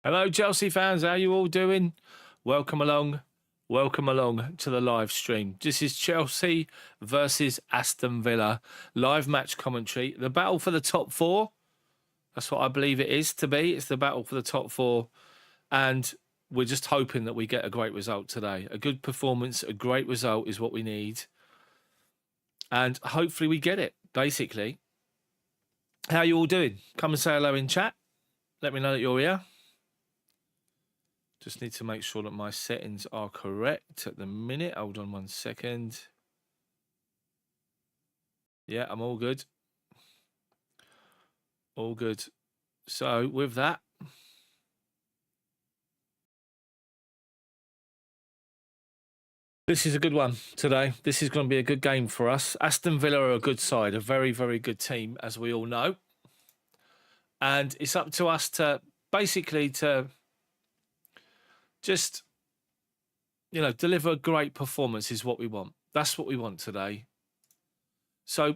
Hello, Chelsea fans. How you all doing? Welcome along. Welcome along to the live stream. This is Chelsea versus Aston Villa. Live match commentary. The battle for the top four. That's what I believe it is to be. It's the battle for the top four. And we're just hoping that we get a great result today. A good performance, a great result is what we need. And hopefully we get it, basically. How you all doing? Come and say hello in chat. Let me know that you're here. Just need to make sure that my settings are correct at the minute. Hold on 1 second. Yeah, I'm all good. All good. So with that, this is a good one today. This is going to be a good game for us. Aston Villa are a good side, a very, very good team, as we all know. And it's up to us to basically just, deliver a great performance is what we want. That's what we want today. So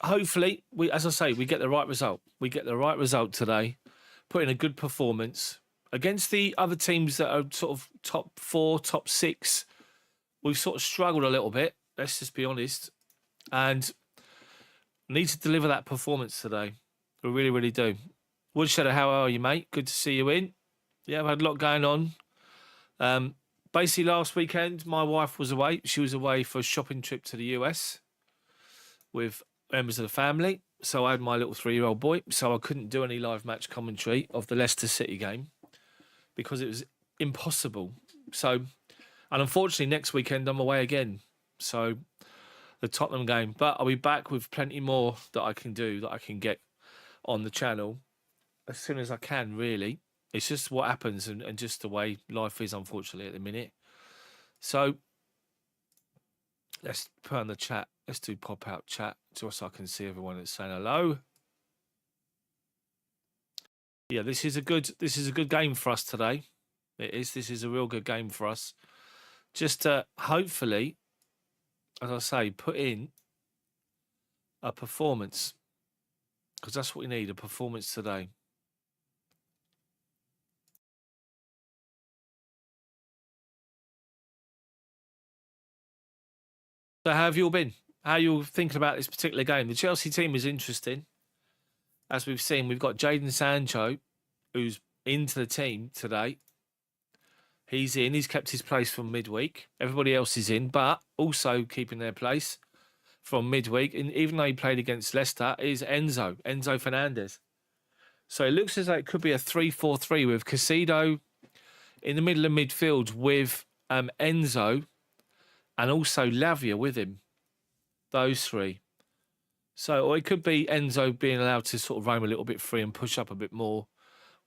hopefully, as I say, we get the right result. We get the right result today, put in a good performance against the other teams that are sort of top 4, top 6. We've sort of struggled a little bit, let's just be honest, and need to deliver that performance today. We really, really do. Woodshadow, how are you, mate? Good to see you in. Yeah, I've had a lot going on. Basically, last weekend, my wife was away. She was away for a shopping trip to the US with members of the family. So I had my little 3-year-old boy. So I couldn't do any live match commentary of the Leicester City game because it was impossible. So, and unfortunately, next weekend, I'm away again. So the Tottenham game. But I'll be back with plenty more that I can do, that I can get on the channel as soon as I can, really. It's just what happens and just the way life is, unfortunately, at the minute. So let's put on the chat. Let's do pop-out chat just so I can see everyone that's saying hello. Yeah, this is a good game for us today. It is. This is a real good game for us. Just to hopefully, as I say, put in a performance, because that's what we need, a performance today. So how have you all been? How are you all thinking about this particular game? The Chelsea team is interesting. As we've seen, we've got Jadon Sancho, who's into the team today. He's in. He's kept his place from midweek. Everybody else is in, but also keeping their place from midweek. And even though he played against Leicester, is Enzo Fernandez. So it looks as though it could be a 3-4-3 with Caicedo in the middle of midfield with Enzo and also Lavia with him. Those three. So, or it could be Enzo being allowed to sort of roam a little bit free and push up a bit more.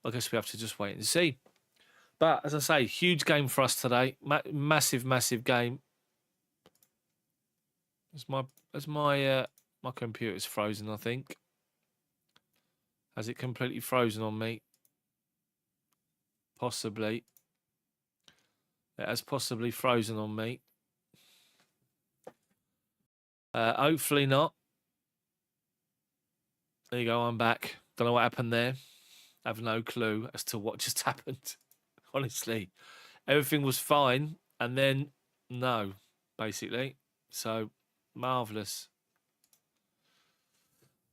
I guess we have to just wait and see. But as I say, huge game for us today. Massive, massive game. My computer's frozen, I think. Has it completely frozen on me? Possibly. It has possibly frozen on me. Hopefully not. There you go, I'm back. Don't know what happened there. I have no clue as to what just happened. Honestly. Everything was fine, and then no, basically. So, marvellous.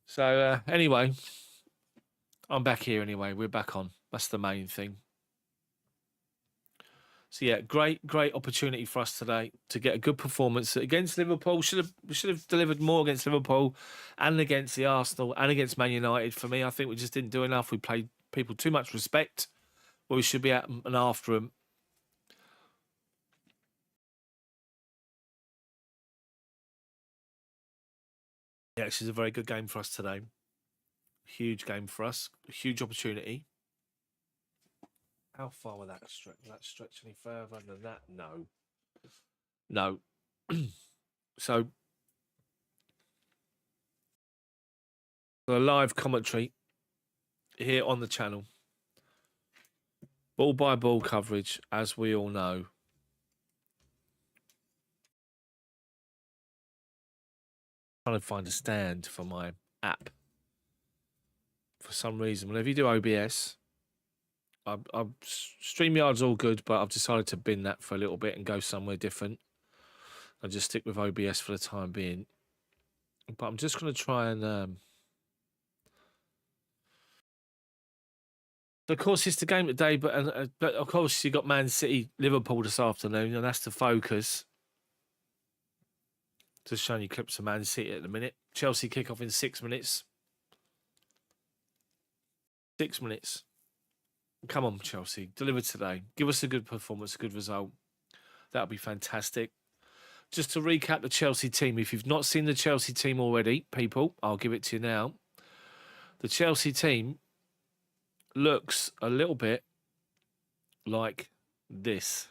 So, anyway, I'm back here anyway. We're back on. That's the main thing. So yeah, great opportunity for us today to get a good performance against Liverpool. We should have delivered more against Liverpool and against the Arsenal and against Man United. For me, I think we just didn't do enough. We played people too much respect where we should be at and after them. Yeah, this is a very good game for us today. Huge game for us. A huge opportunity. How far will that stretch? Will that stretch any further than that? No. No. So, the live commentary here on the channel. Ball by ball coverage, as we all know. Trying to find a stand for my app. For some reason, whenever you do OBS, StreamYard's all good, but I've decided to bin that for a little bit and go somewhere different. I'll just stick with OBS for the time being. But I'm just going to try and... Of course, it's the game today, but of course, you've got Man City, Liverpool this afternoon, and that's the focus. Just showing you clips of Man City at the minute. Chelsea kick off in 6 minutes. 6 minutes. Come on, Chelsea. Deliver today. Give us a good performance, a good result. That'll be fantastic. Just to recap the Chelsea team. If you've not seen the Chelsea team already, people, I'll give it to you now. The Chelsea team looks a little bit like this.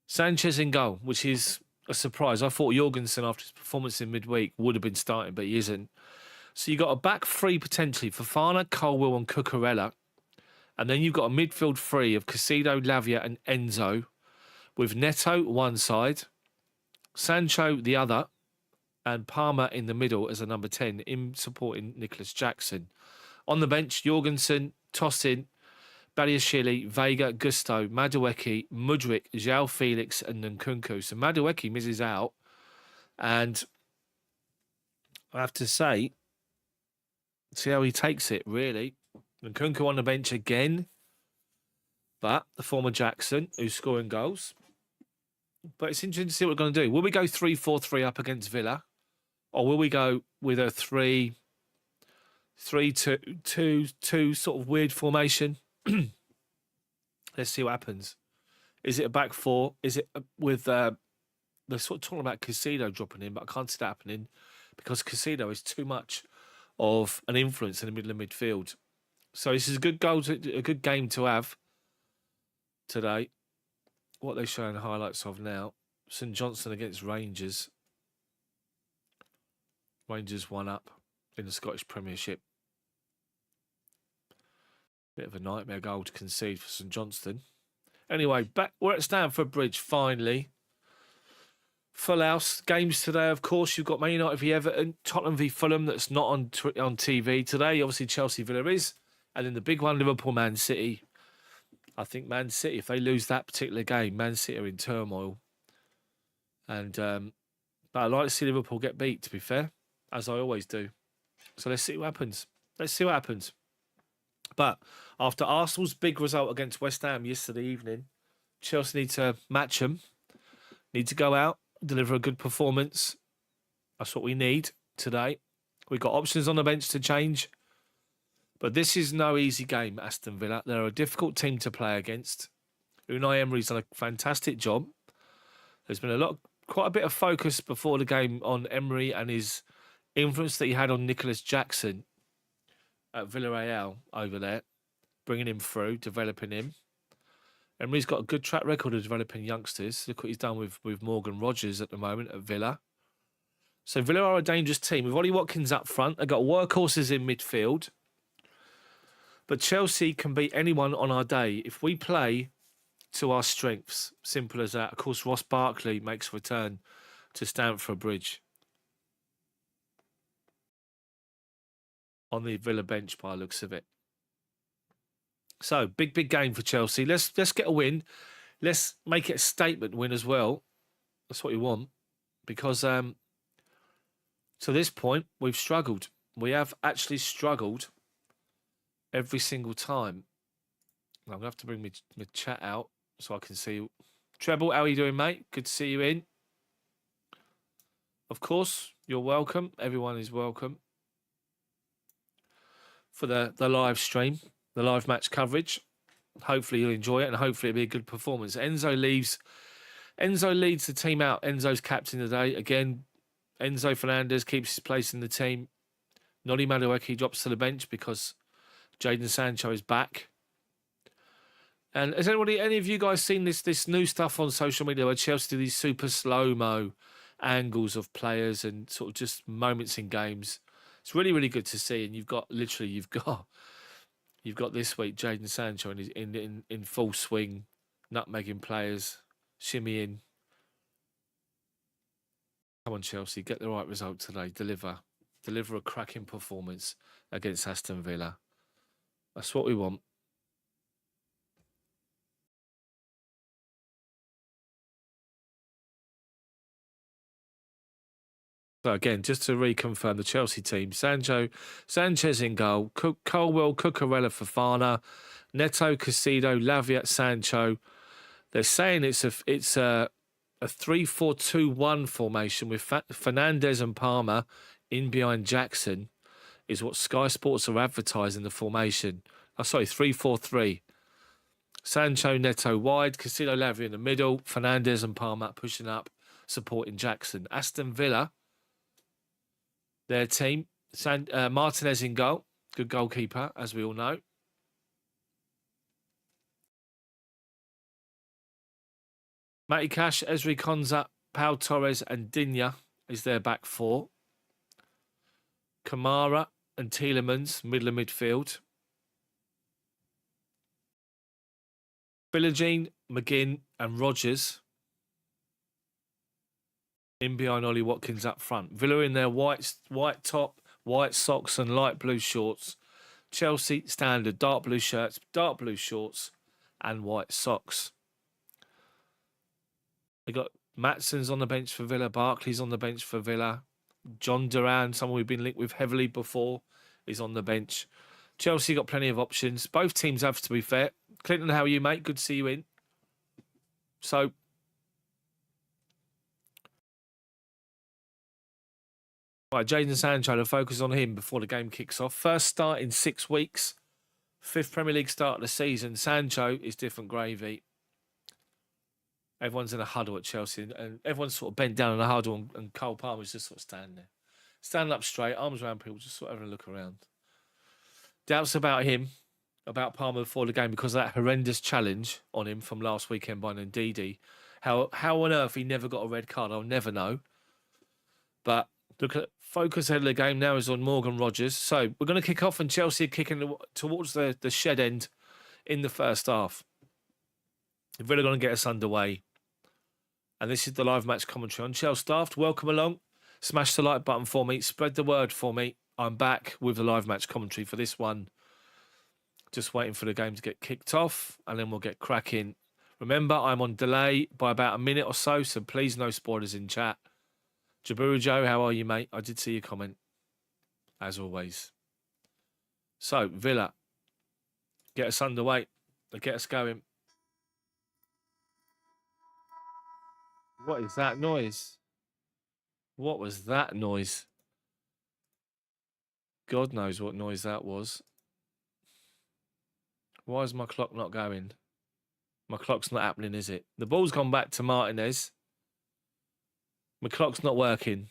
Sanchez in goal, which is a surprise. I thought Jorgensen, after his performance in midweek, would have been starting, but he isn't. So you've got a back three potentially for Fofana, Colwill and Cucurella. And then you've got a midfield three of Caicedo, Lavia and Enzo, with Neto one side, Sancho the other, and Palmer in the middle as a number 10 in supporting Nicholas Jackson. On the bench, Jorgensen, Tosin, Badiashile, Vega, Gusto, Madueke, Mudryk, João Felix and Nkunku. So Madueke misses out. And I have to say, see how he takes it, really. Nkunku on the bench again. But the former Jackson, who's scoring goals. But it's interesting to see what we're going to do. Will we go 3-4-3 up against Villa? Or will we go with a 3-2-2 sort of weird formation? Let's see what happens. Is it a back four? Is it with... they're sort of talking about Caicedo dropping in, but I can't see that happening because Caicedo is too much of an influence in the middle of midfield. So this is a good game to have today. What they're showing highlights of now. St Johnstone against Rangers. Rangers 1-up in the Scottish Premiership. Bit of a nightmare goal to concede for St Johnstone. Anyway, we're at Stamford Bridge finally. Full house games today, of course. You've got Man United v Everton, Tottenham v Fulham. That's not on TV today. Obviously, Chelsea Villa is, and then the big one, Liverpool Man City. I think Man City, if they lose that particular game, Man City are in turmoil. And but I'd like to see Liverpool get beat, to be fair, as I always do. So let's see what happens. But after Arsenal's big result against West Ham yesterday evening, Chelsea need to match them. Need to go out, deliver a good performance. That's what we need today. We've got options on the bench to change. But this is no easy game, Aston Villa. They're a difficult team to play against. Unai Emery's done a fantastic job. There's been quite a bit of focus before the game on Emery and his influence that he had on Nicholas Jackson at Villarreal over there, bringing him through, developing him. Emery's got a good track record of developing youngsters. Look what he's done with Morgan Rogers at the moment at Villa. So Villa are a dangerous team. With Ollie Watkins up front, they've got workhorses in midfield. But Chelsea can beat anyone on our day if we play to our strengths. Simple as that. Of course, Ross Barkley makes a return to Stamford Bridge on the Villa bench by the looks of it. So, big game for Chelsea. Let's get a win. Let's make it a statement win as well. That's what we want. Because to this point, we've struggled. We have actually struggled every single time. I'm going to have to bring my chat out so I can see you. Treble, how are you doing, mate? Good to see you in. Of course, you're welcome. Everyone is welcome for the live stream, the live match coverage. Hopefully you'll enjoy it and hopefully it'll be a good performance. Enzo leads the team out. Enzo's captain today. Again, Enzo Fernandez keeps his place in the team. Noni Madueke drops to the bench because Jadon Sancho is back. And has any of you guys seen this new stuff on social media where Chelsea do these super slow-mo angles of players and sort of just moments in games? It's really, really good to see. And you've got this week Jadon Sancho in full swing, nutmegging players, shimmying. Come on, Chelsea, get the right result today. Deliver a cracking performance against Aston Villa. That's what we want. So again, just to reconfirm the Chelsea team: Sanchez in goal, Colwell, Cucurella, Fofana, Neto, Casido, Lavia, Sancho. They're saying it's a 3-4-2-1 formation with Fernandez and Palmer in behind Jackson, is what Sky Sports are advertising the formation. Oh, sorry, 3-4-3. Sancho, Neto wide, Casido, Lavia in the middle, Fernandez and Palmer pushing up, supporting Jackson. Aston Villa, their team, Martinez in goal, good goalkeeper, as we all know. Matty Cash, Ezri Konza, Pau Torres and Digne is their back four. Kamara and Tielemans, middle of midfield. Billie, McGinn and Rogers in behind Ollie Watkins up front. Villa in their white top, white socks and light blue shorts. Chelsea standard dark blue shirts, dark blue shorts and white socks. They got Matson's on the bench for Villa, Barkley's on the bench for Villa. John Duran, someone we've been linked with heavily before, is on the bench. Chelsea got plenty of options. Both teams have, to be fair. Clinton, how are you, mate? Good to see you in. So, right, Jadon Sancho, to focus on him before the game kicks off. First start in 6 weeks. 5th Premier League start of the season. Sancho is different gravy. Everyone's in a huddle at Chelsea, and everyone's sort of bent down in a huddle, and Cole Palmer's just sort of standing there. Standing up straight, arms around people, just sort of having a look around. Doubts about him, about Palmer before the game, because of that horrendous challenge on him from last weekend by Ndidi. How on earth he never got a red card, I'll never know. But look at focus ahead of the game now is on Morgan Rogers. So we're going to kick off, and Chelsea are kicking towards the shed end in the first half. They're really going to get us underway. And this is the live match commentary on chelsdaft. Welcome along. Smash the like button for me. Spread the word for me. I'm back with the live match commentary for this one. Just waiting for the game to get kicked off, and then we'll get cracking. Remember, I'm on delay by about a minute or so please no spoilers in chat. Jaburu Joe, how are you, mate? I did see your comment, as always. So, Villa, get us underway. Get us going. What is that noise? What was that noise? God knows what noise that was. Why is my clock not going? My clock's not happening, is it? The ball's gone back to Martinez. My clock's not working.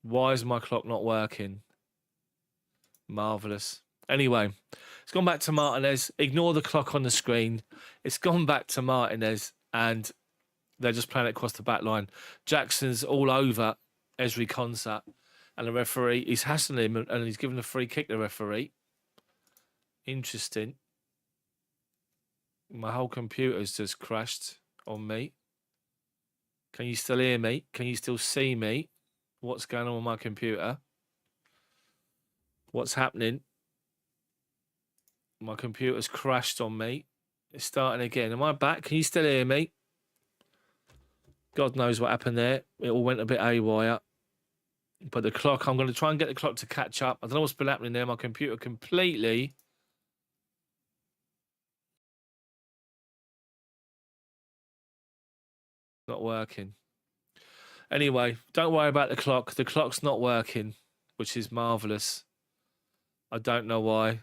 Why is my clock not working? Marvellous. Anyway, it's gone back to Martinez. Ignore the clock on the screen. It's gone back to Martinez, and they're just playing it across the back line. Jackson's all over Ezri Konsa, and the referee is hassling him, and he's given a free kick, the referee. Interesting. My whole computer's just crashed on me. Can you still hear me? Can you still see me? What's going on with my computer? What's happening? My computer's crashed on me. It's starting again. Am I back? Can you still hear me? God knows what happened there. It all went a bit haywire. But the clock, I'm going to try and get the clock to catch up. I don't know what's been happening there. My computer completely... not working. Anyway, don't worry about the clock. The clock's not working, which is marvellous. I don't know why.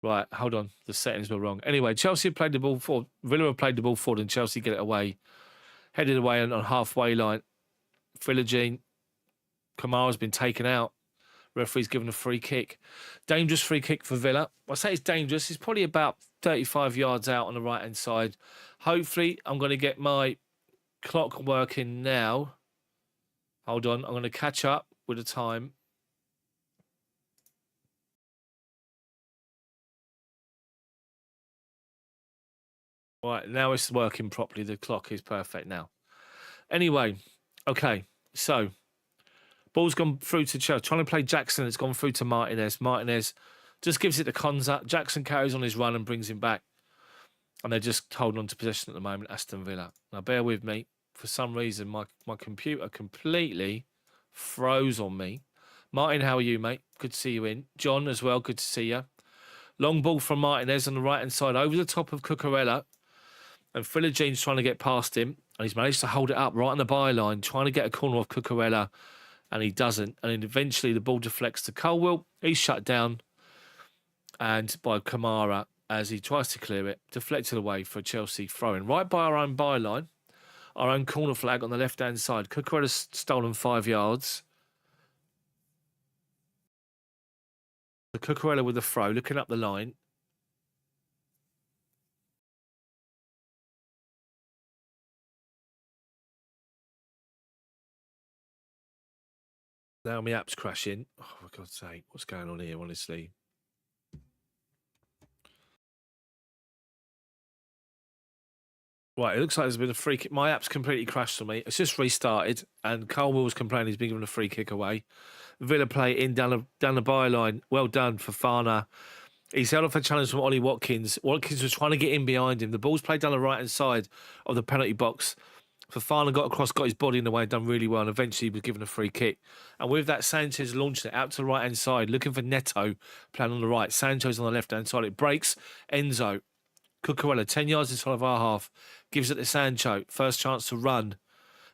Right, hold on. The settings were wrong. Anyway, Chelsea played the ball forward. Villa played the ball forward, and Chelsea get it away. Headed away on halfway line. Philogene. Kamara's been taken out. Referee's given a free kick. Dangerous free kick for Villa. I say it's dangerous. It's probably about 35 yards out on the right-hand side. Hopefully, I'm going to get my clock working now. Hold on. I'm going to catch up with the time. Right, now it's working properly. The clock is perfect now. Anyway, okay, so... ball's gone through to Chelsea. Trying to play Jackson. It's gone through to Martinez. Martinez just gives it to Konza. Jackson carries on his run and brings him back. And they're just holding on to possession at the moment, Aston Villa. Now, bear with me. For some reason, my computer completely froze on me. Martin, how are you, mate? Good to see you in. John as well, good to see you. Long ball from Martinez on the right-hand side over the top of Cucurella. And Philigine's trying to get past him. And he's managed to hold it up right on the byline, trying to get a corner off Cucurella. And he doesn't. And then eventually the ball deflects to Colwill. He's shut down. And by Kamara, as he tries to clear it, deflected away for Chelsea throw-in. Right by our own byline. Our own corner flag on the left-hand side. Cucurella's stolen 5 yards. The Cucurella with the throw, looking up the line. Now my app's crashing. Oh, for God's sake, what's going on here, honestly? Right, it looks like there's been a free kick. My app's completely crashed on me. It's just restarted, and Colwill was complaining he's been given a free kick away. Villa play in down the byline. Well done for Fafana. He's held off a challenge from Ollie Watkins. Watkins was trying to get in behind him. The ball's played down the right-hand side of the penalty box. Fafana got across, got his body in the way, done really well, and eventually he was given a free kick. And with that, Sanchez launched it out to the right-hand side, looking for Neto, playing on the right. Sancho's on the left-hand side. It breaks. Enzo. Cucurella, 10 yards inside of our half, gives it to Sancho. First chance to run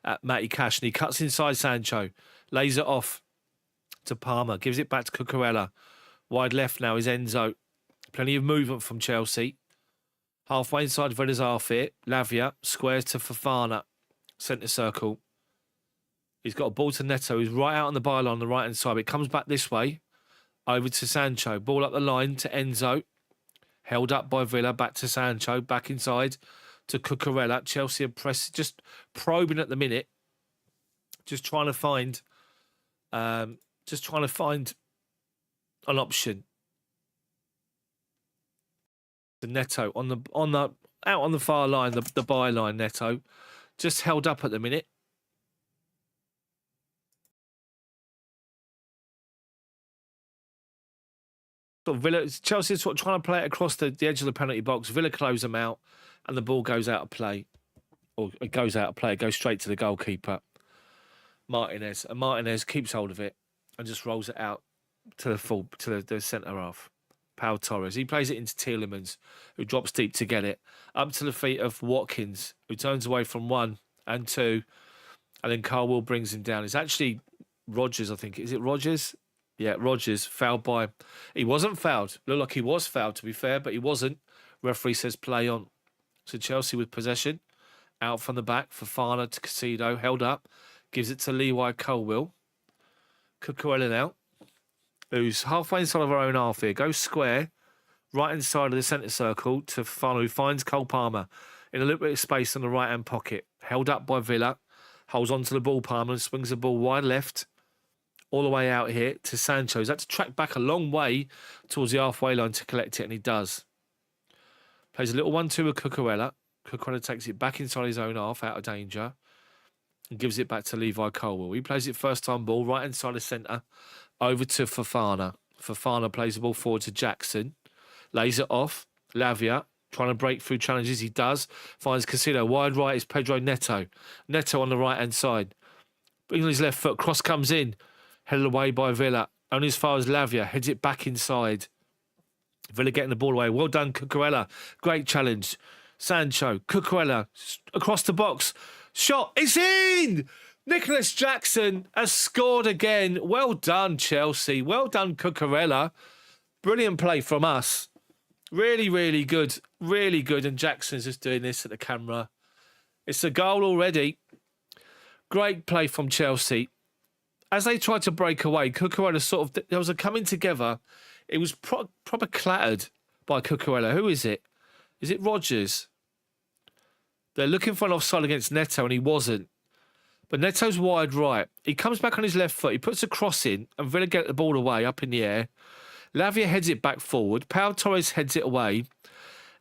at Matty Cash, and he cuts inside Sancho, lays it off to Palmer, gives it back to Cucurella. Wide left now is Enzo. Plenty of movement from Chelsea. Halfway inside Villa's half here. Lavia squares to Fafana, centre circle. He's got a ball to Neto, who's right out on the byline on the right-hand side. It comes back this way, over to Sancho. Ball up the line to Enzo. Held up by Villa, back to Sancho, back inside to Cucurella. Chelsea are just probing at the minute, just trying to find an option. The Neto out on the far line, the byline. Neto just held up at the minute. Villa, Chelsea is sort of trying to play it across the edge of the penalty box. Villa close them out, and the ball goes out of play. Or it goes out of play. It goes straight to the goalkeeper, Martinez. And Martinez keeps hold of it and just rolls it out to the centre half. Pau Torres. He plays it into Tielemans, who drops deep to get it. Up to the feet of Watkins, who turns away from 1 and 2. And then Colwill brings him down. It's actually Rodgers, I think. Is it Rodgers? Yeah, Rodgers fouled by... He wasn't fouled. Looked like he was fouled, to be fair, but he wasn't. Referee says play on. So Chelsea with possession. Out from the back. Fafana to Casido. Held up. Gives it to Levi Colwill. Cucurella now, who's halfway inside of our own half here. Goes square. Right inside of the centre circle to Fafana, who finds Cole Palmer in a little bit of space in the right-hand pocket. Held up by Villa. Holds onto the ball, Palmer, and swings the ball wide left. All the way out here to Sancho. He's had to track back a long way towards the halfway line to collect it, and he does. Plays a little 1-2 with Cucurella. Cucurella takes it back inside his own half, out of danger, and gives it back to Levi Colwill. He plays it first time ball, right inside the centre, over to Fafana. Fafana plays the ball forward to Jackson. Lays it off. Lavia, trying to break through challenges. He does. Finds Casino. Wide right is Pedro Neto. Neto on the right-hand side. Brings on his left foot. Cross comes in. Headed away by Villa. Only as far as Lavia. Heads it back inside. Villa getting the ball away. Well done, Cucurella. Great challenge. Sancho. Cucurella. Across the box. Shot. It's in! Nicholas Jackson has scored again. Well done, Chelsea. Well done, Cucurella. Brilliant play from us. Really, really good. Really good. And Jackson's just doing this at the camera. It's a goal already. Great play from Chelsea. As they tried to break away, Cucurella there was a coming together. It was proper clattered by Cucurella. Who is it? Is it Rodgers? They're looking for an offside against Neto, and he wasn't. But Neto's wide right. He comes back on his left foot. He puts a cross in, and Villa get the ball away up in the air. Lavia heads it back forward. Pau Torres heads it away.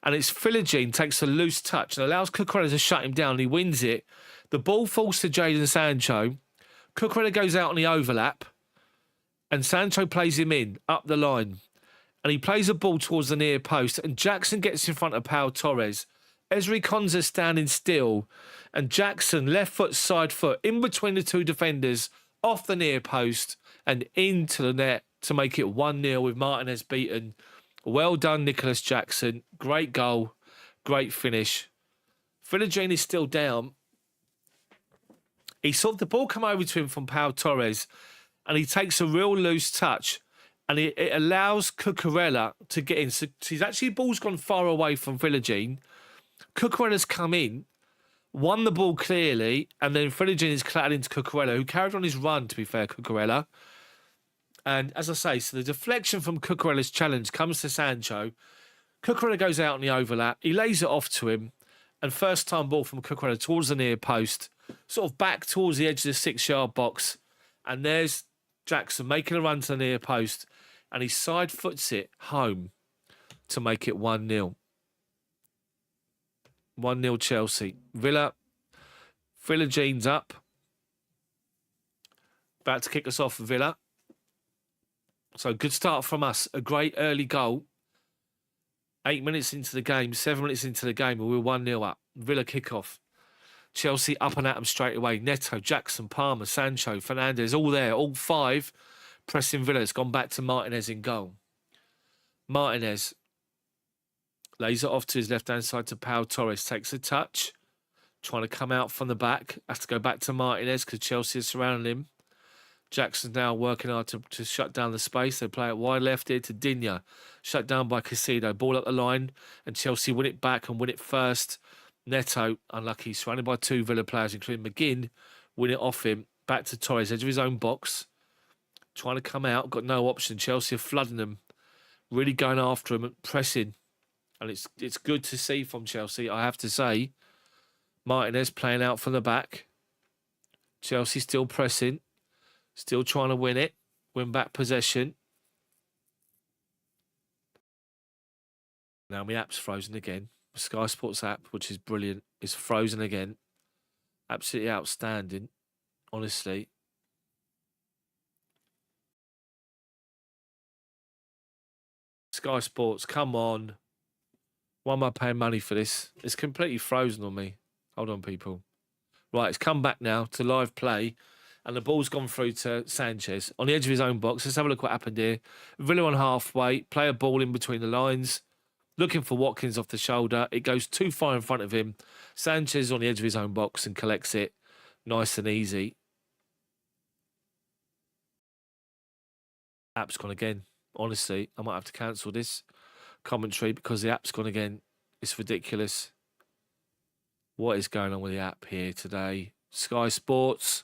And it's Philogene takes a loose touch and allows Cucurella to shut him down. And he wins it. The ball falls to Jadon Sancho. Cucurella goes out on the overlap, and Sancho plays him in, up the line. And he plays a ball towards the near post, and Jackson gets in front of Pau Torres. Ezri Konsa standing still, and Jackson, left foot, side foot, in between the two defenders, off the near post and into the net to make it 1-0 with Martinez beaten. Well done, Nicholas Jackson. Great goal, great finish. Philogene is still down. He saw the ball come over to him from Pau Torres, and he takes a real loose touch, and it allows Cucurella to get in. So he's actually, ball's gone far away from Philogene. Cucurella's come in, won the ball clearly, and then Philogene is clattered into Cucurella, who carried on his run, to be fair, Cucurella. And as I say, so the deflection from Cucurella's challenge comes to Sancho. Cucurella goes out in the overlap. He lays it off to him. And first time ball from Cucurella towards the near post, sort of back towards the edge of the 6-yard box. And there's Jackson making a run to the near post. And he side foots it home to make it 1-0. 1-0 Chelsea. Villa. Philogene's up. About to kick us off for Villa. So good start from us. A great early goal. 8 minutes into the game, 7 minutes into the game, and we're 1-0 up. Villa kick-off. Chelsea up and at them straight away. Neto, Jackson, Palmer, Sancho, Fernandez, all there. All five pressing Villa. It's gone back to Martinez in goal. Martinez lays it off to his left-hand side to Pau Torres. Takes a touch. Trying to come out from the back. Has to go back to Martinez because Chelsea is surrounding him. Jackson's now working hard to shut down the space. They play it wide left here to Digne. Shut down by Casido. Ball up the line. And Chelsea win it back and win it first. Neto, unlucky, surrounded by two Villa players, including McGinn. Win it off him. Back to Torres, edge of his own box. Trying to come out. Got no option. Chelsea are flooding them. Really going after him and pressing. And it's good to see from Chelsea, I have to say. Martinez playing out from the back. Chelsea still pressing. Still trying to win it. Win back possession. Now my app's frozen again. The Sky Sports app, which is brilliant, is frozen again. Absolutely outstanding. Honestly. Sky Sports, come on. Why am I paying money for this? It's completely frozen on me. Hold on, people. Right, it's come back now to live play. And the ball's gone through to Sanchez on the edge of his own box. Let's have a look what happened here. Villa on halfway, play a ball in between the lines, looking for Watkins off the shoulder. It goes too far in front of him. Sanchez on the edge of his own box and collects it. Nice and easy. App's gone again. Honestly, I might have to cancel this commentary because the app's gone again. It's ridiculous. What is going on with the app here today? Sky Sports.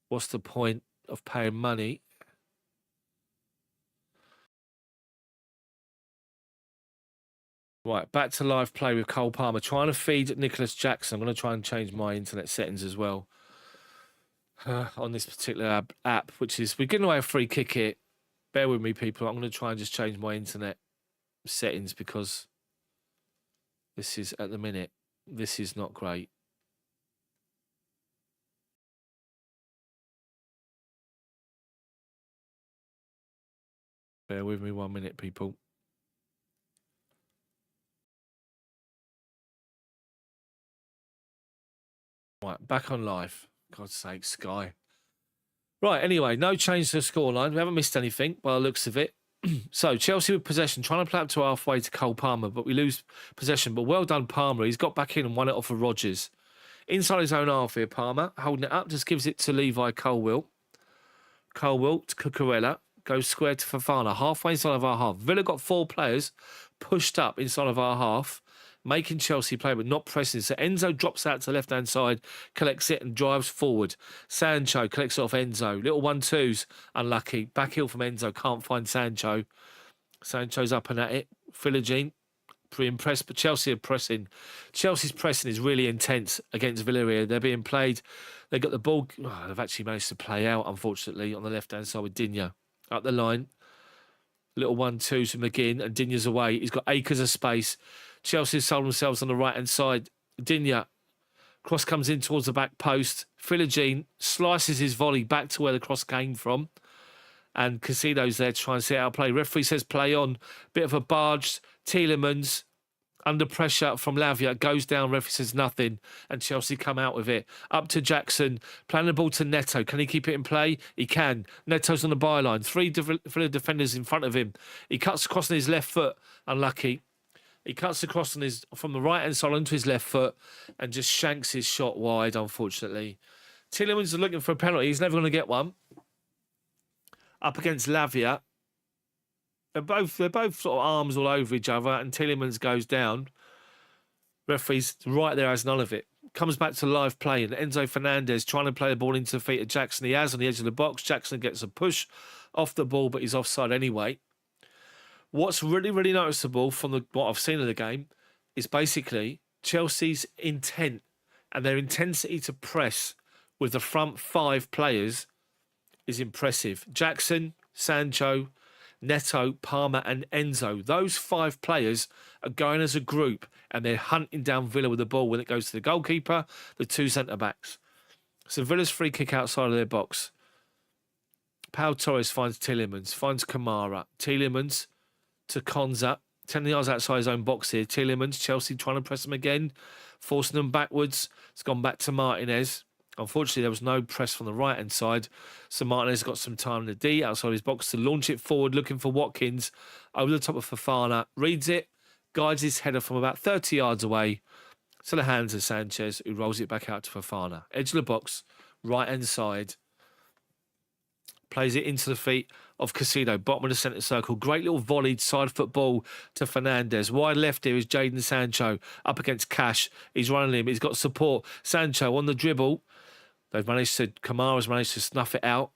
What's the point of paying money? Right, back to live play with Cole Palmer. Trying to feed Nicholas Jackson. I'm going to try and change my internet settings as well on this particular app, which is, we're giving away a free kick here. Bear with me, people. I'm going to try and just change my internet settings because this is, at the minute, this is not great. Bear with me 1 minute, people. Right, back on live. God's sake, Sky. Right, anyway, no change to the scoreline. We haven't missed anything by the looks of it. So, Chelsea with possession, trying to play up to halfway to Cole Palmer, but we lose possession. But well done, Palmer. He's got back in and won it off of Rodgers. Inside his own half here, Palmer, holding it up, just gives it to Levi Colwill. Colwill to Cucurella. Goes square to Fofana, halfway inside of our half. Villa got 4 players pushed up inside of our half, making Chelsea play but not pressing. So Enzo drops out to the left-hand side, collects it and drives forward. Sancho collects it off Enzo. Little 1-2s, unlucky. Back heel from Enzo, can't find Sancho. Sancho's up and at it. Philogene, pretty impressed, but Chelsea are pressing. Chelsea's pressing is really intense against Villa here. They're being played. They got the ball. Oh, they've actually managed to play out, unfortunately, on the left-hand side with Digne. Up the line. Little 1-2s from McGinn and Digne's away. He's got acres of space. Chelsea sold themselves on the right-hand side. Digne. Cross comes in towards the back post. Philogene slices his volley back to where the cross came from. And Casido's there to try and see how to play. Referee says play on. Bit of a barge. Tielemans Under pressure from Lavia, goes down, referee says nothing, and Chelsea come out with it. Up to Jackson, playing the ball to Neto. Can he keep it in play? He can. Neto's on the byline. Three Villa defenders in front of him. He cuts across on his left foot. Unlucky. He cuts across on from the right-hand side onto his left foot and just shanks his shot wide, unfortunately. Tielemans is looking for a penalty. He's never going to get one. Up against Lavia. They're both sort of arms all over each other, and Tielemans goes down. Referee's right there, has none of it. Comes back to live play, and Enzo Fernandez trying to play the ball into the feet of Jackson. He has on the edge of the box. Jackson gets a push off the ball, but he's offside anyway. What's really, really noticeable from what I've seen of the game is basically Chelsea's intent and their intensity to press with the front five players is impressive. Jackson, Sancho, Neto, Palmer and Enzo. Those five players are going as a group and they're hunting down Villa with the ball when it goes to the goalkeeper, the two centre-backs. So Villa's free kick outside of their box. Pau Torres finds Tielemans, finds Kamara. Tielemans to Konza, 10 yards outside his own box here. Tielemans, Chelsea trying to press him again, forcing them backwards. It's gone back to Martinez. Unfortunately, there was no press from the right-hand side, so Martinez got some time in the D outside his box to launch it forward, looking for Watkins over the top of Fofana. Reads it, guides his header from about 30 yards away to the hands of Sanchez, who rolls it back out to Fofana. Edge of the box, right-hand side. Plays it into the feet of Casido, bottom of the centre circle. Great little volleyed side football to Fernandez. Wide left here is Jadon Sancho up against Cash. He's running him. He's got support. Sancho on the dribble. Kamara's managed to snuff it out.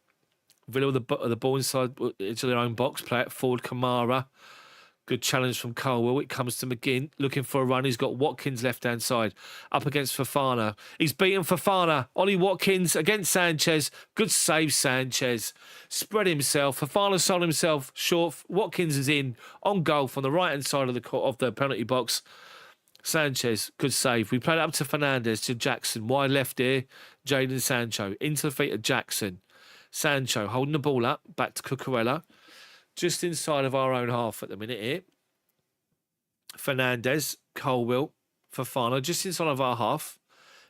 Villa with the ball inside into their own box. Play it forward, Kamara. Good challenge from Colwell. It comes to McGinn, looking for a run. He's got Watkins left-hand side, up against Fofana. He's beaten Fofana. Ollie Watkins against Sanchez. Good save, Sanchez. Spread himself. Fofana sold himself short. Watkins is in, on goal from the right-hand side of the penalty box. Sanchez, good save. We played it up to Fernandez, to Jackson. Wide left here, Jadon Sancho. Into the feet of Jackson. Sancho holding the ball up, back to Cucurella. Just inside of our own half at the minute here. Fernandez, Colwell, Fofana, just inside of our half.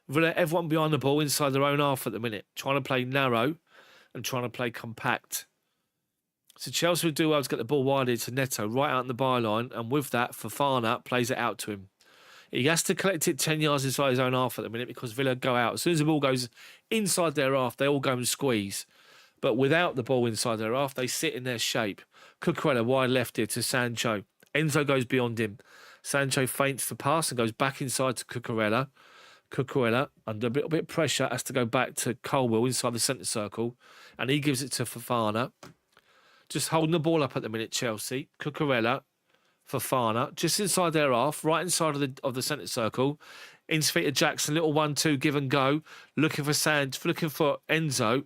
Villa, everyone behind the ball inside their own half at the minute. Trying to play narrow and trying to play compact. So Chelsea would do well to get the ball wide to Neto, right out in the byline. And with that, Fofana plays it out to him. He has to collect it 10 yards inside his own half at the minute because Villa go out. As soon as the ball goes inside their half, they all go and squeeze. But without the ball inside their half, they sit in their shape. Cucurella wide left here to Sancho. Enzo goes beyond him. Sancho feints the pass and goes back inside to Cucurella. Cucurella, under a little bit of pressure, has to go back to Colwell inside the centre circle. And he gives it to Fofana. Just holding the ball up at the minute, Chelsea. Cucurella, Fofana, just inside their half, right inside of the centre circle. Into feet of Jackson, little 1-2 give and go. Looking for Enzo.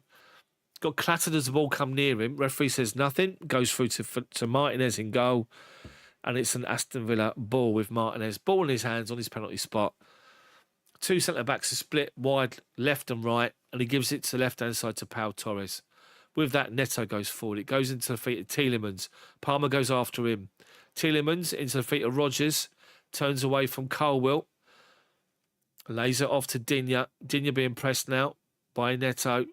Got clattered as the ball come near him. Referee says nothing. Goes through to Martinez in goal. And it's an Aston Villa ball with Martinez. Ball in his hands on his penalty spot. Two centre-backs are split wide, left and right. And he gives it to the left-hand side to Pau Torres. With that, Neto goes forward. It goes into the feet of Tielemans. Palmer goes after him. Tielemans into the feet of Rodgers. Turns away from Colwell. Lays it off to Digne. Digne being pressed now by Neto.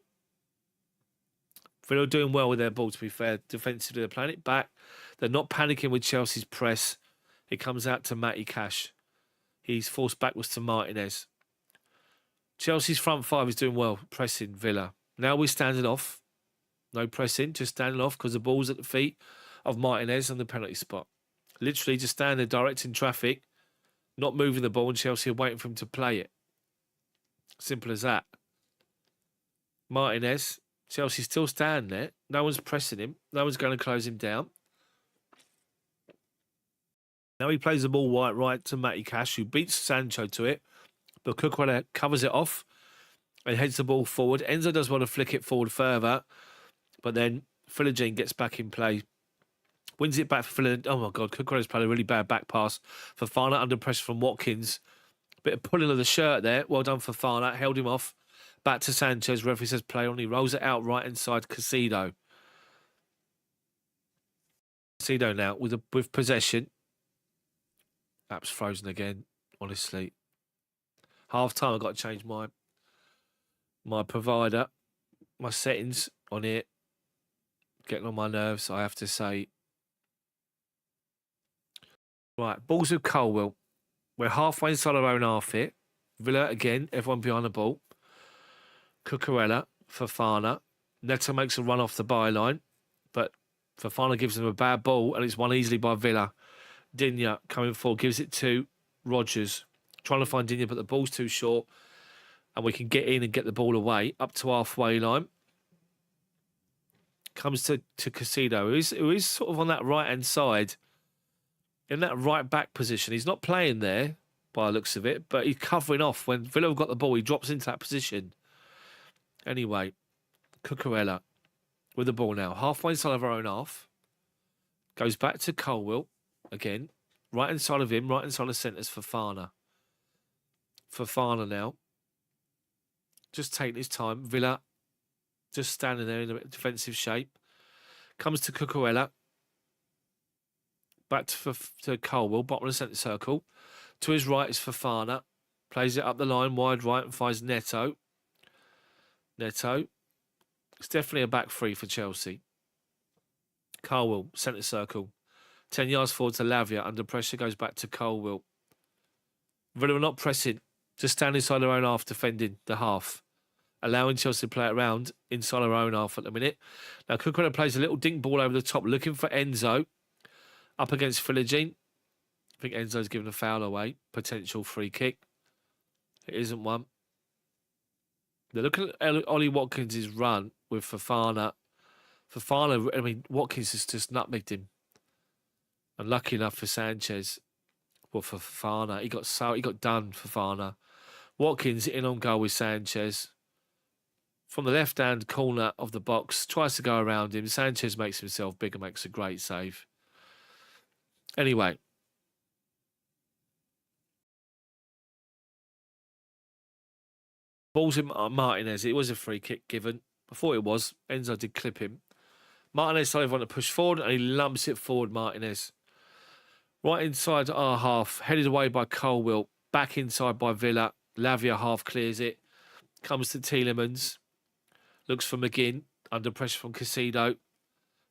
Villa doing well with their ball, to be fair. Defensively, they're playing it back. They're not panicking with Chelsea's press. It comes out to Matty Cash. He's forced backwards to Martinez. Chelsea's front five is doing well, pressing Villa. Now we're standing off. No pressing, just standing off because the ball's at the feet of Martinez on the penalty spot. Literally just standing there directing traffic, not moving the ball, and Chelsea are waiting for him to play it. Simple as that. Martinez... Chelsea's still standing there. No one's pressing him. No one's going to close him down. Now he plays the ball right to Matty Cash, who beats Sancho to it. But Cucurella covers it off and heads the ball forward. Enzo does want to flick it forward further. But then Philogene gets back in play. Wins it back for Philogene. Oh my God, Cucurella's played a really bad back pass. Fofana under pressure from Watkins. Bit of pulling of the shirt there. Well done, Fofana. Held him off. Back to Sanchez. Referee says play on. He rolls it out right inside Casido. Casido now with possession. App's frozen again, honestly. Half time, I've got to change my provider, my settings on it. Getting on my nerves, I have to say. Right, balls with Colwell. We're halfway inside our own half here. Villa again, everyone behind the ball. Cucurella, Fofana. Neto makes a run off the byline, but Fofana gives them a bad ball and it's won easily by Villa. Digne coming forward, gives it to Rodgers. Trying to find Digne, but the ball's too short and we can get in and get the ball away up to halfway line. Comes to Casido, who is sort of on that right-hand side, in that right-back position. He's not playing there by the looks of it, but he's covering off. When Villa have got the ball, he drops into that position. Anyway, Cucurella with the ball now. Halfway inside of our own half. Goes back to Colwell again. Right inside of him, right inside of centres, Fofana. Fofana now. Just taking his time. Villa just standing there in a defensive shape. Comes to Cucurella. Back to Colwell, bottom of the centre circle. To his right is Fofana. Plays it up the line, wide right, and finds Neto. Neto. It's definitely a back three for Chelsea. Colwell, centre circle. 10 yards forward to Lavia. Under pressure, goes back to Colwell. Villa are not pressing. Just standing inside their own half, defending the half. Allowing Chelsea to play it around inside our own half at the minute. Now, Cucurella plays a little dink ball over the top, looking for Enzo. Up against Philogene. I think Enzo's given a foul away. Potential free kick. It isn't one. They're looking at Ollie Watkins' run with Fofana. Fofana, I mean, Watkins has just nutmegged him. And lucky enough for Sanchez. Well, for Fofana, he got done, Fofana. Watkins in on goal with Sanchez. From the left-hand corner of the box, tries to go around him. Sanchez makes himself big and makes a great save. Anyway. Balls in Martinez. It was a free kick given. I thought it was. Enzo did clip him. Martinez started wanting to push forward and he lumps it forward, Martinez. Right inside our half. Headed away by Colwell. Back inside by Villa. Lavia half clears it. Comes to Tielemans. Looks for McGinn. Under pressure from Casido.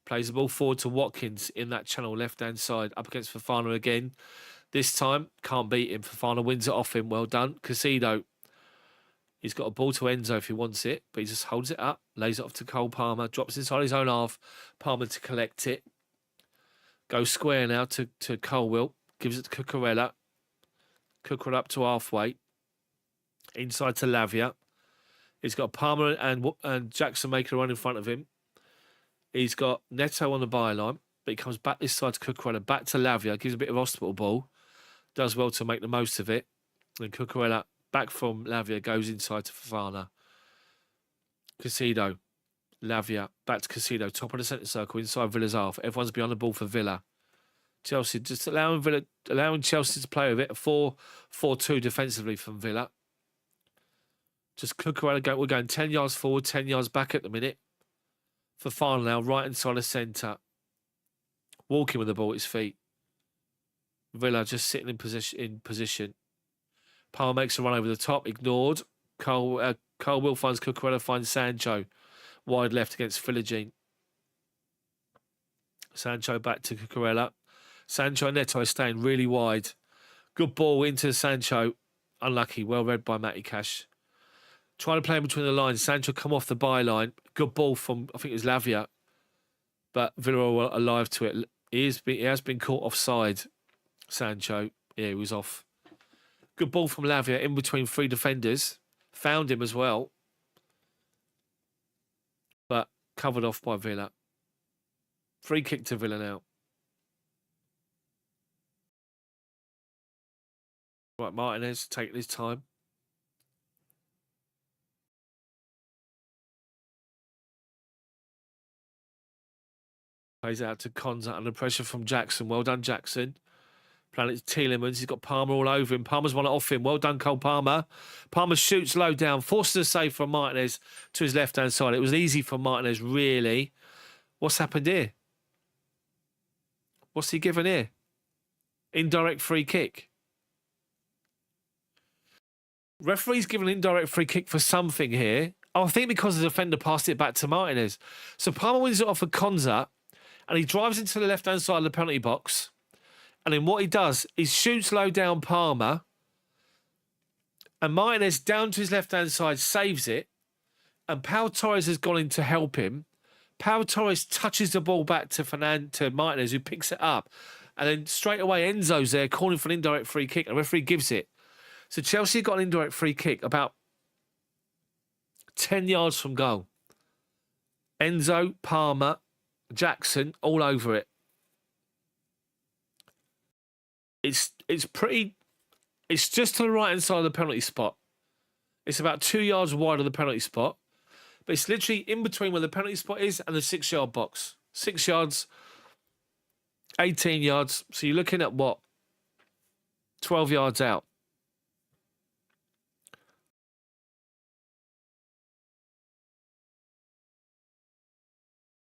Plays the ball forward to Watkins in that channel, left-hand side. Up against Fofana again. This time, can't beat him. Fofana wins it off him. Well done. Casido. He's got a ball to Enzo if he wants it, but he just holds it up, lays it off to Cole Palmer, drops inside his own half. Palmer to collect it. Goes square now to Colwell. Gives it to Cucurella. Cucurella up to halfway. Inside to Lavia. He's got Palmer and Jackson making a run in front of him. He's got Neto on the byline, but he comes back this side to Cucurella, back to Lavia, gives a bit of hospital ball. Does well to make the most of it. And Cucurella, back from Lavia, goes inside to Fofana. Casido. Lavia, back to Casido, top of the centre circle, inside Villa's half. Everyone's behind the ball for Villa. Chelsea, just allowing Chelsea to play with it. A 4-4-2 defensively from Villa. Just Cucurella, we're going 10 yards forward, 10 yards back at the minute. Fofana now, right inside the centre. Walking with the ball at his feet. Villa just sitting in position. Palmer makes a run over the top, ignored. Colwell finds Cucurella, finds Sancho. Wide left against Philogene. Sancho back to Cucurella. Sancho and Neto staying really wide. Good ball into Sancho. Unlucky, well read by Matty Cash. Trying to play in between the lines. Sancho come off the byline. Good ball from, I think it was Lavia. But Villa were alive to it. He has been caught offside, Sancho. Yeah, he was off. Good ball from Lavia in between three defenders. Found him as well. But covered off by Villa. Free kick to Villa now. Right, Martinez taking his time. Plays out to Konza under pressure from Jackson. Well done, Jackson. Playing it to Tielemans. He's got Palmer all over him. Palmer's won it off him. Well done, Cole Palmer. Palmer shoots low down. Forces a save from Martinez to his left-hand side. It was easy for Martinez, really. What's happened here? What's he given here? Indirect free kick. Referee's given an indirect free kick for something here. I think because the defender passed it back to Martinez. So Palmer wins it off of Konza, and he drives into the left-hand side of the penalty box. And then what he does is shoots low down Palmer, and Martinez down to his left-hand side saves it, and Pau Torres has gone in to help him. Pau Torres touches the ball back to Martinez, who picks it up. And then straight away, Enzo's there calling for an indirect free kick, and the referee gives it. So Chelsea got an indirect free kick about 10 yards from goal. Enzo, Palmer, Jackson, all over it. It's just to the right-hand side of the penalty spot. It's about 2 yards wide of the penalty spot. But it's literally in between where the penalty spot is and the 6-yard box. 6 yards, 18 yards. So you're looking at what? 12 yards out.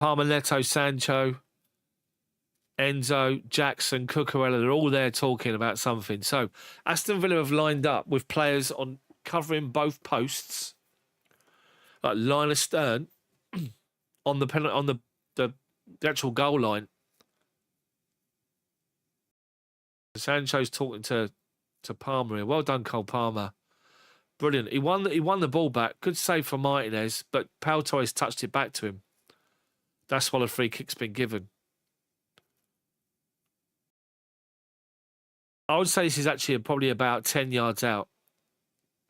Palmer, Neto, Sancho, Enzo, Jackson, Cucurella, they're all there talking about something. So Aston Villa have lined up with players on covering both posts, like line astern, on the actual goal line. Sancho's talking to Palmer here. Well done, Cole Palmer. Brilliant. He won the ball back. Good save for Martinez, but Pau Torres touched it back to him. That's why the free kick's been given. I would say this is actually probably about 10 yards out.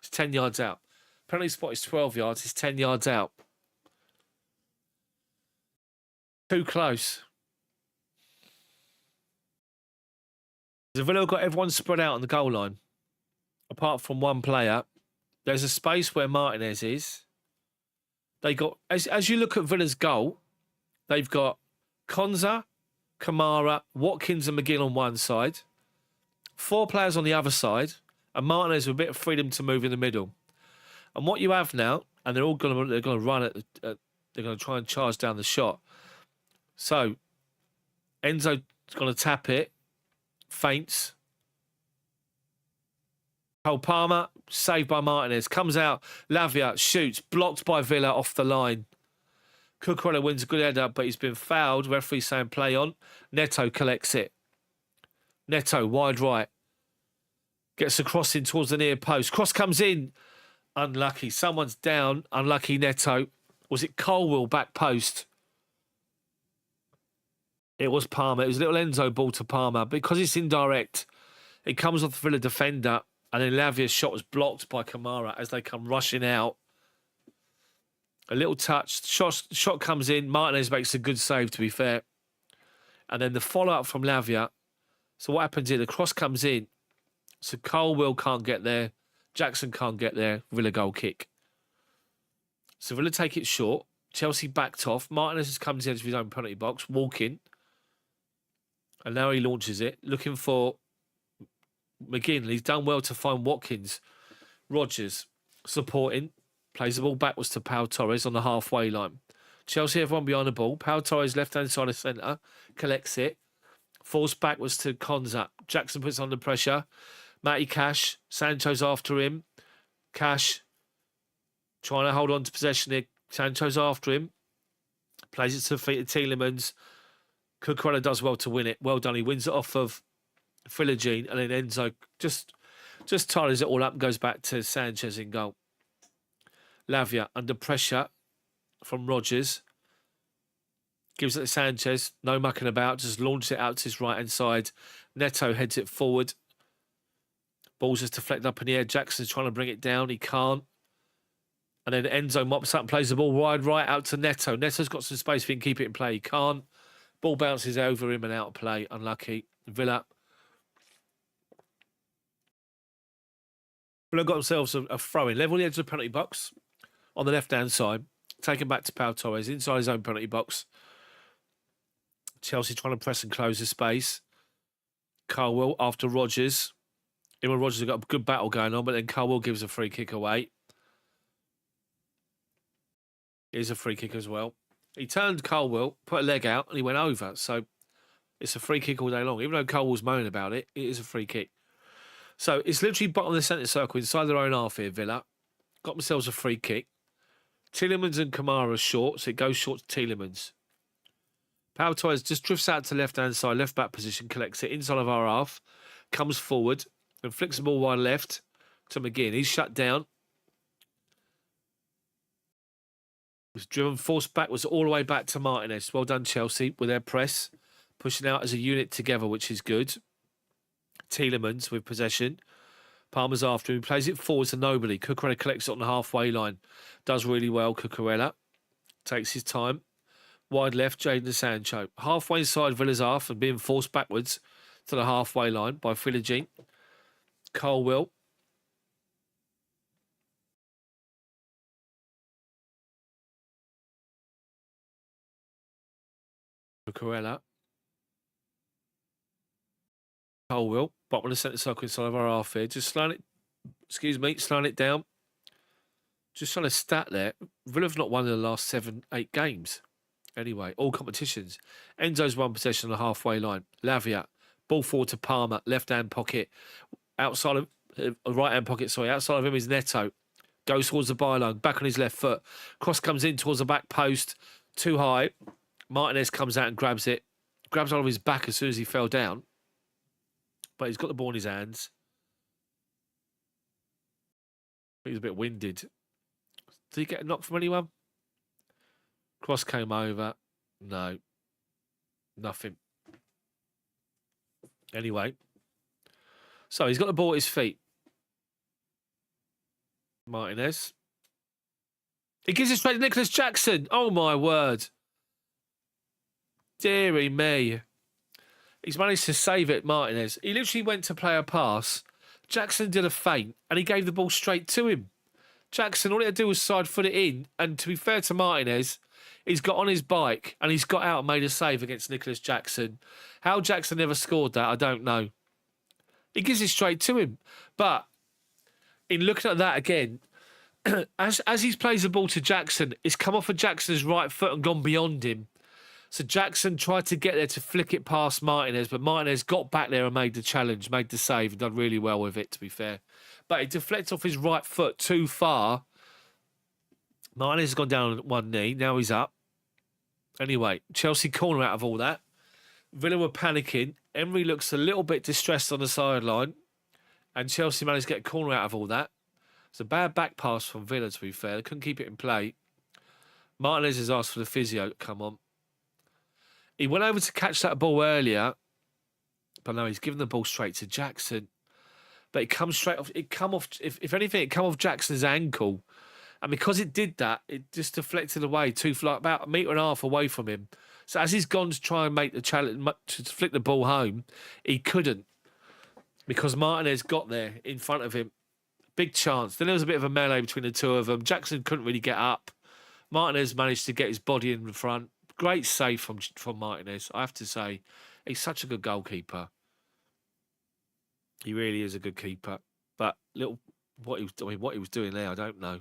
It's 10 yards out. Penalty spot is 12 yards. It's 10 yards out. Too close. The Villa got everyone spread out on the goal line. Apart from one player. There's a space where Martinez is. They got, as you look at Villa's goal, they've got Konza, Kamara, Watkins and McGinn on one side. 4 players on the other side. And Martinez with a bit of freedom to move in the middle. And what you have now, and they're going to run it, they're going to try and charge down the shot. So Enzo's going to tap it, feints. Cole Palmer, saved by Martinez, comes out, Lavia shoots, blocked by Villa off the line. Cucurella wins a good header, but he's been fouled. Referee saying play on. Neto collects it. Neto, wide right. Gets a cross in towards the near post. Cross comes in. Unlucky. Someone's down. Unlucky Neto. Was it Colwell back post? It was Palmer. It was a little Enzo ball to Palmer. Because it's indirect, it comes off the Villa defender. And then Lavia's shot was blocked by Kamara as they come rushing out. A little touch. Shot comes in. Martinez makes a good save, to be fair. And then the follow-up from Lavia. So what happens here? The cross comes in. So Colwell can't get there. Jackson can't get there. Villa goal kick. So Villa take it short. Chelsea backed off. Martinez has come to the edge of his own penalty box, walking. And now he launches it, looking for McGinn. He's done well to find Watkins. Rodgers supporting. Plays the ball backwards to Pau Torres on the halfway line. Chelsea, everyone behind the ball. Pau Torres, left-hand side of centre, collects it. Falls backwards to Konza. Jackson puts under pressure. Matty Cash. Sancho's after him. Cash trying to hold on to possession here. Sancho's after him. Plays it to the feet of Tielemans. Cucurella does well to win it. Well done. He wins it off of Philogene. And then Enzo just ties it all up and goes back to Sanchez in goal. Lavia under pressure from Rodgers. Gives it to Sanchez. No mucking about. Just launches it out to his right-hand side. Neto heads it forward. Ball's just deflected up in the air. Jackson's trying to bring it down. He can't. And then Enzo mops up and plays the ball wide right out to Neto. Neto's got some space if he can keep it in play. He can't. Ball bounces over him and out of play. Unlucky. Villa got themselves a throw-in. Level on the edge of the penalty box. On the left-hand side. Taken back to Pau Torres. Inside his own penalty box. Chelsea trying to press and close the space. Colwell after Rodgers. Him and Rodgers have got a good battle going on, but then Colwell gives a free kick away. Here's a free kick as well. He turned Colwell, put a leg out, and he went over. So it's a free kick all day long. Even though Colwell's moaning about it, it is a free kick. So it's literally bottom of the centre circle inside their own half here, Villa. Got themselves a free kick. Tielemans and Kamara are short, so it goes short to Tielemans. Pau Torres just drifts out to left-hand side, left-back position, collects it inside of our half, comes forward and flicks the ball wide left to McGinn. He's shut down. Was driven, forced backwards all the way back to Martinez. Well done, Chelsea, with their press. Pushing out as a unit together, which is good. Tielemans with possession. Palmer's after him. He plays it forward to nobody. Cucurella collects it on the halfway line. Does really well, Cucurella. Takes his time. Wide left, Jadon Sancho. Halfway inside Villa's half and being forced backwards to the halfway line by Philogene. Colwill. Cucurella. Colwill. Bottom of the centre circle inside of our half here. Just slowing it, slowing it down. Just trying to stat there. Villa have not won in the last 7-8 games. Anyway, all competitions. Enzo's one possession on the halfway line. Lavia. Ball forward to Palmer. Left-hand pocket. Outside of... right-hand pocket, sorry. Outside of him is Neto. Goes towards the byline. Back on his left foot. Cross comes in towards the back post. Too high. Martinez comes out and grabs it. Grabs hold of his back as soon as he fell down. But he's got the ball in his hands. He's a bit winded. Did he get a knock from anyone? Cross came over. No. Nothing. Anyway. So he's got the ball at his feet. Martinez. He gives it straight to Nicholas Jackson. Oh, my word. Deary me. He's managed to save it, Martinez. He literally went to play a pass. Jackson did a feint, and he gave the ball straight to him. Jackson, all he had to do was side foot it in. And to be fair to Martinez, he's got on his bike, and he's got out and made a save against Nicholas Jackson. How Jackson never scored that, I don't know. He gives it straight to him. But in looking at that again, as he plays the ball to Jackson, it's come off of Jackson's right foot and gone beyond him. So Jackson tried to get there to flick it past Martinez, but Martinez got back there and made the challenge, made the save, and done really well with it, to be fair. But it deflects off his right foot too far. Martinez has gone down on one knee. Now he's up. Anyway, Chelsea corner out of all that. Villa were panicking. Emery looks a little bit distressed on the sideline. And Chelsea managed to get a corner out of all that. It's a bad back pass from Villa, to be fair. They couldn't keep it in play. Martinez has asked for the physio to come on. He went over to catch that ball earlier, but no, he's given the ball straight to Jackson. But it comes straight off. It come off. If anything, it come off Jackson's ankle, and because it did that, it just deflected away about 1.5 meters away from him. So as he's gone to try and make the challenge to flick the ball home, he couldn't because Martinez got there in front of him. Big chance. Then there was a bit of a melee between the two of them. Jackson couldn't really get up. Martinez managed to get his body in front. Great save from Martinez, I have to say. He's such a good goalkeeper. He really is a good keeper. But what he was doing there, I don't know.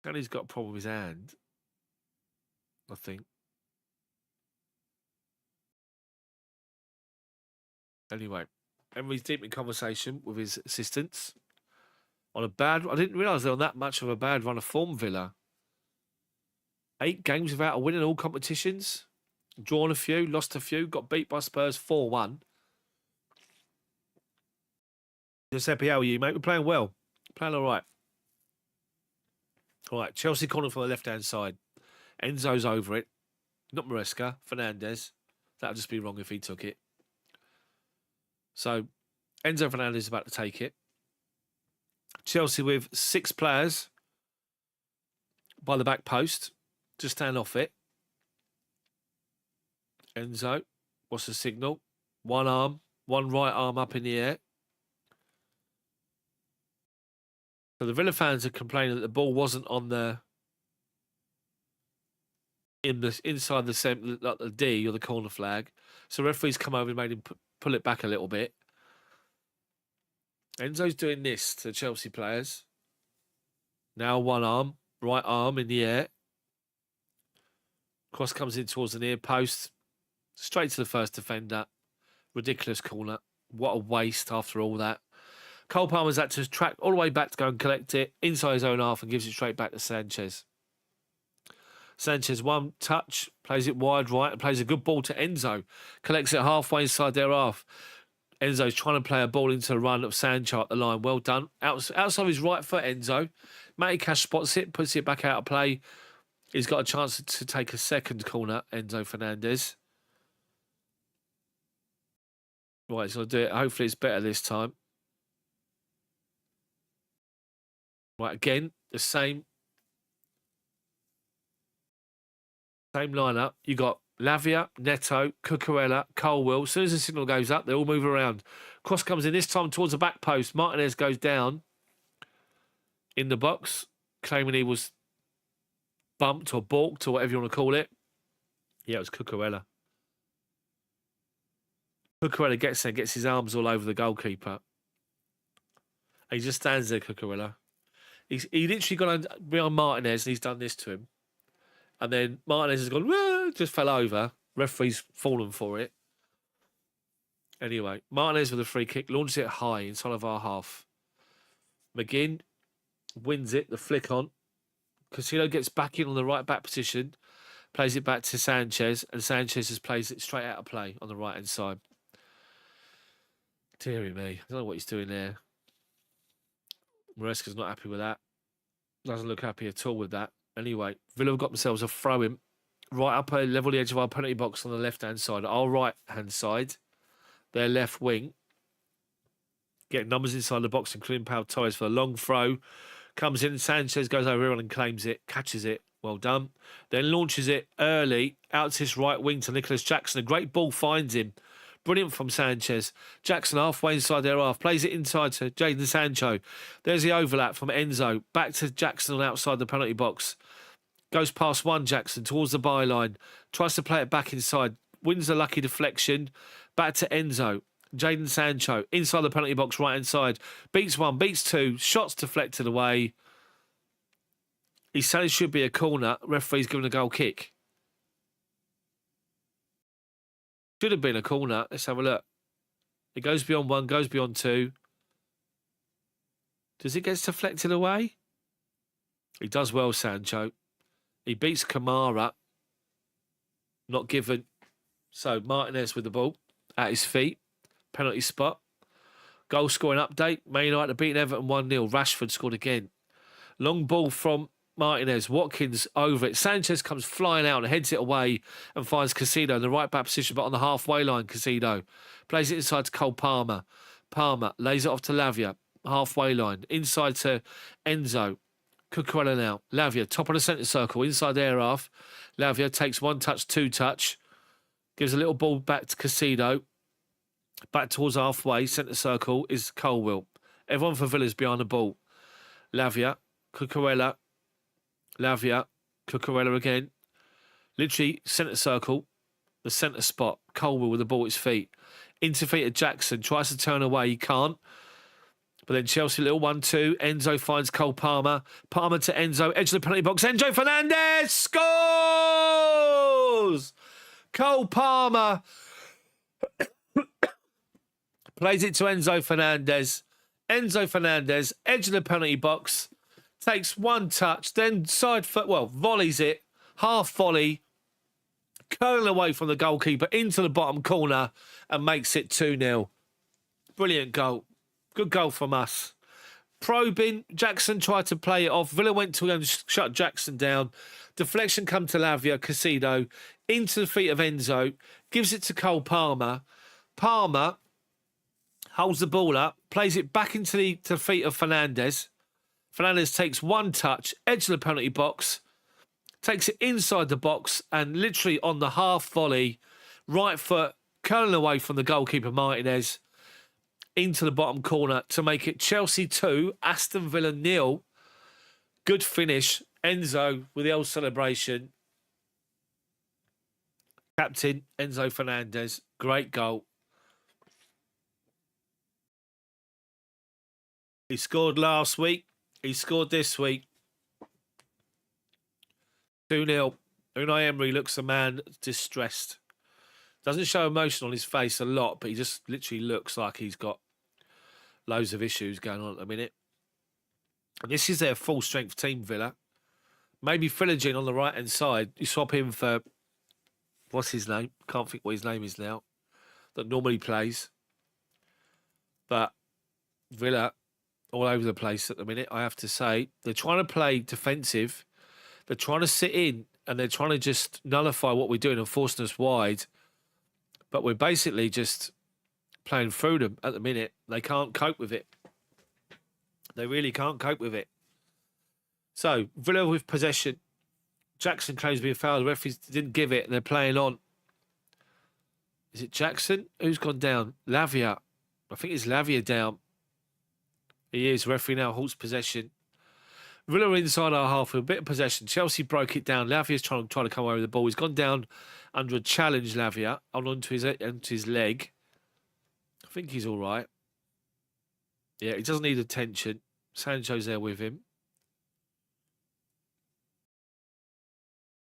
And he's got a problem with his hand, I think. Anyway, Emery's deep in conversation with his assistants. I didn't realise they were on that much of a bad run of form, Villa. 8 games without a win in all competitions. Drawn a few, lost a few, got beat by Spurs 4-1. Giuseppe, how are you, mate? We're playing well. Playing all right. All right, Chelsea corner from the left-hand side. Enzo's over it. Not Maresca, Fernandez. That would just be wrong if he took it. So, Enzo Fernandez is about to take it. Chelsea with 6 players by the back post to stand off it. Enzo, what's the signal? One right arm up in the air. So the Villa fans are complaining that the ball wasn't on inside the D or the corner flag. So referees come over and made him pull it back a little bit. Enzo's doing this to the Chelsea players. Now one right arm in the air. Cross comes in towards the near post. Straight to the first defender. Ridiculous corner. What a waste after all that. Cole Palmer's had to track all the way back to go and collect it inside his own half and gives it straight back to Sanchez. Sanchez, one touch, plays it wide right and plays a good ball to Enzo. Collects it halfway inside their half. Enzo's trying to play a ball into the run of Sancho at the line. Well done. Outside his right foot, Enzo. Matty Cash spots it, puts it back out of play. He's got a chance to take a second corner, Enzo Fernandez. Right, so I'll do it. Hopefully it's better this time. Right, again, the same lineup. You got Lavia, Neto, Cucurella, Colwill. As soon as the signal goes up, they all move around. Cross comes in this time towards the back post. Martinez goes down in the box, claiming he was bumped or balked or whatever you want to call it. Yeah, it was Cucurella. Cucurella gets there, gets his arms all over the goalkeeper. And he just stands there, Cucurella. He literally got behind Martinez and he's done this to him. And then Martinez has gone, just fell over. Referee's fallen for it. Anyway, Martinez with a free kick, launches it high inside of our half. McGinn wins it, the flick on. Casino gets back in on the right back position, plays it back to Sanchez, and Sanchez just plays it straight out of play on the right hand side. Deary me, I don't know what he's doing there. Maresca's not happy with that. Doesn't look happy at all with that. Anyway, Villa have got themselves a throw-in right up a level the edge of our penalty box on the left-hand side. Our right-hand side, their left wing. Getting numbers inside the box, including Pau Torres for a long throw. Comes in, Sanchez goes over everyone and claims it, catches it. Well done. Then launches it early out to his right wing to Nicholas Jackson. A great ball finds him. Brilliant from Sanchez. Jackson halfway inside their half. Plays it inside to Jadon Sancho. There's the overlap from Enzo. Back to Jackson on outside the penalty box. Goes past one Jackson towards the byline. Tries to play it back inside. Wins a lucky deflection. Back to Enzo. Jadon Sancho inside the penalty box right hand side. Beats one, beats two. Shots deflected away. He said it should be a corner. Referee's given a goal kick. Should have been a corner. Let's have a look. It goes beyond one, goes beyond two. Does it get deflected away? He does well, Sancho. He beats Kamara. Not given. So Martinez with the ball at his feet. Penalty spot. Goal scoring update. Man United beating Everton 1-0. Rashford scored again. Long ball from Martinez. Watkins over it. Sanchez comes flying out and heads it away and finds Casido in the right back position, but on the halfway line, Casido plays it inside to Cole Palmer. Palmer lays it off to Lavia. Halfway line. Inside to Enzo. Cucurella now. Lavia, top of the centre circle. Inside their half. Lavia takes one touch, two touch. Gives a little ball back to Casido. Back towards halfway. Centre circle is Colwill. Everyone for Villa's behind the ball. Lavia. Cucurella. Lavia, Cucurella again. Literally, centre circle, the centre spot. Colwill with the ball at his feet. Interfeated Jackson, tries to turn away, he can't. But then Chelsea, little 1-2. Enzo finds Cole Palmer. Palmer to Enzo, edge of the penalty box. Enzo Fernandez scores! Cole Palmer plays it to Enzo Fernandez. Enzo Fernandez, edge of the penalty box. Takes one touch, then side foot, volleys it, half volley, curling away from the goalkeeper into the bottom corner and makes it 2-0. Brilliant goal. Good goal from us. Probing, Jackson tried to play it off. Villa went to go and shut Jackson down. Deflection come to Lavia, Casido, into the feet of Enzo, gives it to Cole Palmer. Palmer holds the ball up, plays it back into the feet of Fernandez. Fernandez takes one touch, edge of the penalty box, takes it inside the box and literally on the half volley, right foot curling away from the goalkeeper Martinez into the bottom corner to make it Chelsea 2, Aston Villa 0. Good finish. Enzo with the old celebration. Captain Enzo Fernandez. Great goal. He scored last week. He scored this week. 2-0. Unai Emery looks a man distressed. Doesn't show emotion on his face a lot, but he just literally looks like he's got loads of issues going on at the minute. And this is their full strength team, Villa. Maybe Philogene on the right hand side. You swap him for what's his name? Can't think what his name is now. That normally plays. But Villa all over the place at the minute, I have to say. They're trying to play defensive. They're trying to sit in and they're trying to just nullify what we're doing and forcing us wide. But we're basically just playing through them at the minute. They can't cope with it. They really can't cope with it. So, Villa with possession. Jackson claims to be a foul. The referees didn't give it and they're playing on. Is it Jackson? Who's gone down? Lavia. I think it's Lavia down. He is. Referee now halts possession. Villa inside our half with a bit of possession. Chelsea broke it down. Lavia's trying to come away with the ball. He's gone down under a challenge, Lavia, onto his leg. I think he's all right. Yeah, he doesn't need attention. Sancho's there with him.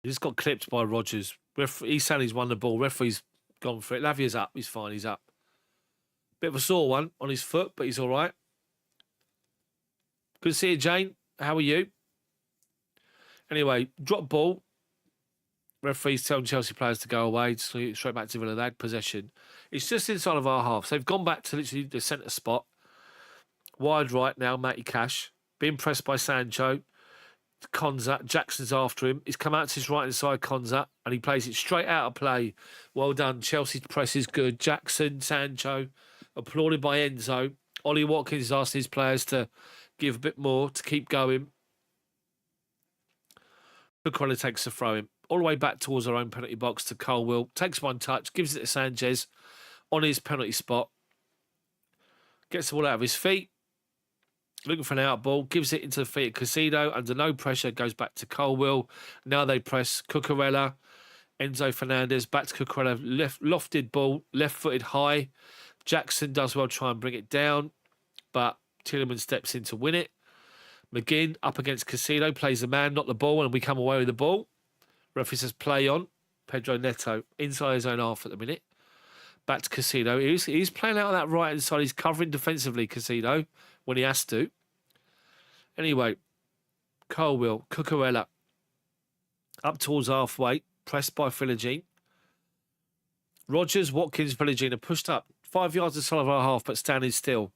He just got clipped by Rodgers. He's saying he's won the ball. Referee's gone for it. Lavia's up. He's fine. He's up. Bit of a sore one on his foot, but he's all right. Good to see you, Jane. How are you? Anyway, drop ball. Referees telling Chelsea players to go away. Straight back to Villa. They had possession. It's just inside of our half. So they've gone back to literally the centre spot. Wide right now, Matty Cash. Being pressed by Sancho. Konza. Jackson's after him. He's come out to his right hand side, Konza, and he plays it straight out of play. Well done. Chelsea's press is good. Jackson, Sancho, applauded by Enzo. Ollie Watkins is asking his players to give a bit more, to keep going. Cucurella takes the throw in. All the way back towards our own penalty box to Colwill. Takes one touch, gives it to Sanchez on his penalty spot. Gets the ball out of his feet. Looking for an out ball. Gives it into the feet of Casido. Under no pressure, goes back to Colwill. Now they press Cucurella. Enzo Fernandez back to Cucurella. Lofted ball. Left-footed high. Jackson does well try and bring it down. But Tielemans steps in to win it. McGinn up against Casido. Plays the man, not the ball. And we come away with the ball. Referee says play on. Pedro Neto inside his own half at the minute. Back to Casido. He's playing out on that right hand side. He's covering defensively, Casido, when he has to. Anyway, Colwill, Cucurella up towards halfway, pressed by Philogene. Rodgers, Watkins, Philogene are pushed up 5 yards inside of our half, but standing still,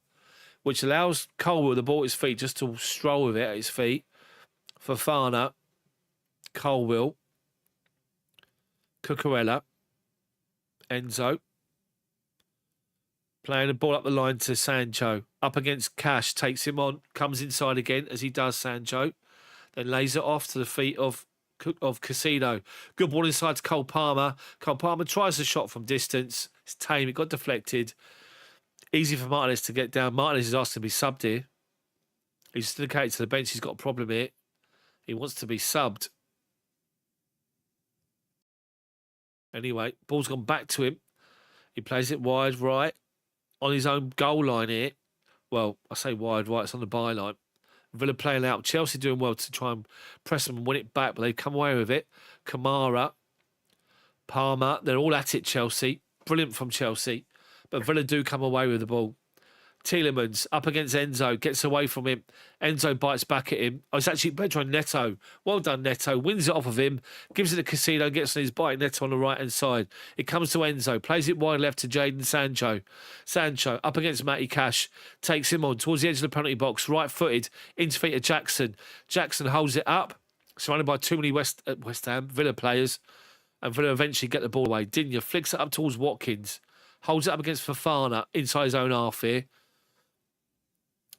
which allows Colwill the ball at his feet just to stroll with it at his feet. Fofana, Colwill, Cucurella, Enzo. Playing the ball up the line to Sancho. Up against Cash. Takes him on. Comes inside again as he does Sancho. Then lays it off to the feet of Casido. Good ball inside to Cole Palmer. Cole Palmer tries the shot from distance. It's tame. It got deflected. Easy for Martinez to get down. Martinez is asked to be subbed here. He's indicated to the bench he's got a problem here. He wants to be subbed. Anyway, ball's gone back to him. He plays it wide right. On his own goal line here. Well, I say wide right, it's on the byline. Villa playing out. Chelsea doing well to try and press them and win it back, but they've come away with it. Kamara, Palmer, they're all at it, Chelsea. Brilliant from Chelsea. But Villa do come away with the ball. Tielemans up against Enzo, gets away from him. Enzo bites back at him. Oh, it's actually Pedro Neto. Well done, Neto. Wins it off of him. Gives it to Casino, gets on his bite. Neto on the right-hand side. It comes to Enzo. Plays it wide left to Jadon Sancho. Sancho up against Matty Cash. Takes him on towards the edge of the penalty box. Right-footed. Into feet of Jackson. Jackson holds it up. Surrounded by too many West Ham Villa players. And Villa eventually get the ball away. Digne flicks it up towards Watkins. Holds it up against Fofana inside his own half here.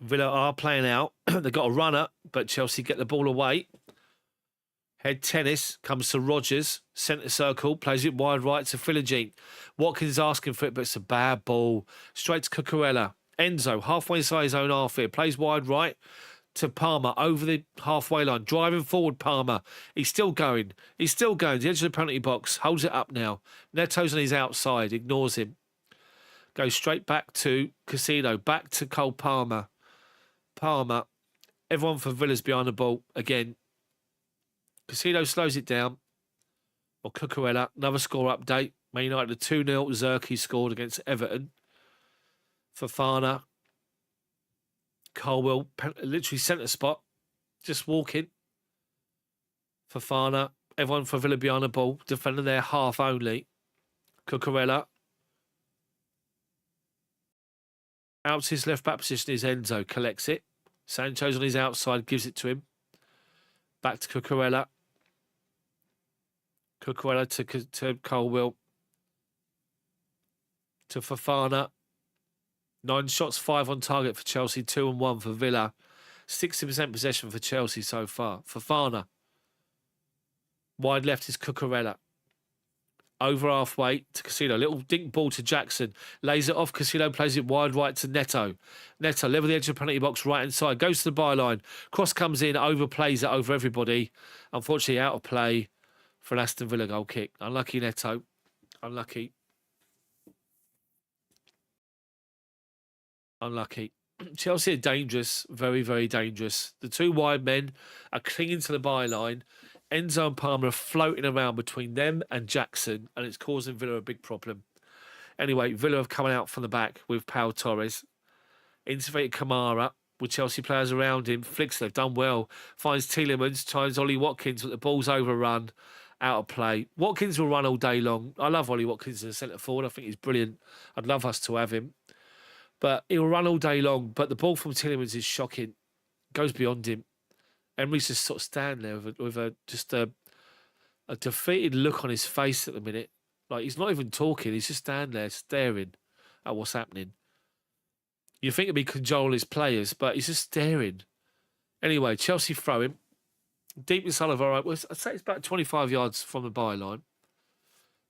Villa are playing out. They've got a runner, but Chelsea get the ball away. Head tennis comes to Rodgers. Centre circle. Plays it wide right to Philogene. Watkins asking for it, but it's a bad ball. Straight to Cucurella. Enzo, halfway inside his own half here. Plays wide right to Palmer over the halfway line. Driving forward, Palmer. He's still going. He's still going. The edge of the penalty box. Holds it up now. Neto's on his outside. Ignores him. Goes straight back to Casino. Back to Cole Palmer. Palmer. Everyone for Villa's behind the ball again. Casino slows it down. Or Cucurella. Another score update. Man United a 2-0. Zerkey scored against Everton. Fofana. Colwell, literally centre spot. Just walking. Fofana. Everyone for Villa behind the ball. Defender there, half only. Cucurella. Out to his left back position is Enzo. Collects it. Sancho's on his outside. Gives it to him. Back to Cucurella. Cucurella to Colwell. To Fofana. 9 shots, 5 on target for Chelsea. 2 and 1 for Villa. 60% possession for Chelsea so far. Fofana. Wide left is Cucurella. Over halfway to Casino. Little dink ball to Jackson. Lays it off. Casino plays it wide right to Neto. Neto, level the edge of the penalty box, right hand side. Goes to the byline. Cross comes in. Overplays it over everybody. Unfortunately, out of play for an Aston Villa goal kick. Unlucky Neto. Unlucky. Unlucky. Chelsea are dangerous. Very, very dangerous. The 2 wide men are clinging to the byline. Enzo and Palmer are floating around between them and Jackson, and it's causing Villa a big problem. Anyway, Villa have come out from the back with Pau Torres. Intercepted Kamara with Chelsea players around him. Flicks, they've done well. Finds Tielemans, tries Ollie Watkins, but the ball's overrun. Out of play. Watkins will run all day long. I love Ollie Watkins as a centre forward. I think he's brilliant. I'd love us to have him. But he'll run all day long. But the ball from Tielemans is shocking. Goes beyond him. Emery's just sort of standing there with a defeated look on his face at the minute. Like, he's not even talking. He's just standing there staring at what's happening. You think it'd be cajole his players, but he's just staring. Anyway, Chelsea throw him. Deep inside of our... I'd say it's about 25 yards from the byline.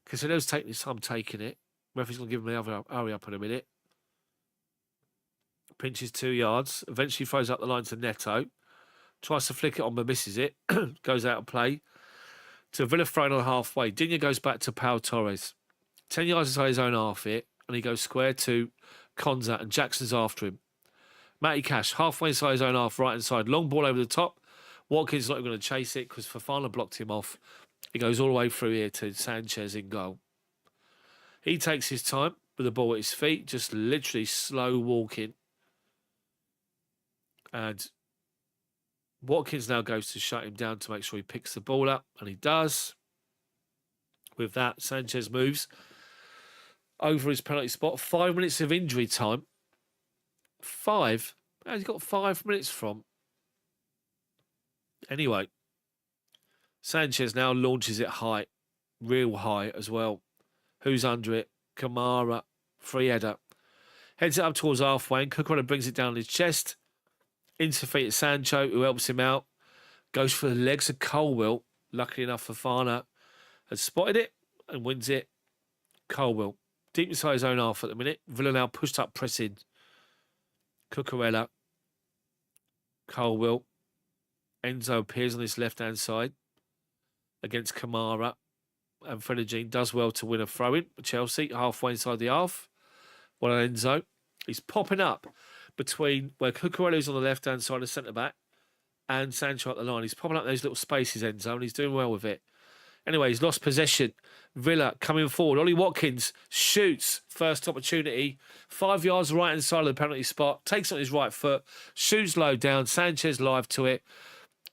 Casino's taking his time taking it. Referee's going to give him the hurry up in a minute. Pinches 2 yards. Eventually throws up the line to Neto. Tries to flick it on but misses it. Goes out of play. To Villa thrown on halfway. Digne goes back to Pau Torres. 10 yards inside his own half here. And he goes square to Konza. And Jackson's after him. Matty Cash halfway inside his own half, right hand side. Long ball over the top. Watkins not even going to chase it because Fofana blocked him off. He goes all the way through here to Sanchez in goal. He takes his time with the ball at his feet. Just literally slow walking. And Watkins now goes to shut him down to make sure he picks the ball up, and he does. With that, Sanchez moves over his penalty spot. 5 minutes of injury time. 5? Where's he got 5 minutes from? Anyway, Sanchez now launches it high. Real high as well. Who's under it? Kamara. Free header. Heads it up towards halfway, and Cucurella brings it down on his chest. Into feet at Sancho, who helps him out. Goes for the legs of Colwell. Luckily enough, Fofana has spotted it and wins it. Colwell. Deep inside his own half at the minute. Villa now pushed up pressing. Cucurella. Colwell. Enzo appears on his left-hand side against Kamara. And Frenagine does well to win a throw-in. Chelsea halfway inside the half. Well, Enzo. He's popping up between where Cucurella's on the left-hand side of centre-back and Sancho at the line. He's popping up those little spaces, Enzo, and he's doing well with it. Anyway, he's lost possession. Villa coming forward. Ollie Watkins shoots. First opportunity. 5 yards right-hand side of the penalty spot. Takes on his right foot. Shoots low down. Sanchez live to it.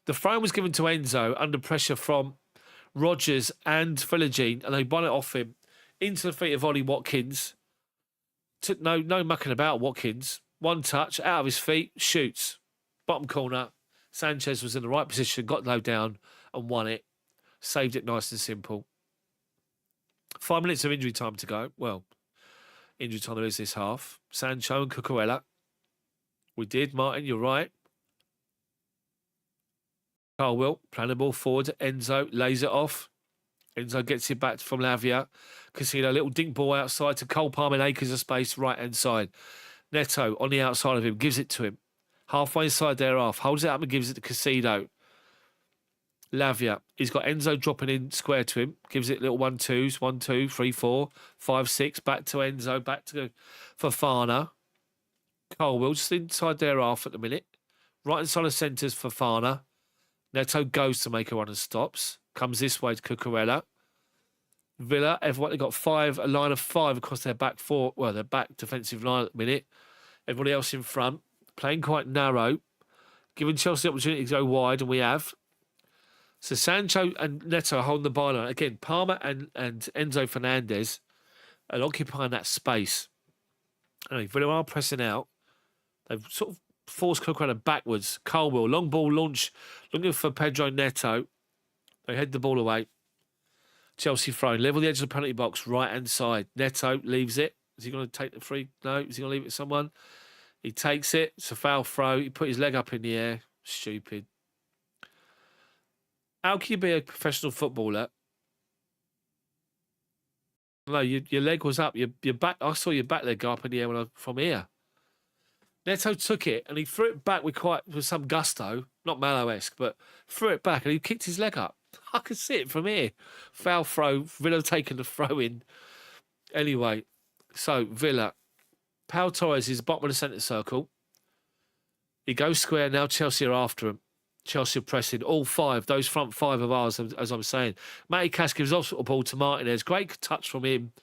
The throw was given to Enzo under pressure from Rodgers and Frenagine, and they won it off him into the feet of Ollie Watkins. Took no mucking about Watkins. One touch, out of his feet, shoots. Bottom corner. Sanchez was in the right position, got low down and won it. Saved it nice and simple. 5 minutes of injury time to go. Well, injury time there is this half. Sancho and Cucurella. We did, Martin, you're right. Colwell, playing the ball forward. Enzo lays it off. Enzo gets it back from Lavia. Casino, little dink ball outside to Cole Palmer in acres of space, right-hand side. Neto on the outside of him, gives it to him. Halfway inside their half, holds it up and gives it to Casino. Lavia, he's got Enzo dropping in square to him, gives it little 1-2s, 1, 2, 3, 4, 5, 6, back to Enzo, back to Fofana. Colwell just inside their half at the minute. Right inside of centres, Fofana. Neto goes to make a run and stops. Comes this way to Cucurella. Villa, everyone, they got a line of 5 across their back four, well, their back defensive line at the minute. Everybody else in front, playing quite narrow, giving Chelsea the opportunity to go wide, and we have. So Sancho and Neto are holding the byline. Again, Palmer and Enzo Fernandez are occupying that space. Anyway, Villa are pressing out. They've sort of forced Cucurella backwards. Colwell, long ball launch, looking for Pedro Neto. They head the ball away. Chelsea throwing, level the edge of the penalty box, right-hand side. Neto leaves it. Is he going to take the free? No. Is he going to leave it to someone? He takes it. It's a foul throw. He put his leg up in the air. Stupid. How can you be a professional footballer? No, your leg was up. Your back. I saw your back leg go up in the air from here. Neto took it and he threw it back with some gusto, not Mallow-esque, but threw it back and he kicked his leg up. I could see it from here. Foul throw. Villa taking the throw in. Anyway, so Villa. Pau Torres is bottom of the centre circle. He goes square. Now Chelsea are after him. Chelsea are pressing all 5. Those front 5 of ours, as I'm saying. Matty Cash gives off the ball to Martinez. Great touch from him.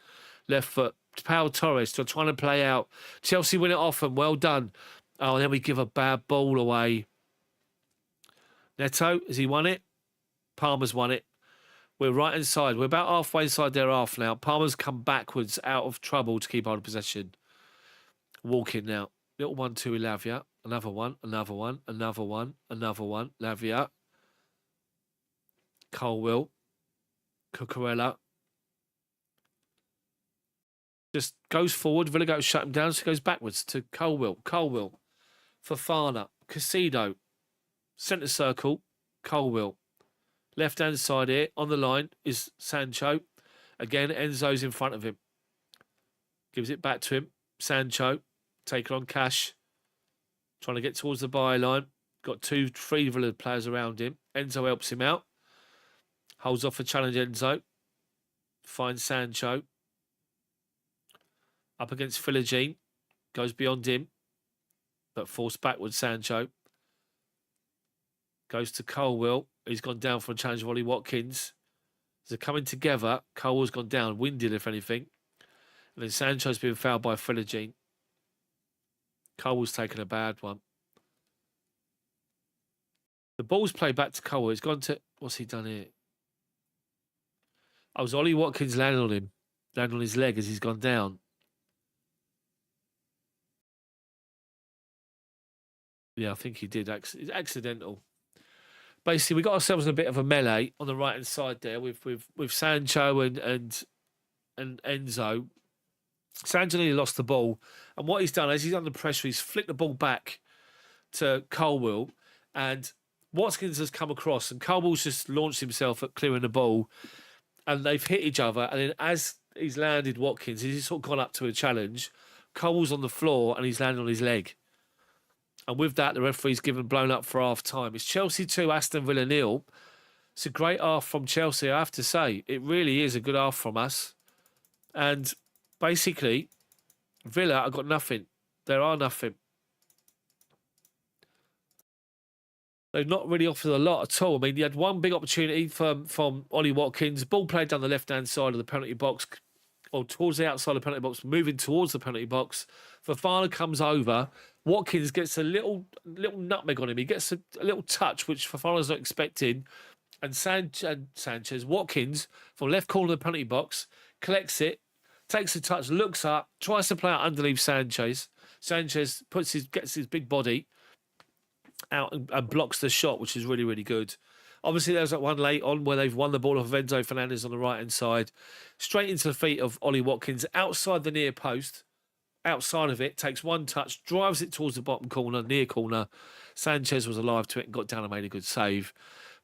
Left foot. Pau Torres still trying to play out. Chelsea win it off and well done. Oh, and then we give a bad ball away. Neto, has he won it? Palmer's won it. We're right inside. We're about halfway inside their half now. Palmer's come backwards out of trouble to keep hold of possession. Walking now. Little 1-2 Lavia. Another one. Another one. Another one. Another one. Lavia. Colwell. Cucurella. Just goes forward. Villa goes shut him down. So he goes backwards to Colwell. Colwell. Fofana. Casido. Centre circle. Colwell. Left-hand side here. On the line is Sancho. Again, Enzo's in front of him. Gives it back to him. Sancho. Taking on Cash. Trying to get towards the byline. Got 3 Villa players around him. Enzo helps him out. Holds off a challenge Enzo. Finds Sancho. Up against Philogene. Goes beyond him. But forced backwards Sancho. Goes to Colwell. He's gone down for a challenge of Ollie Watkins. They're coming together. Colwell's gone down. Winded, if anything. And then Sancho's been fouled by Philogene. Colwell's taken a bad one. The ball's played back to Colwell. He's gone to... What's he done here? Oh, it was Ollie Watkins landing on him. Landing on his leg as he's gone down. Yeah, I think he did. It's accidental. Basically, we got ourselves in a bit of a melee on the right-hand side there with Sancho and Enzo. Sancho nearly lost the ball. And what he's done, as he's under pressure, he's flicked the ball back to Colwell. And Watkins has come across, and Colwell's just launched himself at clearing the ball. And they've hit each other. And then as he's landed Watkins, he's sort of gone up to a challenge. Colwell's on the floor, and he's landed on his leg. And with that, the referee's blown up for half-time. It's Chelsea 2, Aston Villa 0. It's a great half from Chelsea, I have to say. It really is a good half from us. And basically, Villa have got nothing. There are nothing. They've not really offered a lot at all. I mean, you had one big opportunity from Ollie Watkins. Ball played down the left-hand side of the penalty box, or towards the outside of the penalty box, moving towards the penalty box. Fofana comes over. Watkins gets a little nutmeg on him. He gets a little touch, which Fofana's not expecting. And Sanchez, Watkins, from left corner of the penalty box, collects it, takes a touch, looks up, tries to play out underneath Sanchez. Sanchez gets his big body out and blocks the shot, which is really, really good. Obviously, there's that one late on where they've won the ball off of Enzo Fernandez on the right-hand side. Straight into the feet of Ollie Watkins, outside the near post. Outside of it, takes one touch, drives it towards the bottom corner, near corner. Sanchez was alive to it and got down and made a good save.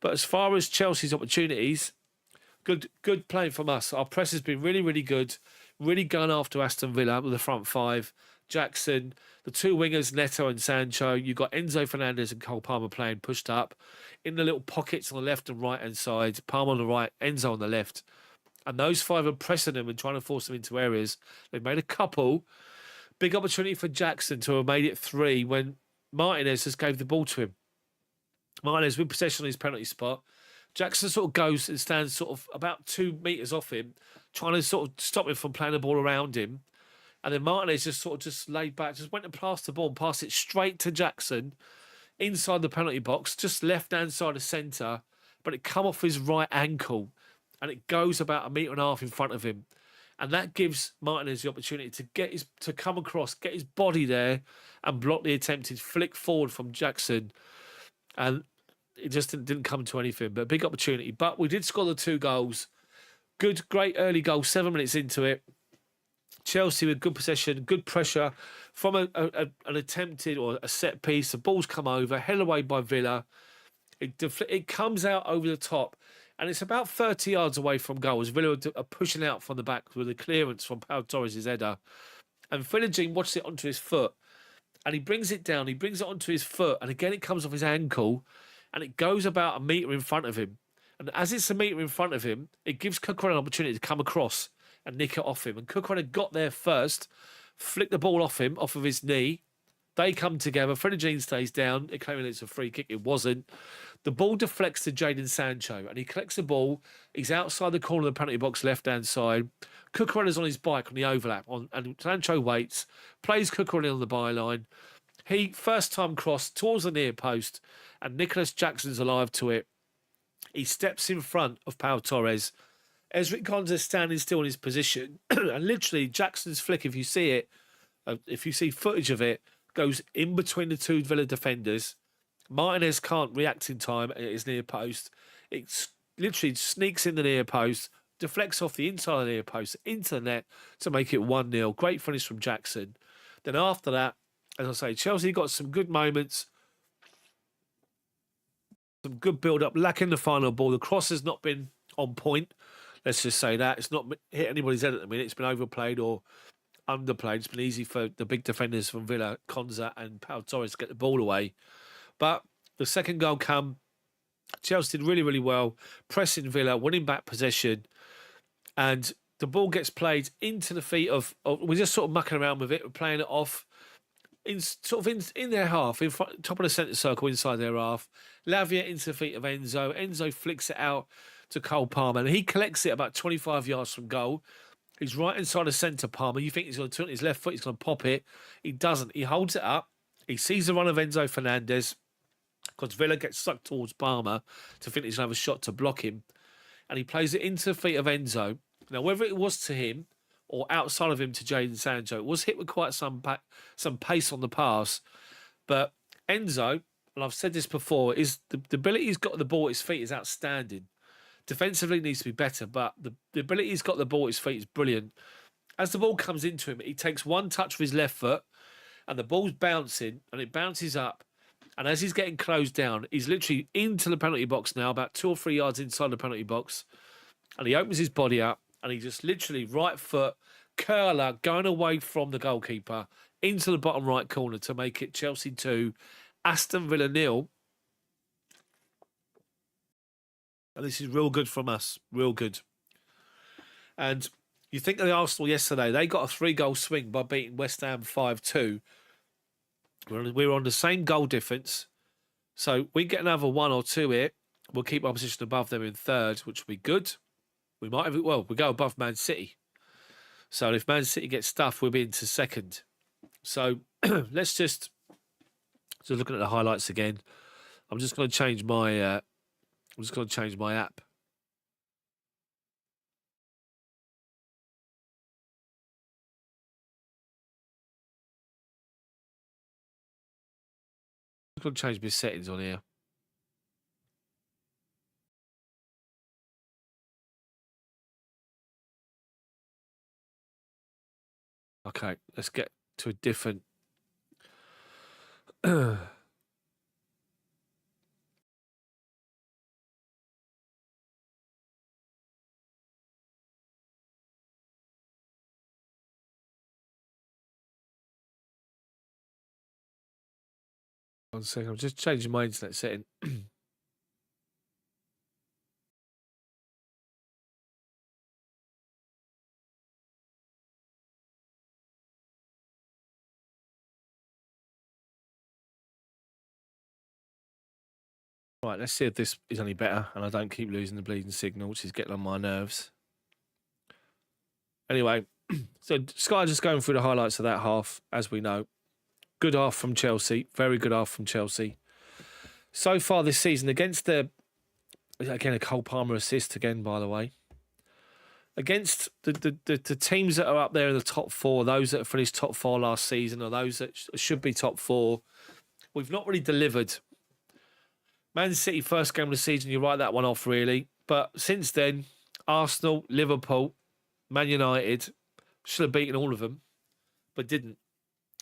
But as far as Chelsea's opportunities, good playing from us. Our press has been really, really good. Really going after Aston Villa with the front 5. Jackson, the 2 wingers, Neto and Sancho. You've got Enzo Fernandez and Cole Palmer playing pushed up in the little pockets on the left and right-hand side. Palmer on the right, Enzo on the left. And those 5 are pressing them and trying to force them into areas. They've made a couple. Big opportunity for Jackson to have made it 3 when Martinez just gave the ball to him. Martinez with possession on his penalty spot. Jackson sort of goes and stands sort of about 2 metres off him, trying to sort of stop him from playing the ball around him. And then Martinez just sort of just laid back, just went and passed the ball and passed it straight to Jackson inside the penalty box, just left-hand side of centre, but it come off his right ankle and it goes about 1.5 meters in front of him. And that gives Martinez the opportunity to come across, get his body there and block the attempted flick forward from Jackson. And it just didn't come to anything, but a big opportunity. But we did score the 2 goals. Good, great early goal, 7 minutes into it. Chelsea with good possession, good pressure from an attempted or a set piece. The ball's come over, held away by Villa. It comes out over the top, and it's about 30 yards away from goal as Villa are pushing out from the back with a clearance from Pau Torres' header. And Philogene watches it onto his foot, and he brings it down. He brings it onto his foot, and again it comes off his ankle, and it goes about 1 metre in front of him. And as it's 1 metre in front of him, it gives Cucurella an opportunity to come across and nick it off him. And Cucurella got there first, flicked the ball off him, off of his knee. They come together. Philogene stays down. It claiming it's a free kick. It wasn't. The ball deflects to Jadon Sancho, and he collects the ball. He's outside the corner of the penalty box, left-hand side. Cucurella's on his bike on the overlap, and Sancho waits, plays Cucurella on the byline. He, first time cross, towards the near post, and Nicholas Jackson's alive to it. He steps in front of Pau Torres. Ezric Konsa standing still in his position, and literally Jackson's flick, if you see it, if you see footage of it, goes in between the 2 Villa defenders. Martinez can't react in time at his near post. It literally sneaks in the near post, deflects off the inside of the near post into the net to make it 1-0. Great finish from Jackson. Then after that, as I say, Chelsea got some good moments, some good build-up, lacking the final ball. The cross has not been on point. Let's just say that. It's not hit anybody's head at the minute. It's been overplayed or underplayed. It's been easy for the big defenders from Villa, Konsa and Pau Torres to get the ball away. But the second goal come. Chelsea did really, really well. Pressing Villa, winning back possession. And the ball gets played into the feet of we're just sort of mucking around with it. We're playing it off in their half, in front, top of the centre circle, inside their half. Lavia into the feet of Enzo. Enzo flicks it out to Cole Palmer, and he collects it about 25 yards from goal. He's right inside the centre, Palmer. You think he's going to turn his left foot, he's going to pop it. He doesn't. He holds it up. He sees the run of Enzo Fernandez, because Villa gets stuck towards Palmer to think he's going to have a shot to block him. And he plays it into the feet of Enzo. Now, whether it was to him or outside of him to Jadon Sancho, it was hit with quite some pace on the pass. But Enzo, and I've said this before, is the ability he's got at the ball at his feet is outstanding. Defensively needs to be better, but the ability he's got at the ball at his feet is brilliant. As the ball comes into him, he takes one touch with his left foot, and the ball's bouncing, and it bounces up. And as he's getting closed down, he's literally into the penalty box now, about 2 or 3 yards inside the penalty box. And he opens his body up, and he just literally right foot, curler, going away from the goalkeeper into the bottom right corner to make it Chelsea 2, Aston Villa 0. And this is real good from us, real good. And you think of the Arsenal yesterday, they got a 3-goal swing by beating West Ham 5-2. We were on the same goal difference. So we get another 1 or 2 here. We'll keep our position above them in third, which will be good. We might have it. Well, we go above Man City. So if Man City gets stuffed, we'll be into second. So let's just looking at the highlights again. I'm just going to change my app. I'm going to change my settings on here. Okay, let's get to a different. One second, I'm just changing my internet setting. Right, let's see if this is any better and I don't keep losing the bleeding signal, which is getting on my nerves. Anyway, so Sky just going through the highlights of that half, as we know. Good half from Chelsea, very good half from Chelsea. So far this season, against again, a Cole Palmer assist again, by the way. Against the teams that are up there in the top four, those that have finished top four last season, or those that should be top four, we've not really delivered. Man City, first game of the season, you write that one off, really. But since then, Arsenal, Liverpool, Man United, should have beaten all of them, but didn't.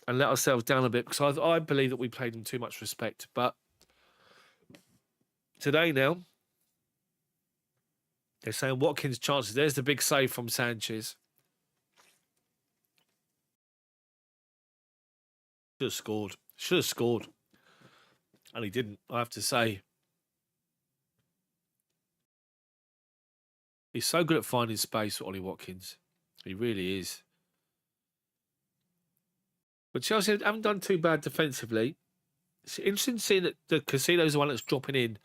And let ourselves down a bit, because I believe that we played them too much respect. But today now, they're saying Watkins' chances. There's the big save from Sanchez. Should have scored. Should have scored. And he didn't, I have to say. He's so good at finding space, Ollie Watkins. He really is. But Chelsea haven't done too bad defensively. It's interesting seeing that the Casido's the one that's dropping in.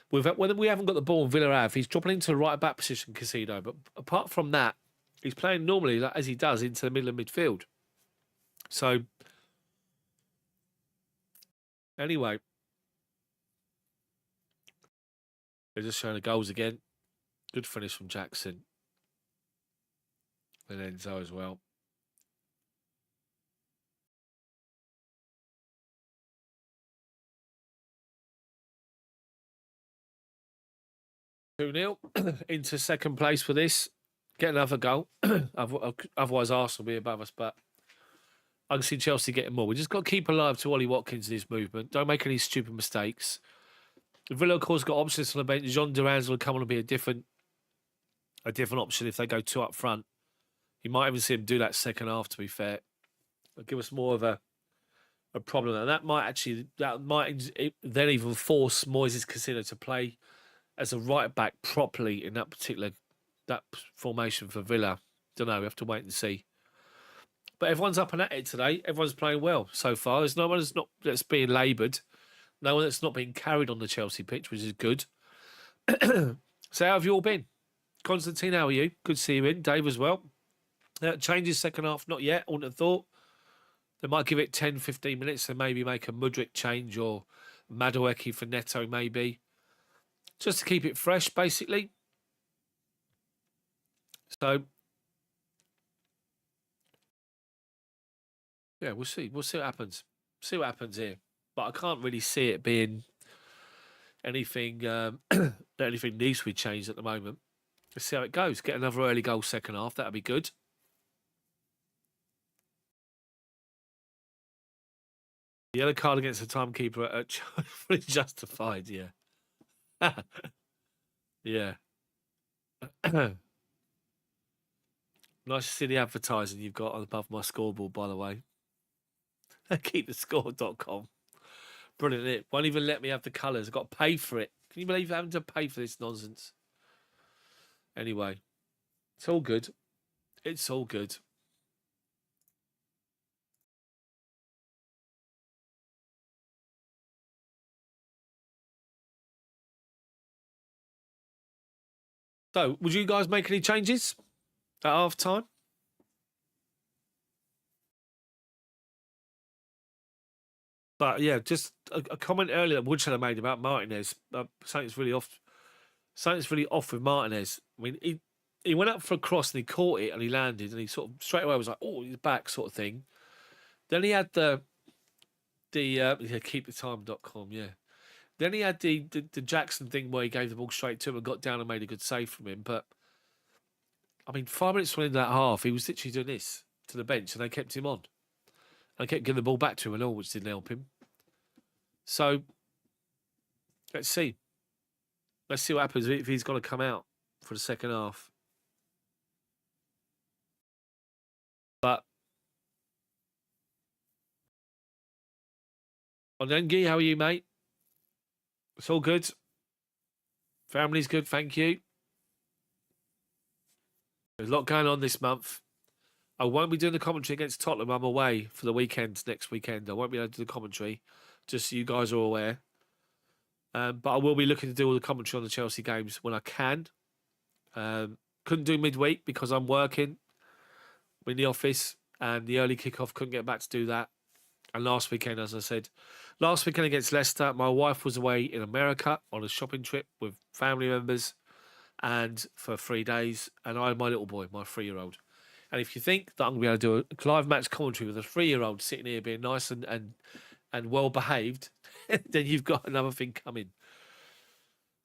When we haven't got the ball and Villa have, he's dropping into the right back position, Casido. But apart from that, he's playing normally, as he does, into the middle of midfield. So, anyway, they're just showing the goals again. Good finish from Jackson. And Enzo as well. 2-0 into second place for this. Get another goal. Otherwise, Arsenal will be above us. But I can see Chelsea getting more. We just got to keep alive to Ollie Watkins in his movement. Don't make any stupid mistakes. Villa, of course, got options on the bench. Jean Duran's will come on and be a different option if they go two up front. You might even see him do that second half, to be fair. It'll give us more of a problem. And that might then even force Moises Casido to play as a right back properly in that formation for Villa. Don't know. We have to wait and see. But everyone's up and at it today. Everyone's playing well so far. There's no one that's being laboured. No one that's not being carried on the Chelsea pitch, which is good. So how have you all been? Constantine, how are you? Good to see you in. Dave as well. Changes second half, not yet. I wouldn't have thought. They might give it 10, 15 minutes and maybe make a Mudryk change or Madueke for Neto maybe. Just to keep it fresh, basically. So, yeah, we'll see. We'll see what happens. See what happens here. But I can't really see it being anything anything needs to be changed at the moment. Let's see how it goes. Get another early goal second half. That'd be good. The yellow card against the timekeeper at fully justified, yeah. Yeah. Nice to see the advertising you've got above my scoreboard, by the way. Keepthescore.com. Brilliant, it won't even let me have the colours. I've got to pay for it. Can you believe having to pay for this nonsense? Anyway, it's all good. It's all good. So, would you guys make any changes at half time? But yeah, just a comment earlier that Woodshed made about Martinez. Something's really off. Something's really off with Martinez. I mean, he went up for a cross and he caught it and he landed and he sort of straight away was like, "Oh, he's back," sort of thing. Then he had the keepthetime.com, yeah. Then he had the Jackson thing where he gave the ball straight to him and got down and made a good save from him. But I mean, 5 minutes into that half, he was literally doing this to the bench and they kept him on. They kept giving the ball back to him and all, which didn't help him. So let's see. Let's see what happens if he's going to come out for the second half. But Onengi, how are you, mate? It's all good. Family's good, thank you. There's a lot going on this month. I won't be doing the commentary against Tottenham. I'm away for the weekend, next weekend. I won't be able to do the commentary, just so you guys are aware. But I will be looking to do all the commentary on the Chelsea games when I can. Couldn't do midweek because I'm working. I'm in the office, and the early kickoff couldn't get back to do that. And last weekend, as I said, last weekend against Leicester, my wife was away in America on a shopping trip with family members and for 3 days. And I had my little boy, my 3-year-old. And if you think that I'm going to be able to do a live match commentary with a 3-year-old sitting here being nice and well behaved, then you've got another thing coming.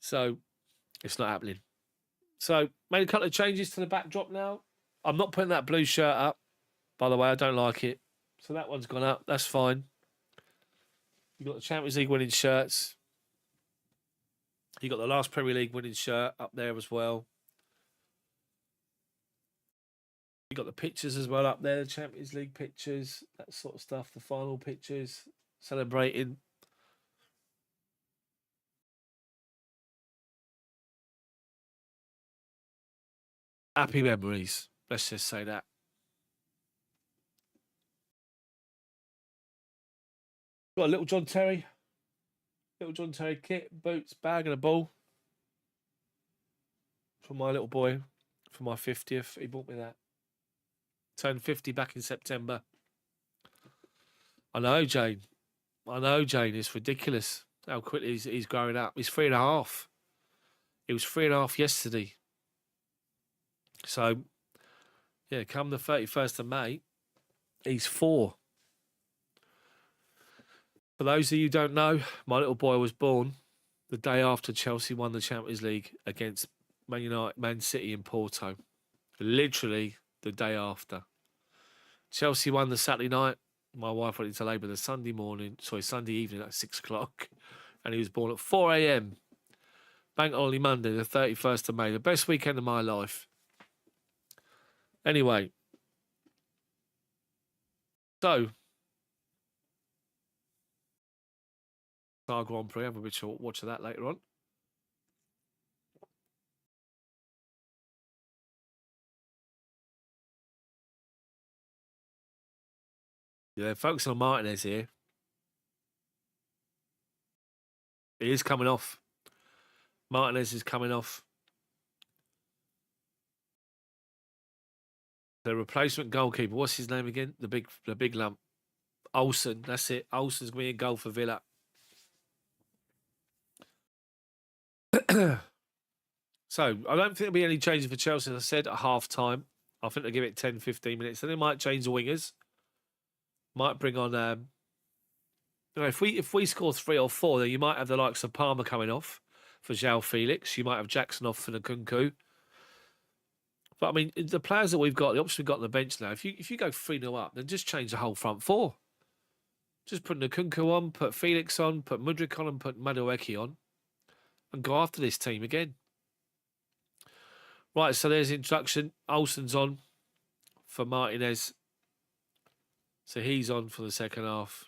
So it's not happening. So made a couple of changes to the backdrop now. I'm not putting that blue shirt up, by the way. I don't like it. So that one's gone up. That's fine. You've got the Champions League winning shirts. You've got the last Premier League winning shirt up there as well. You've got the pictures as well up there, the Champions League pictures, that sort of stuff, the final pictures, celebrating. Happy memories. Let's just say that. Got a little John Terry. Little John Terry kit, boots, bag, and a ball. For my little boy, for my 50th. He bought me that. Turned 50 back in September. I know, Jane. It's ridiculous how quickly he's growing up. He's 3.5. He was 3.5 yesterday. So, yeah, come the 31st of May, he's 4. For those of you who don't know, my little boy was born the day after Chelsea won the Champions League against Man City in Porto. Literally the day after. Chelsea won the Saturday night. My wife went into labour the Sunday evening at 6 o'clock. And he was born at 4 a.m. Bank holiday Monday, the 31st of May. The best weekend of my life. Anyway. So. Our Grand Prix. Have a bit short watch of that later on. Yeah, focusing on Martinez here. He is coming off. Martinez is coming off. The replacement goalkeeper. What's his name again? The big lump. Olsen. That's it. Olsen's going to be in goal for Villa. So, I don't think there'll be any changes for Chelsea, as I said, at half time. I think they'll give it 10, 15 minutes. Then they might change the wingers. Might bring on... if we score 3 or 4, then you might have the likes of Palmer coming off for João Felix. You might have Jackson off for Nkunku. But, I mean, the players that we've got, the options we've got on the bench now, if you go 3-0 up, then just change the whole front four. Just put Nkunku on, put Felix on, put Mudryk on, and put Madueke on. And go after this team again. Right, so there's the introduction. Olsen's on for Martinez. So he's on for the second half.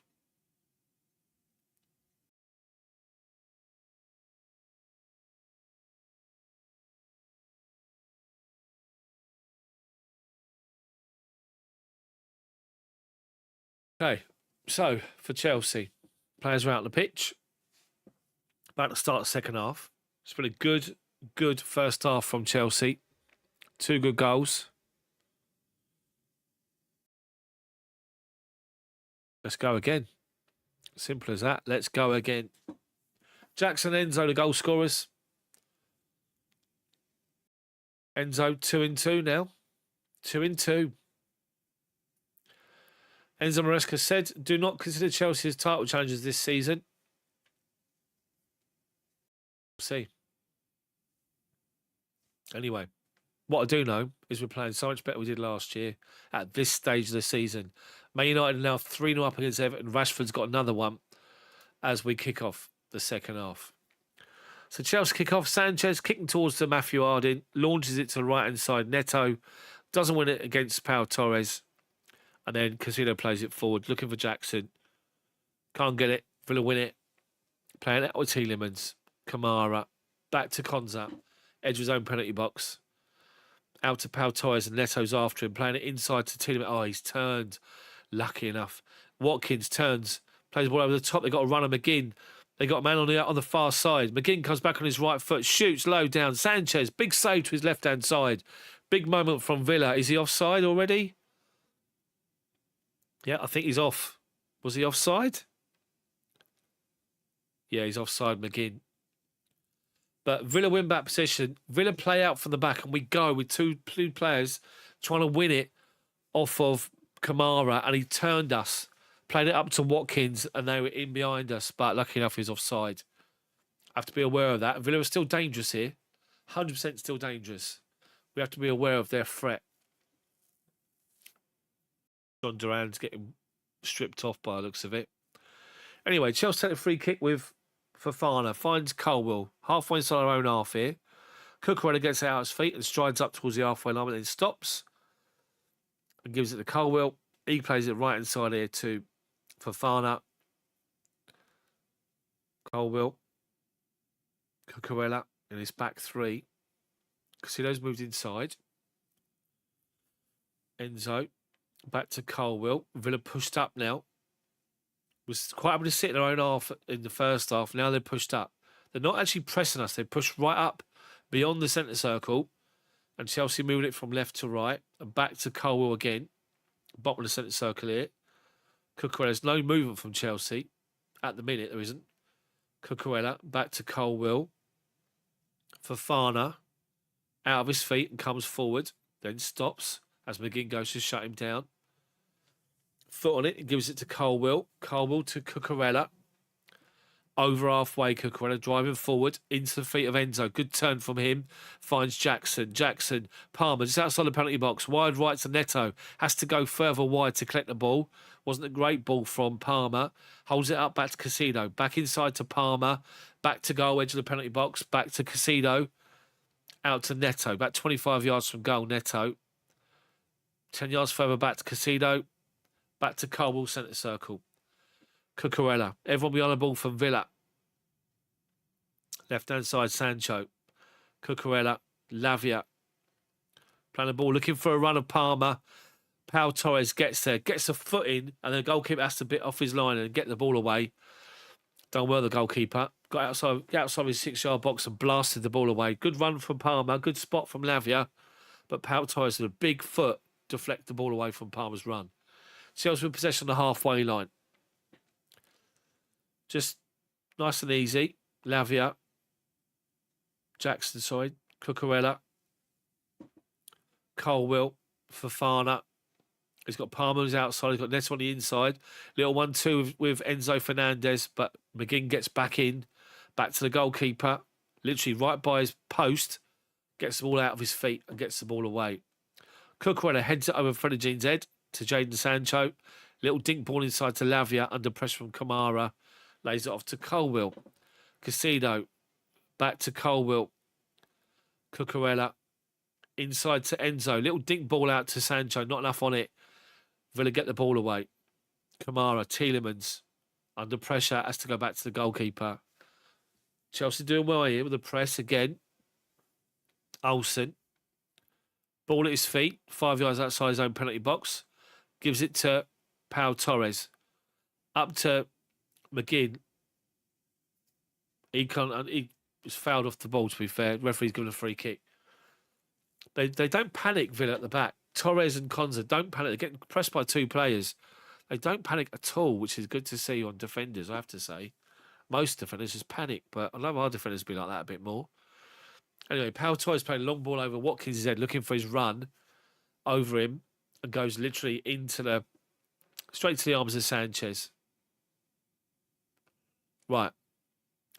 Okay, so for Chelsea, players are out on the pitch. About to start the second half. It's been a good first half from Chelsea. 2 good goals. Let's go again. Simple as that. Let's go again. Jackson, Enzo, the goal scorers. Enzo 2-2 now. 2-2. Enzo Maresca said, do not consider Chelsea as title challengers this season. See. Anyway, what I do know is we're playing so much better than we did last year at this stage of the season. Man United are now 3-0 up against Everton. Rashford's got another one as we kick off the second half. So Chelsea kick off. Sanchez kicking towards the Matthew Harding. Launches it to the right-hand side. Neto doesn't win it against Pau Torres. And then Casino plays it forward. Looking for Jackson. Can't get it. Villa win it. Playing out with Tielemans. Kamara. Back to Konza. Edge of his own penalty box. Out to Pau Torres and Neto's after him. Playing it inside to Tielemans. Oh, he's turned. Lucky enough. Watkins turns. Plays the ball over the top. They've got to run him again. They got a man on the far side. McGinn comes back on his right foot, shoots low down. Sanchez, big save to his left-hand side. Big moment from Villa. Is he offside already? Yeah, I think he's off. Was he offside? Yeah, he's offside, McGinn. But Villa win back position. Villa play out from the back, and we go with two players trying to win it off of Kamara, and he turned us, played it up to Watkins, and they were in behind us. But lucky enough, he's offside. Have to be aware of that. Villa are still dangerous here. 100% still dangerous. We have to be aware of their threat. John Duran's getting stripped off by the looks of it. Anyway, Chelsea take a free kick with Fofana. Finds Colwill. Halfway inside our own half here. Cucurella gets out his feet and strides up towards the halfway line, and then stops and gives it to Colwill. He plays it right inside here to Fofana. Colwill. Cucurella in his back three. Casino's moved inside. Enzo. Back to Colwill. Villa pushed up now. Was quite able to sit in their own half in the first half. Now they're pushed up. They're not actually pressing us. They push right up beyond the centre circle. And Chelsea moving it from left to right. And back to Colwill again. Bottom of the centre circle here. Cucurella's no movement from Chelsea. At the minute, there isn't. Cucurella back to Colwill. Fofana out of his feet and comes forward. Then stops as McGinn goes to shut him down. Foot on it and gives it to Colwill. Colwill to Cucurella. Over halfway, Cucurella driving forward into the feet of Enzo. Good turn from him. Finds Jackson. Jackson, Palmer, just outside the penalty box. Wide right to Neto. Has to go further wide to collect the ball. Wasn't a great ball from Palmer. Holds it up back to Casino. Back inside to Palmer. Back to goal, edge of the penalty box. Back to Casino. Out to Neto. About 25 yards from goal, Neto. 10 yards further back to Casino. Back to Colwill, centre circle. Cucurella. Everyone behind the ball from Villa. Left-hand side, Sancho. Cucurella. Lavia. Playing the ball, looking for a run of Palmer. Pau Torres gets there, gets a foot in, and the goalkeeper has to bit off his line and get the ball away. Done well, the goalkeeper. Got outside his 6-yard box and blasted the ball away. Good run from Palmer. Good spot from Lavia. But Pau Torres with a big foot deflect the ball away from Palmer's run. Chelsea with possession on the halfway line. Just nice and easy. Lavia. Jackson side. Cucurella. Colwill. Fofana. He's got Palmer who's outside. He's got Neto on the inside. Little 1-2 with Enzo Fernandez. But McGinn gets back in. Back to the goalkeeper. Literally right by his post. Gets the ball out of his feet and gets the ball away. Cucurella heads it over Freddie Jean's head to Jadon Sancho. Little dink ball inside to Lavia under pressure from Kamara. Lays it off to Colwill. Casino. Back to Colwill. Cucurella. Inside to Enzo. Little dink ball out to Sancho. Not enough on it. Villa get the ball away. Kamara. Tielemans. Under pressure. Has to go back to the goalkeeper. Chelsea doing well here with the press again. Olsen. Ball at his feet. 5 yards outside his own penalty box. Gives it to Pau Torres. Up to McGinn. He was fouled off the ball, to be fair. Referee's given a free kick. They don't panic, Villa at the back. Torres and Konza don't panic. They're getting pressed by two players. They don't panic at all, which is good to see on defenders, I have to say. Most defenders just panic, but I love our defenders be like that a bit more. Anyway, Pau Torres playing a long ball over Watkins' head, looking for his run over him, and goes literally straight to the arms of Sanchez. Right.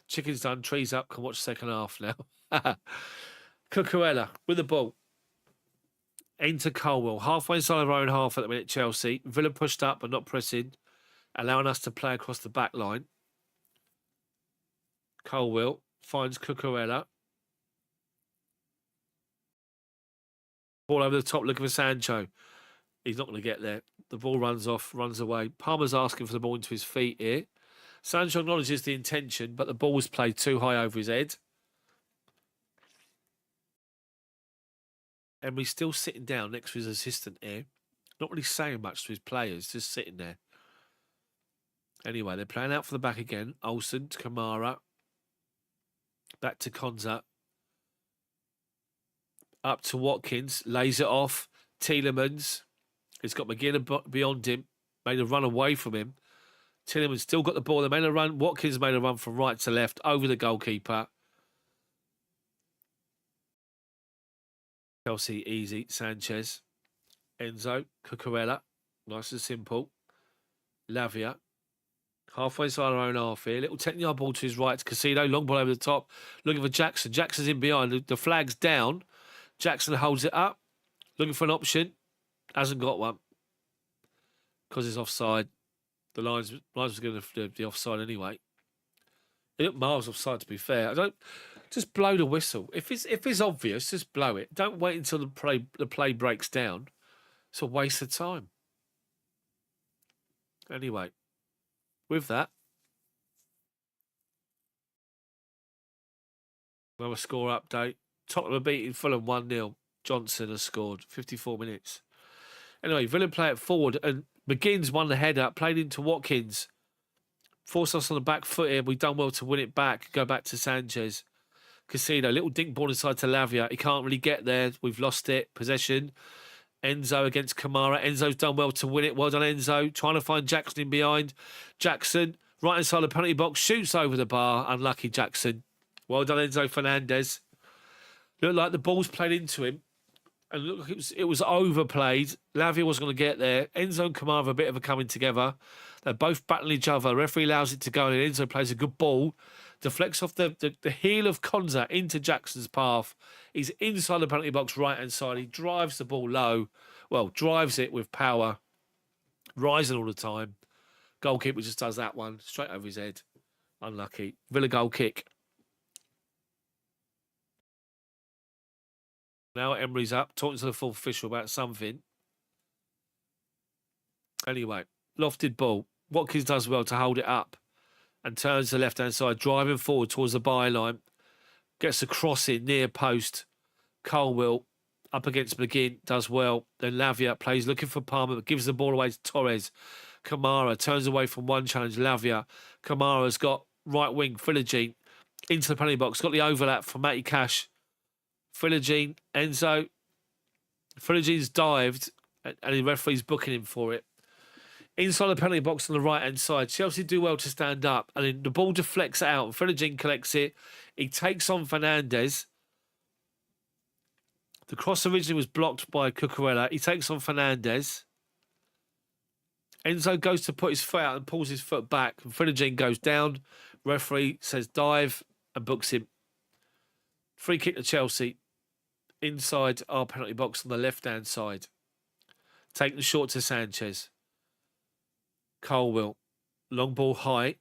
Chicken's done, trees up, can watch second half now. Cucurella with the ball. Into Colwill. Halfway inside of our own half at the minute, Chelsea. Villa pushed up but not pressing, allowing us to play across the back line. Colwill finds Cucurella. Ball over the top, looking for Sancho. He's not going to get there. The ball runs off, runs away. Palmer's asking for the ball into his feet here. Sancho acknowledges the intention, but the ball was played too high over his head. Emery's still sitting down next to his assistant here. Not really saying much to his players, just sitting there. Anyway, they're playing out for the back again. Olsen to Kamara. Back to Konza. Up to Watkins. Lays it off. Tielemans. He's got McGinn beyond him. Made a run away from him. Tielemans still got the ball. They made a run. Watkins made a run from right to left over the goalkeeper. Chelsea easy. Sanchez. Enzo. Cucurella. Nice and simple. Lavia. Halfway side our own half here. Little 10-yard ball to his right to Casido. Long ball over the top. Looking for Jackson. Jackson's in behind. The flag's down. Jackson holds it up. Looking for an option. Hasn't got one. Because it's offside. The lines was going to the offside anyway. They look miles offside, to be fair. I don't just blow the whistle. If it's obvious, just blow it. Don't wait until the play breaks down. It's a waste of time. Anyway, with that, another score update. Tottenham are beating Fulham 1-0. Johnson has scored. 54 minutes. Anyway, Villa play it forward, and McGinn's won the header, played into Watkins. Forced us on the back foot here. We've done well to win it back. Go back to Sanchez. Casino, little dink ball inside to Lavia. He can't really get there. We've lost it. Possession. Enzo against Kamara. Enzo's done well to win it. Well done, Enzo. Trying to find Jackson in behind. Jackson, right inside the penalty box, shoots over the bar. Unlucky Jackson. Well done, Enzo Fernandez. Looked like the ball's played into him. And look, it was overplayed. Lavia wasn't going to get there. Enzo and Kamara have a bit of a coming together. They're both battling each other. The referee allows it to go, and Enzo plays a good ball. Deflects off the heel of Konza into Jackson's path. He's inside the penalty box, right-hand side. He drives the ball low. Well, drives it with power. Rising all the time. Goalkeeper just does that one. Straight over his head. Unlucky. Villa goal kick. Now Emery's up, talking to the full official about something. Anyway, lofted ball. Watkins does well to hold it up and turns to the left-hand side, driving forward towards the byline. Gets a cross in near post. Colwill up against McGinn, does well. Then Lavia plays looking for Palmer, but gives the ball away to Torres. Kamara turns away from one challenge. Lavia. Kamara's got right wing, Philogene, into the penalty box. Got the overlap from Matty Cash. Philogene, Enzo. Philogene's dived, and the referee's booking him for it. Inside the penalty box on the right-hand side, Chelsea do well to stand up, and then the ball deflects out, and Philogene collects it. He takes on Fernandez. The cross originally was blocked by Cucurella. He takes on Fernandez. Enzo goes to put his foot out and pulls his foot back, and Philogene goes down. Referee says dive and books him. Free kick to Chelsea. Inside our penalty box on the left-hand side. Taking short to Sanchez. Colwill. Long ball high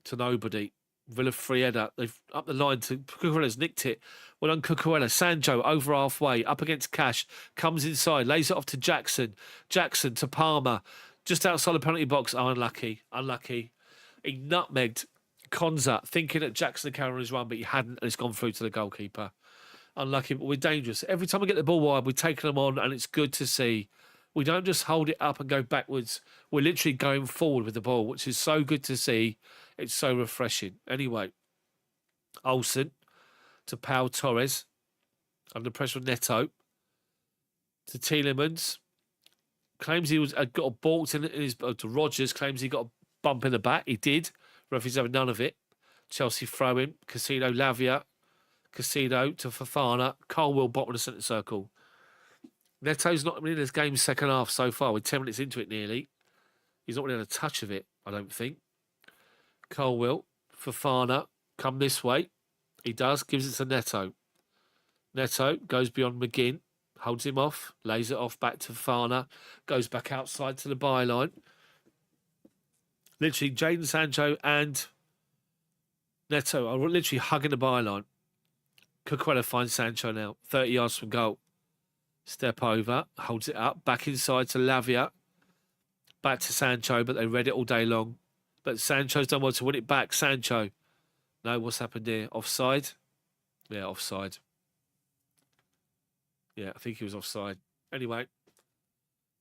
to nobody. Villa free header. They've up the line to Cucurella's nicked it. Well done, Cucurella. Sancho over halfway. Up against Cash. Comes inside. Lays it off to Jackson. Jackson to Palmer. Just outside the penalty box. Oh, unlucky. Unlucky. He nutmegged Konza, thinking that Jackson had carried on his run, but he hadn't, and it's gone through to the goalkeeper. Unlucky, but we're dangerous. Every time we get the ball wide, we're taking them on, and it's good to see. We don't just hold it up and go backwards. We're literally going forward with the ball, which is so good to see. It's so refreshing. Anyway, Olsen to Pau Torres. Under pressure of Neto. To Tielemans. Claims he had got a balked in his... To Rodgers, claims he got a bump in the back. He did. Referees having none of it. Chelsea throw in. Casino, Lavia. Casino to Fofana. Colwill bottom of the centre circle. Neto's not in this game's second half so far. We're 10 minutes into it nearly. He's not really had a touch of it, I don't think. Colwill. Fofana. Come this way. He does. Gives it to Neto. Neto goes beyond McGinn. Holds him off. Lays it off back to Fofana. Goes back outside to the byline. Literally, Jadon Sancho and Neto are literally hugging the byline. Cucurella finds Sancho now, 30 yards from goal. Step over, holds it up, back inside to Lavia. Back to Sancho, but they read it all day long. But Sancho's done well to win it back. Sancho. No, what's happened here? Offside? Yeah, offside. Yeah, I think he was offside. Anyway,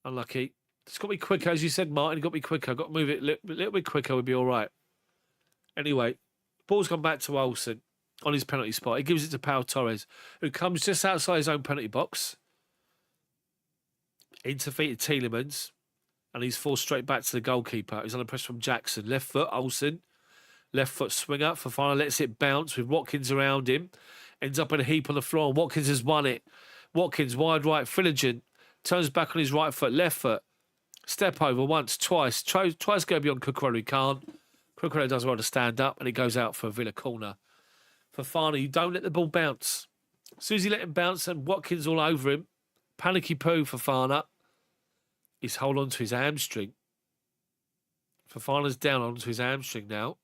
unlucky. It's got to be quicker, as you said, Martin. It's got to be quicker. Got to move it a little bit quicker. We'd be all right. Anyway, ball's gone back to Olsen on his penalty spot. He gives it to Pau Torres, who comes just outside his own penalty box. Interfeated Tielemans, and he's forced straight back to the goalkeeper. He's under pressure from Jackson. Left foot, Olsen. Left foot swinger. Fofana lets it bounce with Watkins around him. Ends up in a heap on the floor, and Watkins has won it. Watkins, wide right, Philogene. Turns back on his right foot, left foot. Step over once, twice. Tries to go beyond Cucurella, he can't. Cucurella does well to stand up, and he goes out for a Villa corner. Fofana, you don't let the ball bounce. As soon as you let him bounce, and Watkins all over him, panicky poo Fofana. He's hold on to his hamstring. Fofana's down onto his hamstring now,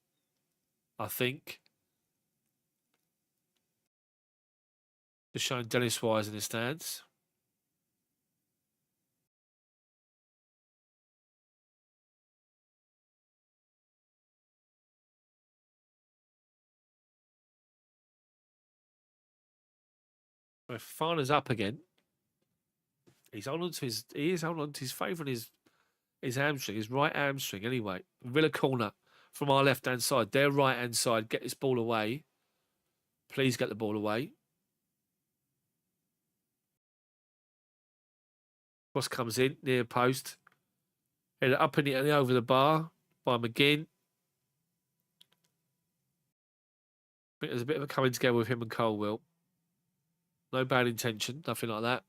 I think. Just showing Dennis Wise in the stands. Fofana's up again. He's holding on to his. He is holding on to his favourite his hamstring, his right hamstring. Anyway, Villa corner from our left hand side. Their right hand side. Get this ball away. Please get the ball away. Cross comes in near post. Headed up in the over the bar by McGinn. I think there's a bit of a coming together with him and Colwill. No bad intention, nothing like that.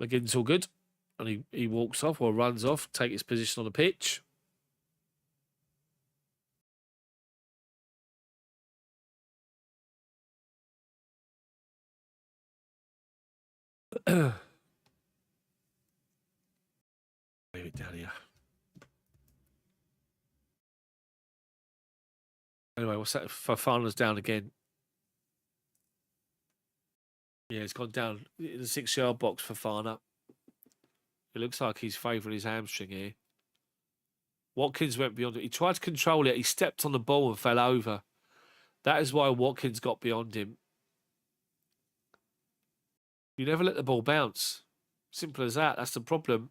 McGinn's all good. And he walks off or runs off, take his position on the pitch. Leave it down here. Anyway, what's that? Fofana's down again. Yeah, he's gone down in the 6-yard box for Fofana. It looks like he's favouring his hamstring here. Watkins went beyond it. He tried to control it. He stepped on the ball and fell over. That is why Watkins got beyond him. You never let the ball bounce. Simple as that. That's the problem.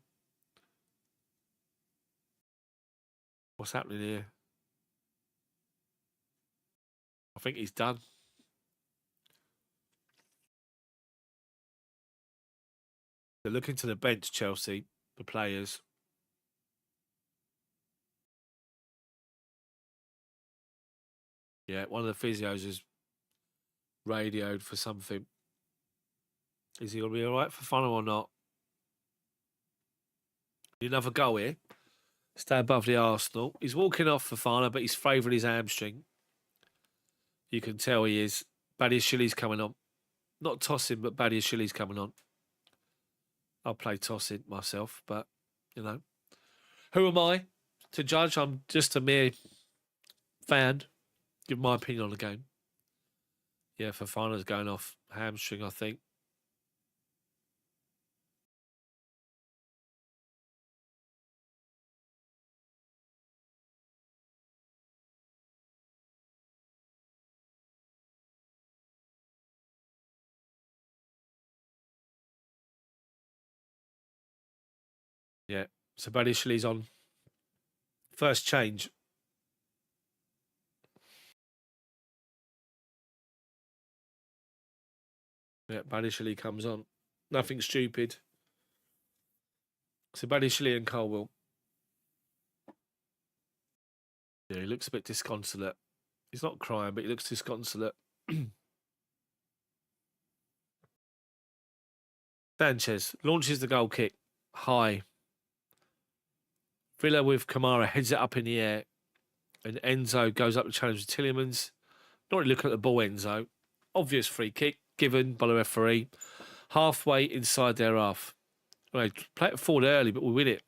What's happening here? I think he's done. They're looking to the bench, Chelsea, the players. Yeah, one of the physios is radioed for something. Is he going to be all right for fun or not? Another goal here. Stay above the Arsenal. He's walking off Fofana, but he's favouring his hamstring. You can tell he is. Badiashili's coming on. Not tossing, but Badiashili's coming on. I'll play tossing myself, but, you know. Who am I to judge? I'm just a mere fan. Give my opinion on the game. Yeah, Fofana's going off hamstring, I think. Yeah, so Badiashili's on. First change. Yeah, Badiashili comes on. Nothing stupid. So Badiashili and Colwill. Yeah, he looks a bit disconsolate. He's not crying, but he looks disconsolate. Sanchez launches the goal kick high. Villa with Kamara heads it up in the air. And Enzo goes up to challenge with Tielemans. Not really looking at the ball, Enzo. Obvious free kick given by the referee. Halfway inside their half. Well, play it forward early, but we win it.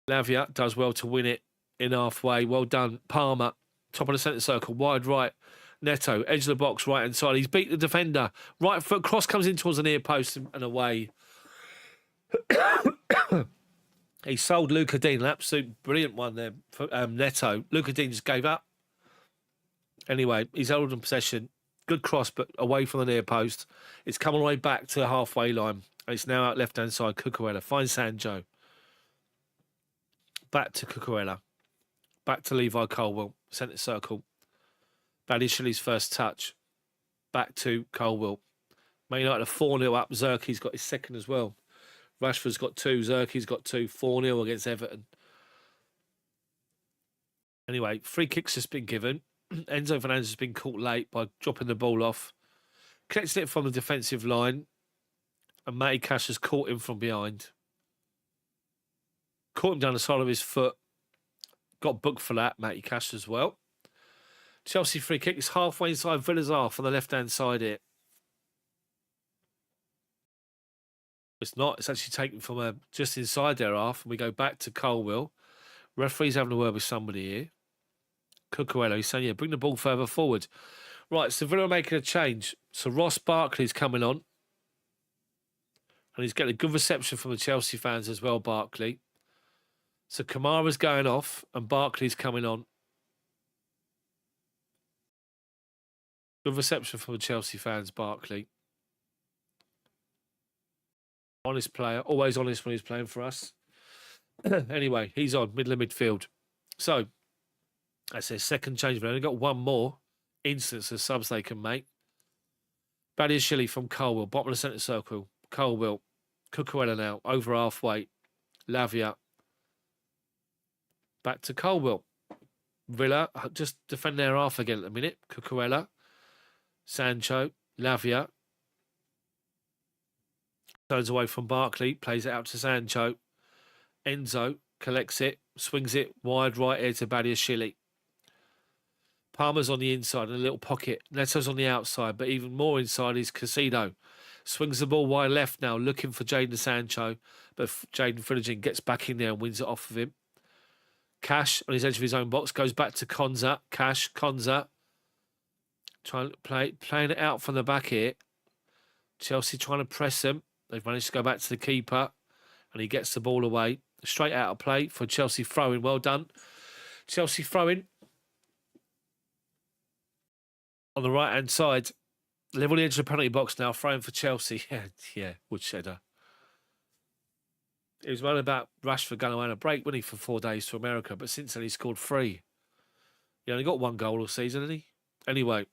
Lavia does well to win it in halfway. Well done. Palmer, top of the centre circle, wide right. Neto, edge of the box, right hand side. He's beat the defender. Right foot cross comes in towards the near post and away. He sold Luca Dean, an absolute brilliant one there for Neto. Luca Dean just gave up. Anyway, he's holding possession. Good cross, but away from the near post. It's come all the way back to the halfway line. And it's now out left-hand side. Cucurella finds Sancho. Back to Cucurella. Back to Levi Colwill. Centre circle. Badiashili's first touch. Back to Colwill. Man United are 4-0 up. Zerki's got his second as well. Rashford's got 2. Zerki's got 2. 4-0 against Everton. Anyway, free kicks has been given. Enzo Fernandez has been caught late by dropping the ball off. Collecting it from the defensive line. And Matty Cash has caught him from behind. Caught him down the side of his foot. Got booked for that, Matty Cash as well. Chelsea free kick is halfway inside Villa's half on the left-hand side here. It's not. It's actually taken from just inside their half. And we go back to Colwill. Referee's having a word with somebody here. Cucurella, he's saying, yeah, bring the ball further forward. Right, so Villa are making a change. So Ross Barkley's coming on. And he's getting a good reception from the Chelsea fans as well, Barkley. So Kamara's going off and Barkley's coming on. Good reception from the Chelsea fans, Barkley. Honest player. Always honest when he's playing for us. Anyway, he's on, middle of midfield. So, that's their second change. We've only got one more instance of subs they can make. Badiashile from Colwill, bottom of the centre circle. Colwill. Cucurella now, over halfway. Lavia. Back to Colwill. Villa just defend their half again at the minute. Cucurella. Sancho. Lavia. Turns away from Barkley. Plays it out to Sancho. Enzo collects it. Swings it wide right here to Badiashile. Palmer's on the inside in a little pocket. Neto's on the outside, but even more inside is Casido. Swings the ball wide left now, looking for Jadon Sancho, but Jaden Philogene gets back in there and wins it off of him. Cash on his edge of his own box goes back to Konza. Cash, Konza. Playing it out from the back here. Chelsea trying to press him. They've managed to go back to the keeper, and he gets the ball away. Straight out of play for Chelsea throwing. Well done. Chelsea throwing. On the right-hand side, level the edge of the penalty box now, throwing for Chelsea. Yeah, Woodshedder. It was one about Rashford going away on a break, wasn't he, for 4 days to America, but since then he scored 3. He only got 1 goal all season, hasn't he? Anyway,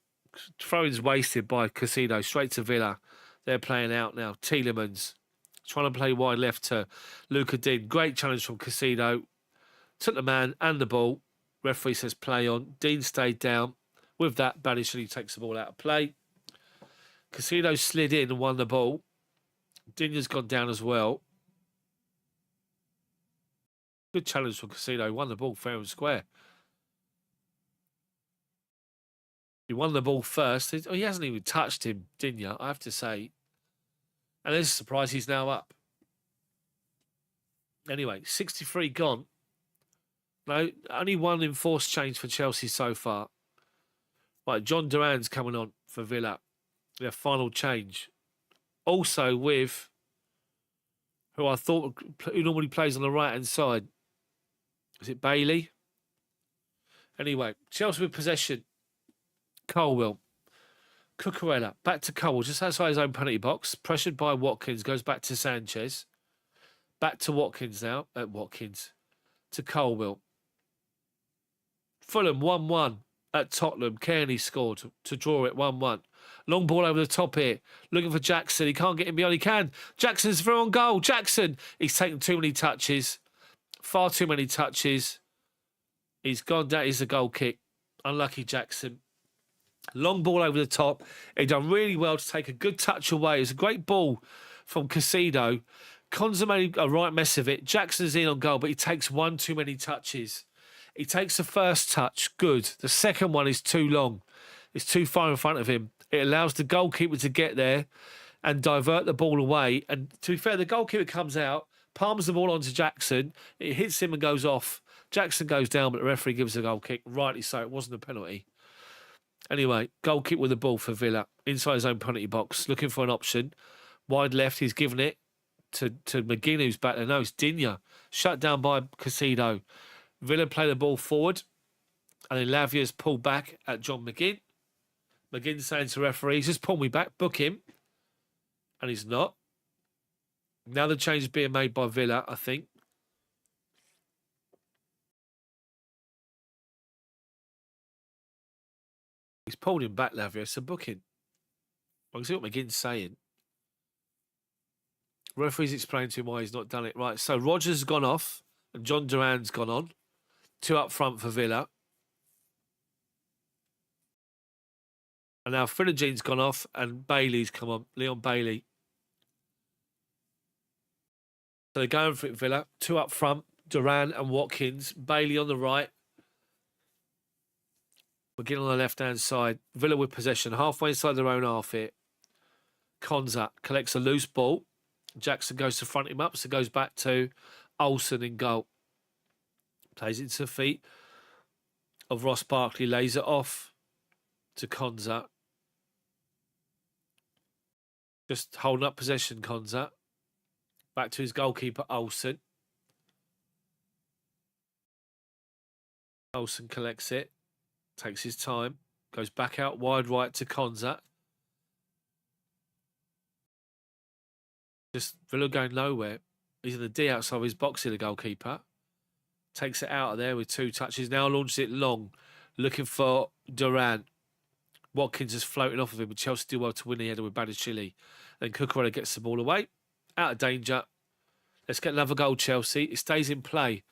throw-in's wasted by Casido, straight to Villa. They're playing out now. Tielemans trying to play wide left to Luca Dean. Great challenge from Casido. Took the man and the ball. Referee says play on. Dean stayed down. With that, Badiashile takes the ball out of play. Casido slid in and won the ball. Dinya's gone down as well. Good challenge from Casido. Won the ball fair and square. He won the ball first. He hasn't even touched him, Dinya, I have to say. And there's a surprise, he's now up. Anyway, 63 gone. No, only 1 enforced change for Chelsea so far. Right, John Duran's coming on for Villa. Their final change. Also with who I thought who normally plays on the right-hand side. Is it Bailey? Anyway, Chelsea with possession. Colwill. Cucurella. Back to Colwill, just outside his own penalty box. Pressured by Watkins. Goes back to Sanchez. Back to Watkins now. To Colwill. Fulham 1-1 at Tottenham. Kearney scored to draw it 1-1. Long ball over the top here. Looking for Jackson. He can't get him beyond. He can. Jackson's through on goal. Jackson. He's taken too many touches. Far too many touches. He's gone down. He's a goal kick. Unlucky Jackson. Long ball over the top. He done really well to take a good touch away. It's a great ball from Casido. Konza made a right mess of it. Jackson's in on goal, but he takes 1 too many touches. He takes the first touch, good. The second one is too long. It's too far in front of him. It allows the goalkeeper to get there and divert the ball away. And to be fair, the goalkeeper comes out, palms the ball onto Jackson. It hits him and goes off. Jackson goes down, but the referee gives a goal kick. Rightly so, it wasn't a penalty. Anyway, goal kick with the ball for Villa. Inside his own penalty box, looking for an option. Wide left, he's given it to McGinn, who's back there. No, it's Dinya. Shut down by Casido. Villa play the ball forward. And then Lavia's pulled back at John McGinn. McGinn saying to referees, just pull me back, book him. And he's not. Now the change is being made by Villa, I think. He's pulled him back, Lavia. It's a booking. I can see what McGinn's saying. Referee's explained to him why he's not done it right. So Rogers has gone off and John Duran's gone on. 2 up front for Villa. And now Philigine's gone off and Bailey's come on. Leon Bailey. So they're going for it, Villa. 2 up front. Duran and Watkins. Bailey on the right. McGinn on the left-hand side. Villa with possession. Halfway inside their own half here. Konza collects a loose ball. Jackson goes to front him up. So goes back to Olsen in goal. Plays it into the feet of Ross Barkley. Lays it off to Konza. Just holding up possession, Konza. Back to his goalkeeper, Olsen. Olsen collects it. Takes his time. Goes back out wide right to Konza. Just Villa going nowhere. He's in the D outside of his box here, the goalkeeper. Takes it out of there with 2 touches. Now launches it long. Looking for Duran. Watkins is floating off of him, but Chelsea do well to win the header with Badiashile. Then Cucurella gets the ball away. Out of danger. Let's get another goal, Chelsea. It stays in play.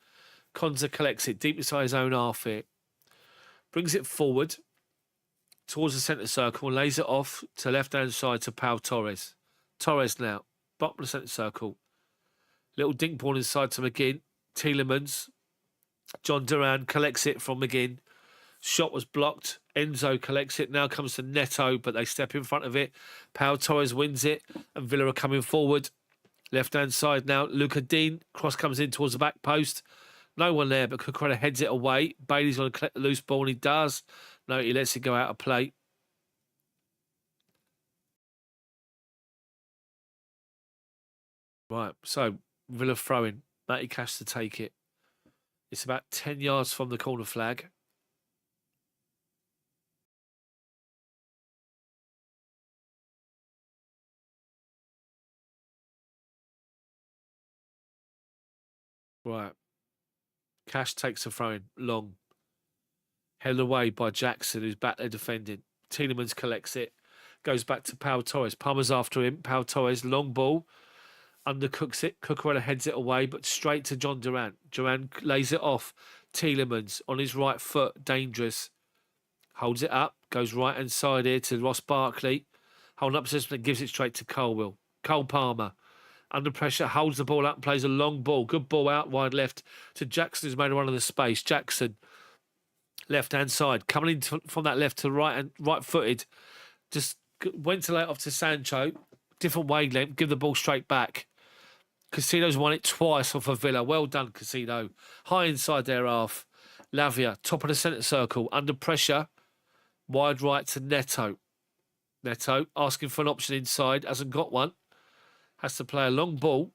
Konza collects it deep inside his own half here. Brings it forward towards the centre circle and lays it off to left-hand side to Pau Torres. Torres now. Bottom of the centre circle. Little dink ball inside to McGinn. Tielemans. John Duran collects it from McGinn. Shot was blocked. Enzo collects it. Now comes to Neto, but they step in front of it. Pau Torres wins it, and Villa are coming forward. Left-hand side now. Luca Dean. Cross comes in towards the back post. No one there, but Cucurella heads it away. Bailey's going to collect the loose ball, and he does. No, he lets it go out of play. Right, so Villa throwing. Matty Cash to take it. It's about 10 yards from the corner flag. Right. Cash takes a throw-in. Long. Held away by Jackson, who's back there defending. Tielemans collects it. Goes back to Pau Torres. Palmer's after him. Pau Torres, long ball. Undercooks it. Cucurella heads it away, but straight to John Duran. Duran lays it off. Tielemans on his right foot. Dangerous. Holds it up. Goes right hand side here to Ross Barkley. Holding up possession and gives it straight to Colwill. Cole Palmer. Under pressure, holds the ball up and plays a long ball. Good ball out wide left to Jackson, who's made a run of the space. Jackson, left-hand side, coming in from that left to right and right-footed. Just went to lay it off to Sancho. Different wavelength, give the ball straight back. Casido's won it twice off of Villa. Well done, Casido. High inside their half. Lavia, top of the centre circle, under pressure. Wide right to Neto. Neto asking for an option inside, hasn't got one. Has to play a long ball,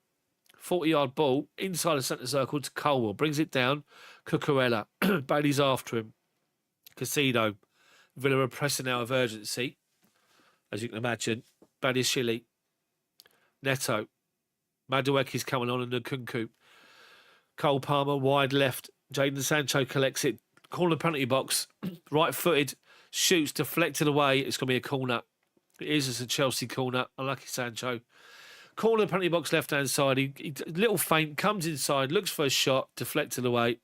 40-yard ball, inside the centre circle to Colwell. Brings it down. Cucurella. Bailey's after him. Casido. Villa are pressing now of urgency, as you can imagine. Badiashile. Neto. Madueke's coming on and Nkunku. Cole Palmer, wide left. Jadon Sancho collects it. Corner penalty box. Right-footed. Shoots, deflected away. It's going to be a corner. It is. It's a Chelsea corner. Unlucky Sancho. Corner penalty box left-hand side. He little feint, comes inside, looks for a shot, deflected away.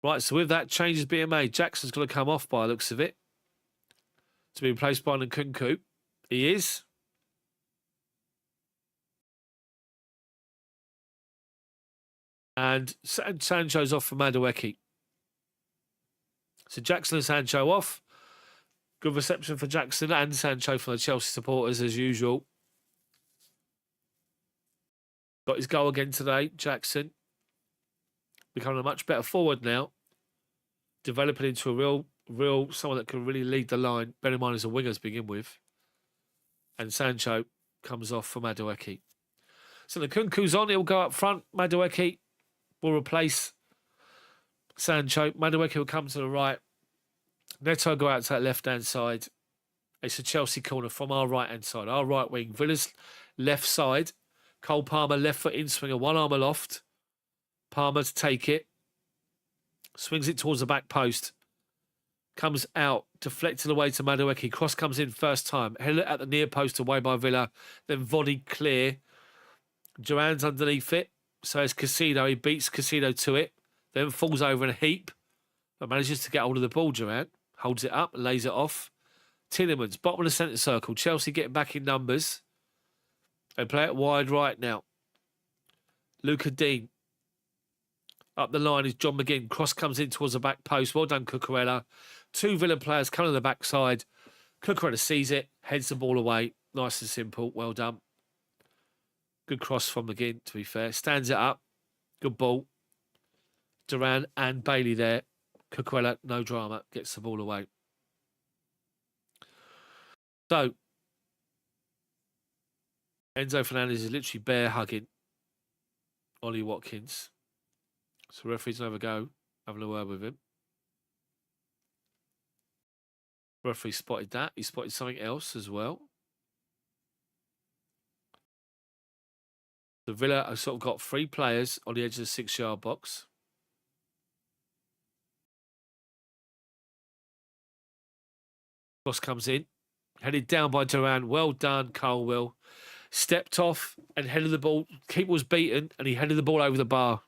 Right, so with that, changes being made. Jackson's going to come off by the looks of it. To be replaced by Nkunku. He is. And Sancho's off for Madueke. So Jackson and Sancho off. Good reception for Jackson and Sancho from the Chelsea supporters as usual. Got his goal again today, Jackson. Becoming a much better forward now. Developing into a real someone that can really lead the line. Bear in mind he's a winger to begin with. And Sancho comes off for Madueke. So the Nkunku's on, he'll go up front. Madueke will replace Sancho. Madueke will come to the right. Neto go out to that left-hand side. It's a Chelsea corner from our right-hand side, our right wing. Villa's left side. Cole Palmer, left foot in swinger, one arm aloft. Palmer to take it. Swings it towards the back post. Comes out, deflected away to Madueke. Cross comes in first time. Headed at the near post away by Villa. Then volleyed clear. Duran's underneath it. So it's Casido. He beats Casido to it. Then falls over in a heap. But manages to get hold of the ball, Duran. Holds it up, lays it off. Tielemans, bottom of the centre circle. Chelsea getting back in numbers. They play it wide right now. Luca Dean. Up the line is John McGinn. Cross comes in towards the back post. Well done, Cucurella. Two Villa players coming on the backside. Cucurella sees it, heads the ball away. Nice and simple. Well done. Good cross from McGinn, to be fair. Stands it up. Good ball. Duran and Bailey there. Cucurella, no drama. Gets the ball away. So, Enzo Fernandez is literally bear hugging Ollie Watkins. So referee's going to have a go, having a word with him. Referee spotted that. He spotted something else as well. The Villa have sort of got three players on the edge of the 6-yard box. Cross comes in. Headed down by Duran. Well done, Colwell. Stepped off and headed the ball. Keeper was beaten and he headed the ball over the bar.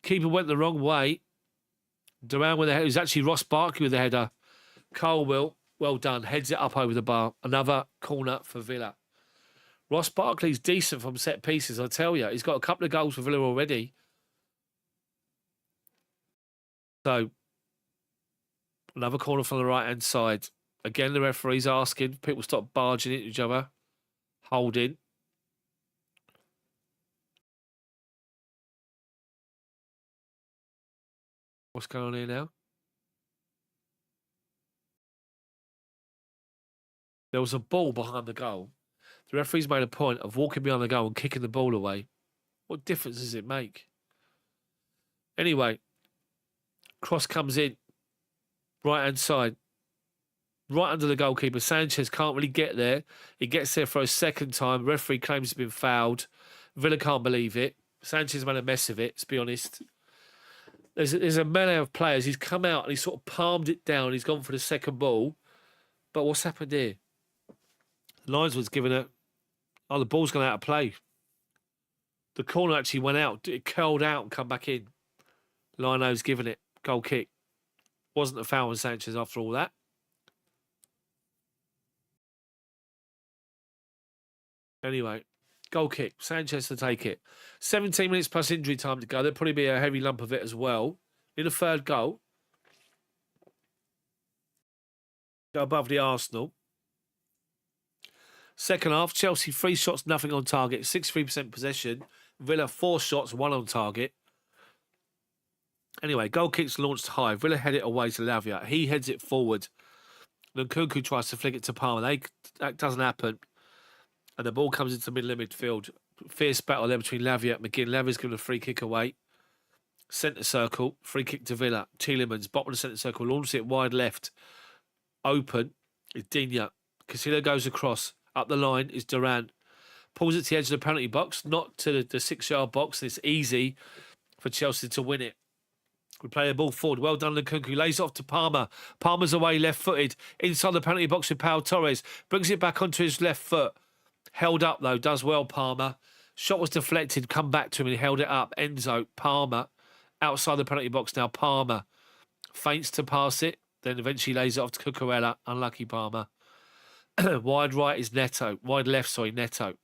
Keeper went the wrong way. Duran with the header. It was actually Ross Barkley with the header. Colwell, well done. Heads it up over the bar. Another corner for Villa. Ross Barkley's decent from set pieces, I tell you. He's got a couple of goals for Villa already. So, another corner from the right-hand side. Again, the referee's asking people stop barging into each other. Holding. What's going on here now? There was a ball behind the goal. The referee's made a point of walking behind the goal and kicking the ball away. What difference does it make? Anyway, cross comes in. Right-hand side. Right under the goalkeeper. Sanchez can't really get there. He gets there for a second time. Referee claims he's been fouled. Villa can't believe it. Sanchez made a mess of it, let's be honest. There's a melee of players. He's come out and he's sort of palmed it down. He's gone for the second ball. But what's happened here? The linesman's given it. Oh, the ball's gone out of play. The corner actually went out. It curled out and come back in. Lino's given it. Goal kick. Wasn't a foul on Sanchez after all that. Anyway, goal kick. Sanchez to take it. 17 minutes plus injury time to go. There'll probably be a heavy lump of it as well. In a third goal. Go above the Arsenal. Second half, Chelsea 3 shots, nothing on target. 63% possession. Villa 4 shots, 1 on target. Anyway, goal kicks launched high. Villa head it away to Lavia. He heads it forward. Nkunku tries to flick it to Palmer. That doesn't happen. And the ball comes into the middle of midfield. Fierce battle there between Lavia and McGinn. Lavia's given a free kick away. Centre circle. Free kick to Villa. Tielemans, bottom of the centre circle. Launches it wide left. Open is Digne. Casillo goes across. Up the line is Duran. Pulls it to the edge of the penalty box. Not to the 6-yard box. And it's easy for Chelsea to win it. We play the ball forward. Well done, Nkunku. Lays off to Palmer. Palmer's away, left-footed. Inside the penalty box with Pau Torres. Brings it back onto his left foot. Held up, though. Does well, Palmer. Shot was deflected. Come back to him and he held it up. Enzo, Palmer. Outside the penalty box now. Palmer feints to pass it. Then eventually lays it off to Cucurella. Unlucky Palmer. Wide right is Neto. Wide left, sorry, Neto.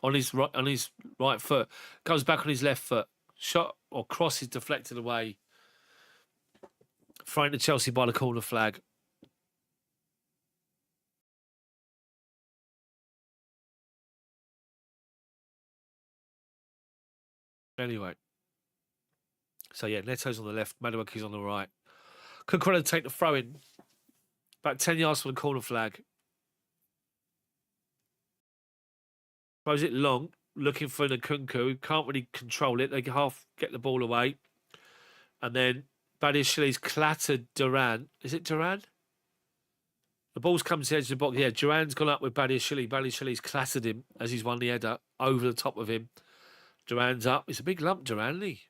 On his right foot. Goes back on his left foot. Shot or cross is deflected away. Throwing to Chelsea by the corner flag. Anyway. So yeah, Neto's on the left, Madueke's on the right. Cucurella take the throw in. About 10 yards from the corner flag. Throws it long, looking for Nkunku. Can't really control it. They half get the ball away. And then Badiashili's clattered Duran. Is it Duran? The ball's come to the edge of the box. Yeah, Duran's gone up with Badiashile. Badiashile's clattered him as he's won the header over the top of him. Duran's up. It's a big lump, Duran, isn't he?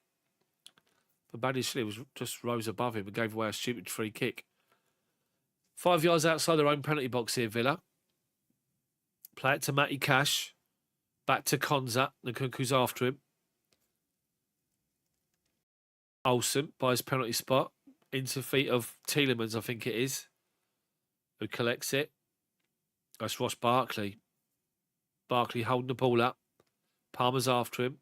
But Badiashile was just rose above him and gave away a stupid free kick. 5 yards outside their own penalty box here, Villa. Play it to Matty Cash. Back to Konza. Nkunku's after him. Olsen by his penalty spot. Into feet of Tielemans, I think it is, who collects it. That's Ross Barkley. Barkley holding the ball up. Palmer's after him.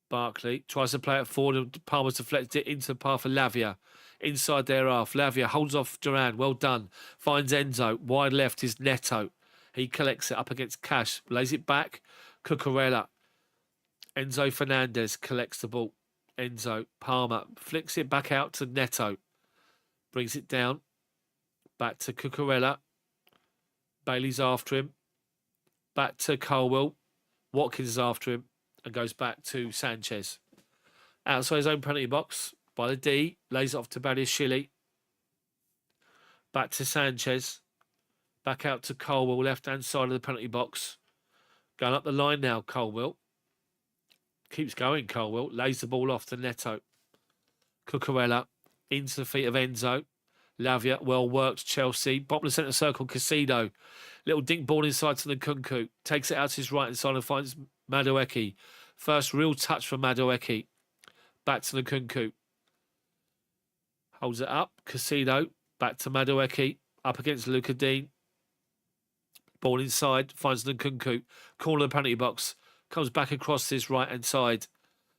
Barkley tries to play it forward and Palmer's deflects it into the path of Lavia. Inside their half. Lavia holds off Duran. Well done. Finds Enzo. Wide left is Neto. He collects it up against Cash. Lays it back. Cucurella. Enzo Fernandez collects the ball. Enzo. Palmer flicks it back out to Neto. Brings it down. Back to Cucurella. Bailey's after him. Back to Colwell. Watkins is after him. And goes back to Sanchez. Outside his own penalty box. By the D. Lays it off to Badiashile. Back to Sanchez. Back out to Colwell. Left-hand side of the penalty box. Going up the line now, Colwell. Keeps going, Colwell. Lays the ball off to Neto. Cucurella. Into the feet of Enzo. Lavia. Well worked, Chelsea. Bottom of the centre circle, Casido. Little dink ball inside to Nkunku. Takes it out to his right-hand side and finds Madueke. First real touch from Madueke. Back to Nkunku. Holds it up. Casido. Back to Madueke. Up against Luca Dean. Ball inside. Finds Nkunku. Corner of the penalty box. Comes back across his right-hand side.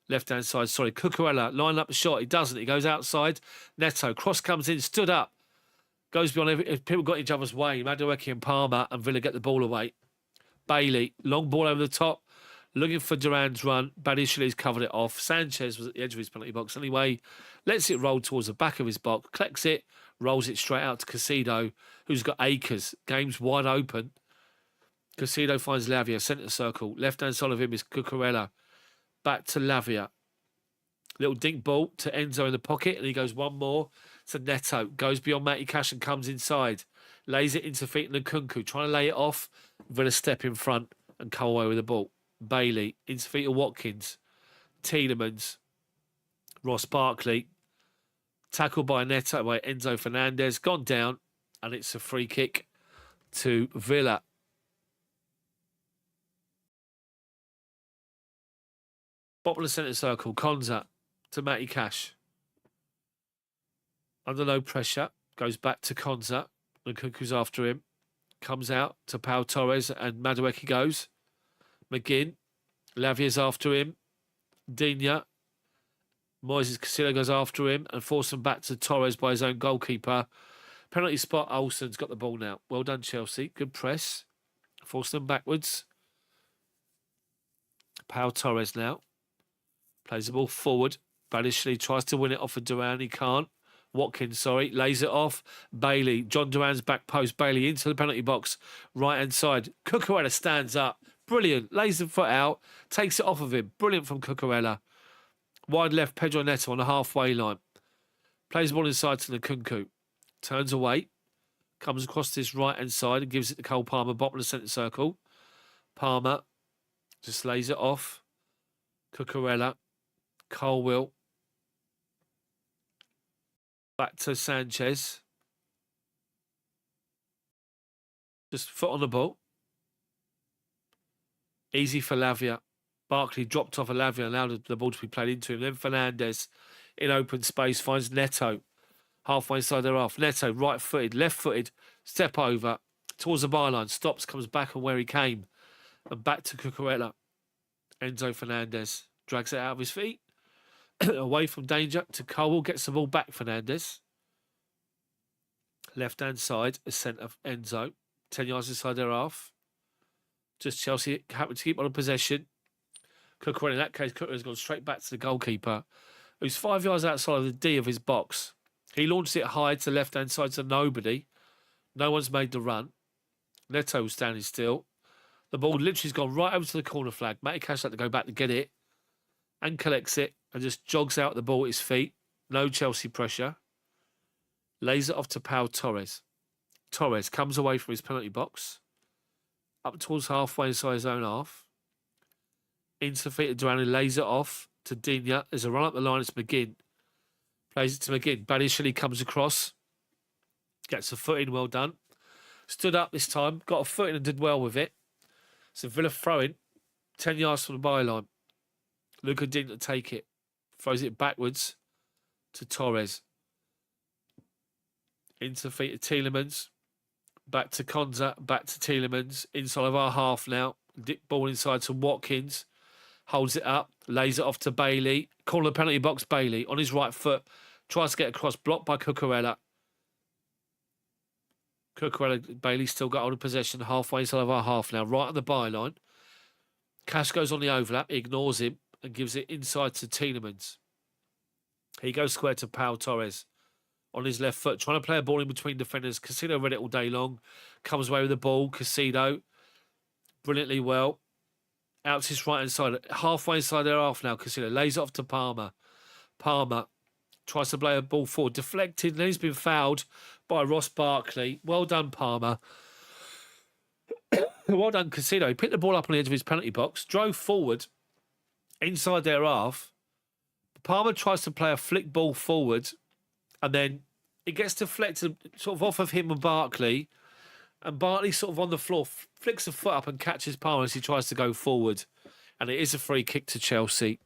Left-hand side, sorry. Cucurella. Line up a shot. He doesn't. He goes outside. Neto. Cross comes in. Stood up. Goes beyond. If people got each other's way. Madueke and Palmer and Villa get the ball away. Bailey. Long ball over the top. Looking for Duran's run. Badiashile's covered it off. Sanchez was at the edge of his penalty box anyway. Lets it roll towards the back of his box. Collects it. Rolls it straight out to Casido, who's got acres. Game's wide open. Casido finds Lavia. Centre circle. Left-hand side of him is Cucurella. Back to Lavia. Little dink ball to Enzo in the pocket. And he goes one more to Neto. Goes beyond Matty Cash and comes inside. Lays it into feet of Nkunku. Trying to lay it off. Villa step in front and come away with the ball. Bailey. Into feet of Watkins. Tielemans. Ross Barkley. Tackled by Neto by Enzo Fernandez. Gone down. And it's a free kick to Villa. Bottom of the centre circle. Konza to Matty Cash. Under no pressure. Goes back to Konza. Nkunku's after him. Comes out to Pau Torres and Madueke goes. McGinn. Lavia's after him. Digne. Moises Casido goes after him and forces him back to Torres by his own goalkeeper. Penalty spot. Olsen's got the ball now. Well done, Chelsea. Good press. Force them backwards. Pau Torres now. Plays the ball forward. Badiashile tries to win it off of Duran. He can't. Watkins, sorry. Lays it off. Bailey. John Duran's back post. Bailey into the penalty box. Right-hand side. Cucurella stands up. Brilliant. Lays the foot out. Takes it off of him. Brilliant from Cucurella. Wide left, Pedro Neto on the halfway line. Plays the ball inside to Nkunku. Turns away. Comes across this right-hand side and gives it to Cole Palmer. Bottom of the centre circle. Palmer just lays it off. Cucurella. Colwell. Back to Sanchez. Just foot on the ball. Easy for Lavia. Barkley dropped off of Lavia and allowed the ball to be played into him. Then Fernandez in open space finds Neto. Halfway inside their half. Neto, right-footed, left-footed, step over towards the byline. Stops, comes back on where he came. And back to Cucurella. Enzo Fernandez drags it out of his feet. Away from danger to Colwell. Gets the ball back, Fernandez. Left-hand side, a centre of Enzo. 10 yards inside their half. Just Chelsea happy to keep on a possession. Cucurella, in that case, Cucurella's gone straight back to the goalkeeper, who's 5 yards outside of the D of his box. He launched it high to the left-hand side to nobody. No one's made the run. Neto was standing still. The ball literally's gone right over to the corner flag. Matty Cash had to go back to get it and collects it and just jogs out the ball at his feet. No Chelsea pressure. Lays it off to Pau Torres. Torres comes away from his penalty box. Up towards halfway inside his own half. Into the feet of Duran, who lays it off to Digne. There's a run up the line. It's McGinn. Plays it to McGinn. Badishili comes across. Gets a foot in. Well done. Stood up this time. Got a foot in and did well with it. So Villa throwing 10 yards from the byline. Luca Digne to take it. Throws it backwards to Torres. Into the feet of Tielemans. Back to Konza. Back to Tielemans. Inside of our half now. Dip ball inside to Watkins. Holds it up. Lays it off to Bailey. Corner penalty box, Bailey. On his right foot. Tries to get across. Blocked by Cucurella. Bailey still got hold of possession. Halfway inside of our half now. Right on the byline. Cash goes on the overlap. He ignores him. And gives it inside to Tielemans. He goes square to Pau Torres. On his left foot, trying to play a ball in between defenders. Casido read it all day long. Comes away with the ball. Casido, brilliantly well. Out to his right-hand side. Halfway inside their half now. Casido lays it off to Palmer. Palmer tries to play a ball forward. Deflected. And he's been fouled by Ross Barkley. Well done, Palmer. Well done, Casido. He picked the ball up on the edge of his penalty box. Drove forward. Inside their half. Palmer tries to play a flick ball forward. And then it gets deflected sort of off of him and Barkley. And Barkley sort of on the floor flicks a foot up and catches Palmer as he tries to go forward. And it is a free kick to Chelsea.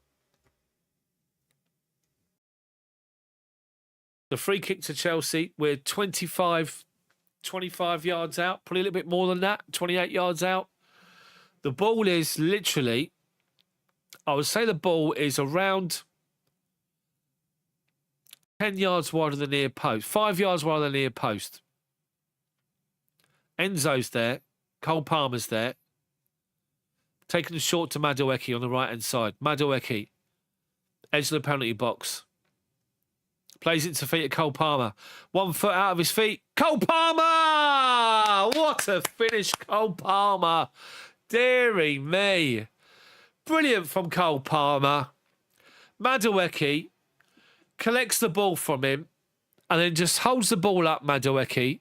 The free kick to Chelsea. We're 25 yards out. Probably a little bit more than that. 28 yards out. The ball is literally, I would say the ball is around 10 yards wide of the near post. 5 yards wide of the near post. Enzo's there. Cole Palmer's there. Taking the short to Madueke on the right-hand side. Madueke. Edge of the penalty box. Plays it to feet of Cole Palmer. 1 foot out of his feet. Cole Palmer! What a finish, Cole Palmer. Deary me. Brilliant from Cole Palmer. Madueke collects the ball from him and then just holds the ball up, Madueke.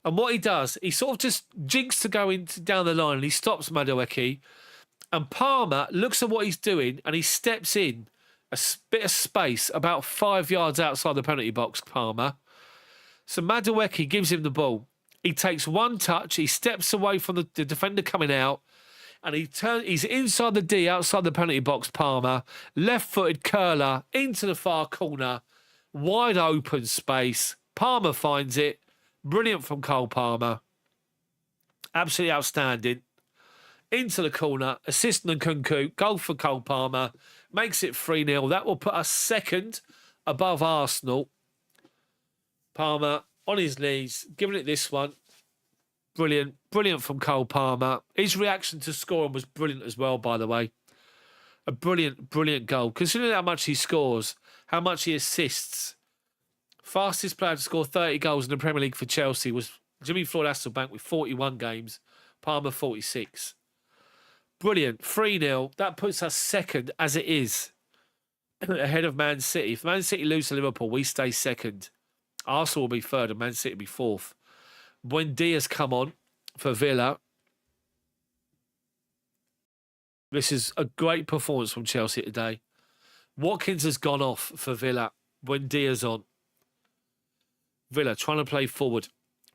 And what he does, he sort of just jinks to go down the line and he stops Madueke. And Palmer looks at what he's doing and he steps in a bit of space about 5 yards outside the penalty box, Palmer. So Madueke gives him the ball. He takes one touch, he steps away from the defender coming out, and he's inside the D, outside the penalty box, Palmer. Left-footed curler into the far corner. Wide open space. Palmer finds it. Brilliant from Cole Palmer. Absolutely outstanding. Into the corner. Assist Nkunku. Goal for Cole Palmer. Makes it 3-0. That will put us second above Arsenal. Palmer on his knees. Giving it this one. Brilliant. Brilliant from Cole Palmer. His reaction to scoring was brilliant as well, by the way. A brilliant, brilliant goal. Considering how much he scores, how much he assists. Fastest player to score 30 goals in the Premier League for Chelsea was Jimmy Floyd Hasselbank with 41 games. Palmer 46. Brilliant. 3-0. That puts us second as it is. Ahead of Man City. If Man City lose to Liverpool, we stay second. Arsenal will be third and Man City will be fourth. Buendia's come on for Villa. This is a great performance from Chelsea today. Watkins has gone off for Villa. Buendia's on. Villa trying to play forward.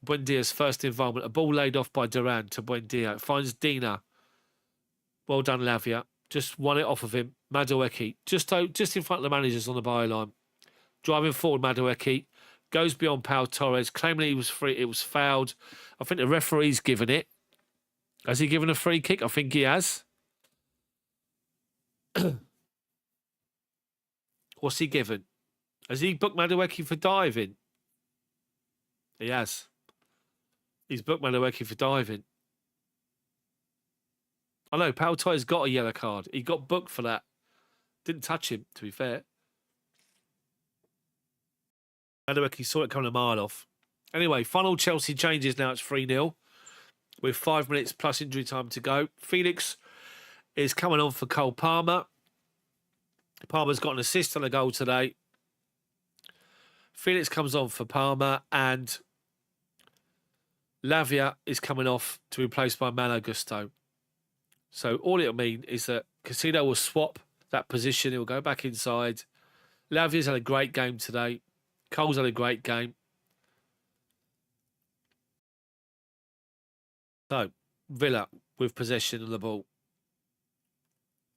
Buendia's first involvement. A ball laid off by Duran to Buendia. It finds Digne. Well done, Lavia. Just won it off of him. Madueke. Just in front of the managers on the byline. Driving forward, Madueke. Goes beyond Pau Torres, claiming he was free. It was fouled. I think the referee's given it. Has he given a free kick? I think he has. What's he given? Has he booked Madueke for diving? He has. He's booked Madueke for diving. I know, Pau Torres got a yellow card. He got booked for that. Didn't touch him, to be fair. Madueke saw it coming a mile off. Anyway, final Chelsea changes now. It's 3-0 with 5 minutes plus injury time to go. Felix is coming on for Cole Palmer. Palmer's got an assist and a goal today. Felix comes on for Palmer, and Lavia is coming off to be replaced by Malo Gusto. So all it'll mean is that Casino will swap that position. He'll go back inside. Lavia's had a great game today. Cole's had a great game. So Villa with possession of the ball.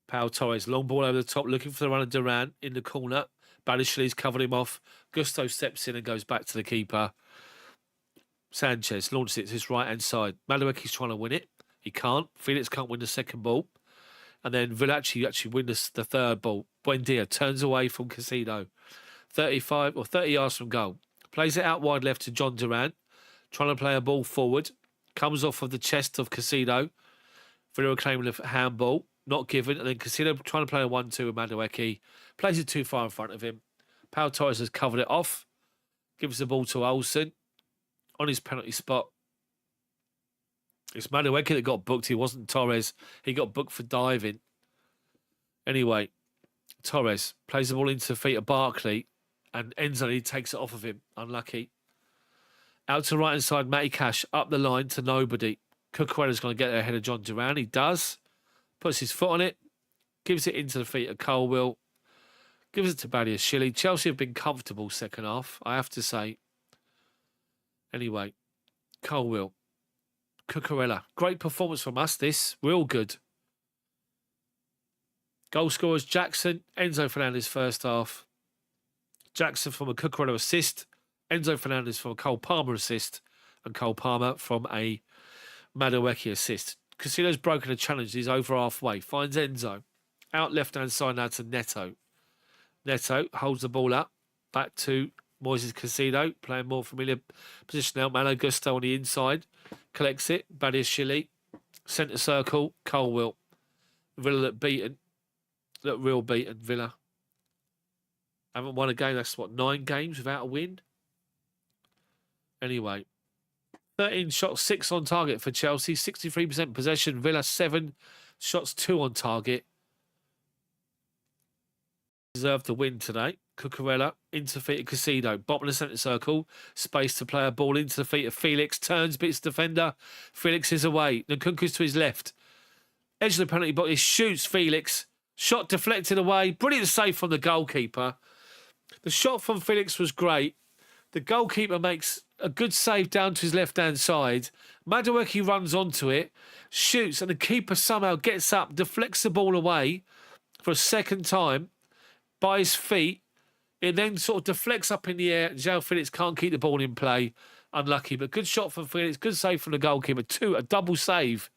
Pau Torres, long ball over the top, looking for the run of Duran in the corner. Badiashili's covered him off. Gusto steps in and goes back to the keeper. Sanchez launches it to his right-hand side. Madueke's trying to win it. He can't. Felix can't win the second ball. And then Villa actually win the third ball. Buendia turns away from Casino. 30 yards from goal. Plays it out wide left to John Duran. Trying to play a ball forward. Comes off of the chest of Casino. Villa claiming a handball. Not given. And then Casino trying to play a 1-2 with Madueke. Plays it too far in front of him. Pau Torres has covered it off. Gives the ball to Olsen. On his penalty spot. It's Madueke that got booked. He wasn't Torres. He got booked for diving. Anyway, Torres plays the ball into the feet of Barkley. And Enzo, he takes it off of him. Unlucky. Out to right-hand side, Matty Cash. Up the line to nobody. Cucurella's going to get there ahead of John Duran. He does. Puts his foot on it. Gives it into the feet of Colwill. Gives it to Badiashile. Chelsea have been comfortable second half, I have to say. Anyway, Colwill. Cucurella. Great performance from us, this. Real good. Goal scorers, Jackson. Enzo Fernandez first half. Jackson from a Cucurella assist. Enzo Fernandez from a Cole Palmer assist. And Cole Palmer from a Madueke assist. Casino's broken a challenge. He's over halfway. Finds Enzo. Out left-hand side now to Neto. Neto holds the ball up. Back to Moises Casino. Playing more familiar position now. Malo Gusto on the inside. Collects it. Badiashile. Centre circle. Colwill. Villa look beaten. Look real beaten, Villa. Haven't won a game. That's what, 9 games without a win? Anyway. 13 shots, 6 on target for Chelsea. 63% possession. Villa 7 shots, 2 on target. Deserved the win today. Cucurella into the feet of Casino. Bottom of the centre circle. Space to play a ball into the feet of Felix. Turns, beats defender. Felix is away. Nkunku's to his left. Edge of the penalty box. He shoots Felix. Shot deflected away. Brilliant save from the goalkeeper. The shot from Felix was great. The goalkeeper makes a good save down to his left-hand side. Madueke runs onto it, shoots, and the keeper somehow gets up, deflects the ball away for a second time by his feet. It then sort of deflects up in the air. João Felix can't keep the ball in play. Unlucky, but good shot from Felix. Good save from the goalkeeper. A double save.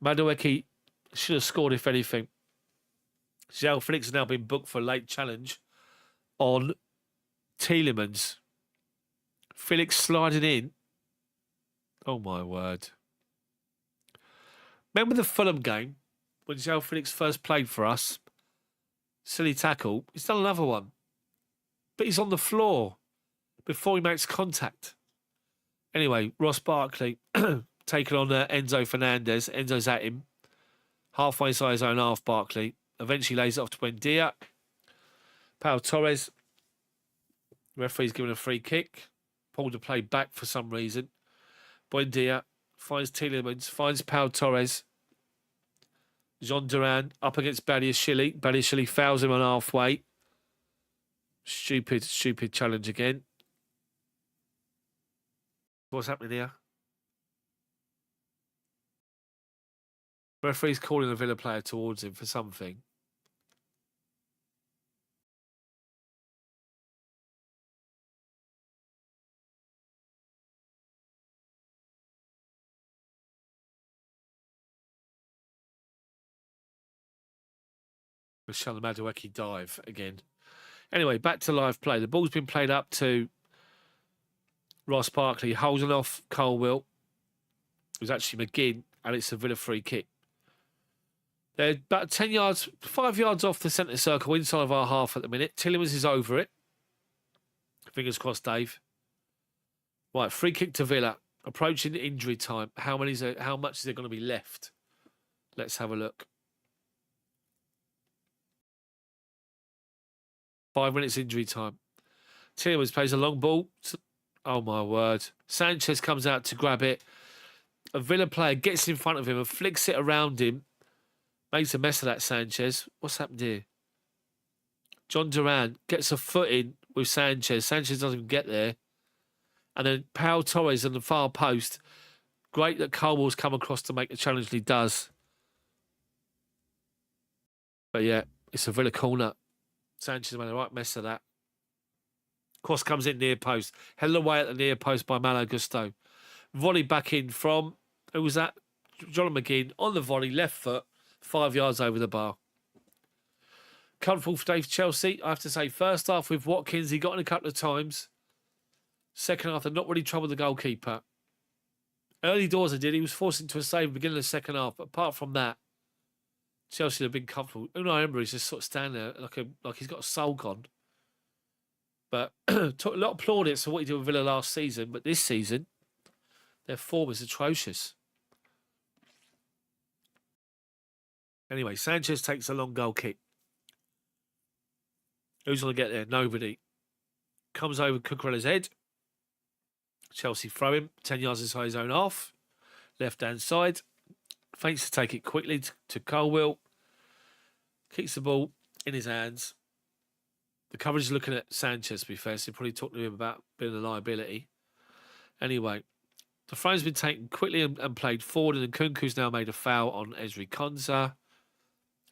Madueke should have scored, if anything. João Felix has now been booked for a late challenge on Tielemans. Felix sliding in. Oh, my word. Remember the Fulham game when João Felix first played for us? Silly tackle. He's done another one. But he's on the floor before he makes contact. Anyway, Ross Barkley taking on Enzo Fernandez. Enzo's at him. Halfway inside his own half, Barkley. Eventually lays it off to Buendia. Pau Torres. Referee's given a free kick. Pulled the play back for some reason. Buendia finds Tielemans. Finds Pau Torres. Jean Duran up against Badiashile. Badiashile fouls him on halfway. Stupid challenge again. What's happening here? Referee's calling a Villa player towards him for something. Michel Madueke dive again. Anyway, back to live play. The ball's been played up to Ross Barkley, holding off Colwill. It was actually McGinn, and it's a Villa free kick. They're about 10 yards, 5 yards off the centre circle, inside of our half at the minute. Tielemans is over it. Fingers crossed, Dave. Right, free kick to Villa. Approaching injury time. How much is there going to be left? Let's have a look. 5 minutes injury time. Tielemans plays a long ball. Oh, my word. Sanchez comes out to grab it. A Villa player gets in front of him and flicks it around him. Makes a mess of that, Sanchez. What's happened here? John Duran gets a foot in with Sanchez. Sanchez doesn't even get there. And then Pau Torres on the far post. Great that Colwell's come across to make the challenge, and he does. But yeah, it's a Villa corner. Sanchez made a right mess of that. Cross comes in near post. Held away at the near post by Malo Gusto. Volley back in from, who was that? John McGinn on the volley, left foot, 5 yards over the bar. Comfortable for Dave Chelsea. I have to say, first half with Watkins, he got in a couple of times. Second half, they're not really troubled the goalkeeper. Early doors, they did. He was forced into a save at the beginning of the second half. But apart from that, Chelsea have been comfortable. Unai Emery's just sort of standing there like he's got a soul gone. But took a lot of plaudits for what he did with Villa last season. But this season, their form is atrocious. Anyway, Sanchez takes a long goal kick. Who's going to get there? Nobody. Comes over Cucurella's head. Chelsea throw him 10 yards inside his own half. Left-hand side. Feints to take it quickly to Colwell. Kicks the ball in his hands. The coverage is looking at Sanchez, to be fair, so probably talking to him about being a liability. Anyway, the throw-in's been taken quickly and played forward, and Nkunku's now made a foul on Ezri Konsa.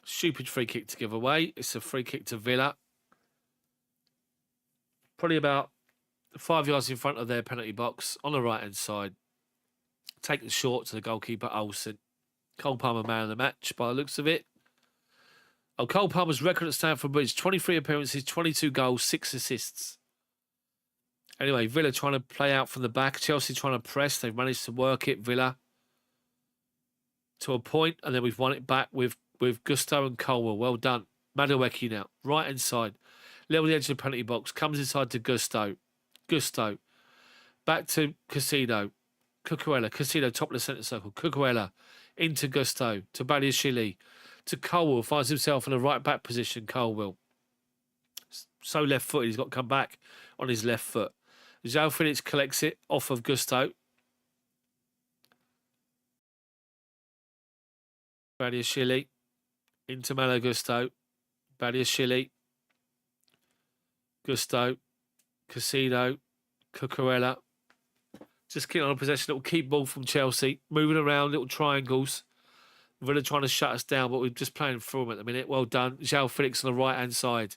Stupid free kick to give away. It's a free kick to Villa. Probably about 5 yards in front of their penalty box on the right-hand side. Taken short to the goalkeeper, Olsen. Cole Palmer, man of the match, by the looks of it. Oh, Cole Palmer's record at Stamford Bridge, 23 appearances, 22 goals, 6 assists. Anyway, Villa trying to play out from the back. Chelsea trying to press. They've managed to work it, Villa, to a point, and then we've won it back with Gusto and Colwell. Well done. Madueke now, right-hand side. Level the edge of the penalty box. Comes inside to Gusto. Gusto. Back to Casido. Cucurella. Casido, top of the centre circle. Cucurella. Into Gusto. To Badiashile. To Colwell. Finds himself in a right-back position. Colwell. So left-footed. He's got to come back on his left foot. João Felix collects it off of Gusto. Badiashile. Into Malo Gusto. Badiashile. Gusto, Casido, Cucurella. Just keep on possession. Little keep ball from Chelsea. Moving around, little triangles. Villa trying to shut us down, but we're just playing through them at the minute. Well done. João Felix on the right-hand side.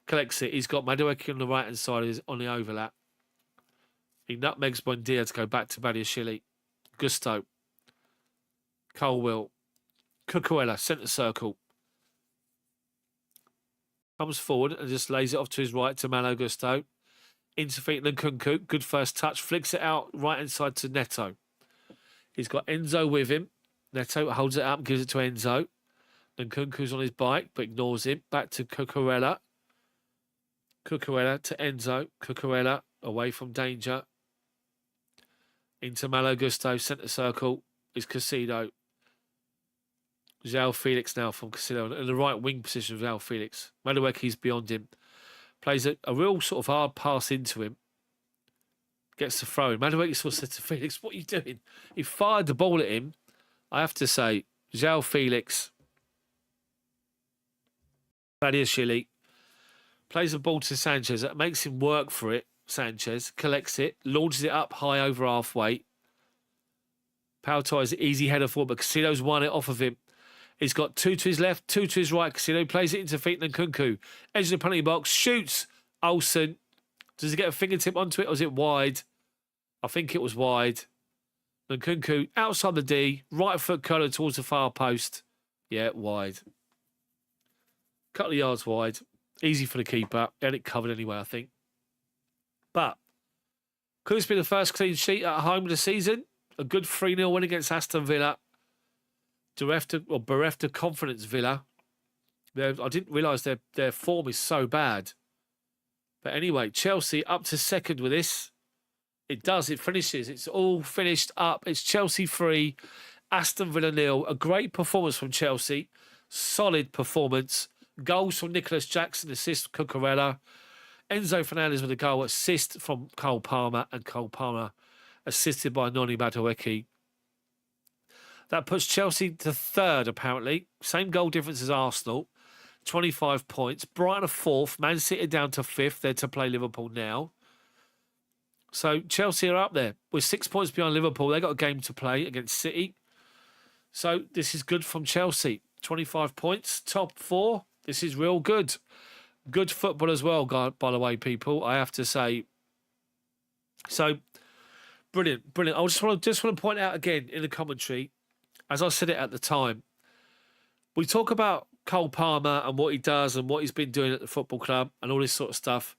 Collects it. He's got Madueke on the right-hand side on the overlap. He nutmegs Buendia to go back to Badiashile. Gusto. Colwell. Cucurella, centre circle. Comes forward and just lays it off to his right to Malo Gusto. Into feet Nkunku. Good first touch. Flicks it out right inside to Neto. He's got Enzo with him. Neto holds it up and gives it to Enzo. Nkunku's on his bike but ignores him. Back to Cucurella. Cucurella to Enzo. Cucurella away from danger. Into Malo Gusto. Centre circle is Casido. João Felix now from Casido in the right wing position of João Felix. Madueke's beyond him. Plays a real sort of hard pass into him. Gets the throw in. Madueke sort of said to Felix, what are you doing? He fired the ball at him. I have to say, João Felix, Badiashile, plays the ball to Sanchez. That makes him work for it. Sanchez collects it, launches it up high over halfway. Pau Torres, easy header forward, but Casido's won it off of him. He's got 2 to his left, 2 to his right. Casido plays it into feet and Nkunku. Edge of the penalty box, shoots. Olsen. Does he get a fingertip onto it or is it wide? I think it was wide. Nkunku outside the D, right foot curler towards the far post. Yeah, wide. Couple of yards wide. Easy for the keeper. And it covered anyway, I think. But could this be the first clean sheet at home of the season? A good 3-0 win against Aston Villa. Bereft of confidence, Villa. I didn't realise their form is so bad. But anyway, Chelsea up to second with this. It does. It finishes. It's all finished up. It's Chelsea 3, Aston Villa 0. A great performance from Chelsea. Solid performance. Goals from Nicholas Jackson, assist Cucurella. Enzo Fernandez with a goal, assist from Cole Palmer, and Cole Palmer assisted by Noni Madueke. That puts Chelsea to third, apparently. Same goal difference as Arsenal, 25 points. Brighton are fourth. Man City down to fifth. They're to play Liverpool now. So Chelsea are up there. We're 6 points behind Liverpool. They got a game to play against City. So this is good from Chelsea. 25 points, top four. This is real good. Good football as well, by the way, people, I have to say. So, brilliant, brilliant. I just want to point out again in the commentary, as I said it at the time, we talk about Cole Palmer and what he does and what he's been doing at the football club and all this sort of stuff.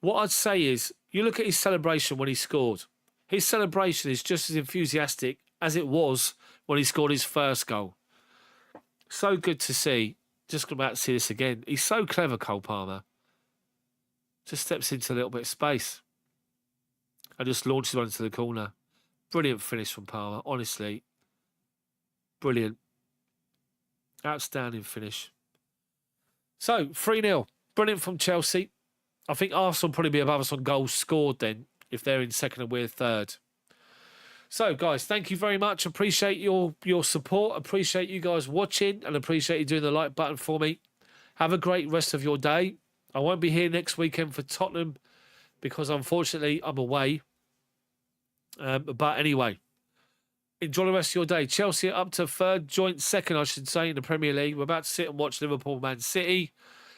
What I'd say is, you look at his celebration when he scored. His celebration is just as enthusiastic as it was when he scored his first goal. So good to see. Just about to see this again. He's so clever, Cole Palmer. Just steps into a little bit of space and just launches one into the corner. Brilliant finish from Palmer, honestly. Brilliant. Outstanding finish. So, 3-0. Brilliant from Chelsea. I think Arsenal will probably be above us on goals scored then, if they're in second and we're third. So, guys, thank you very much. Appreciate your support. Appreciate you guys watching and appreciate you doing the like button for me. Have a great rest of your day. I won't be here next weekend for Tottenham because, unfortunately, I'm away. But anyway, enjoy the rest of your day. Chelsea are up to third, joint second, I should say, in the Premier League. We're about to sit and watch Liverpool, Man City.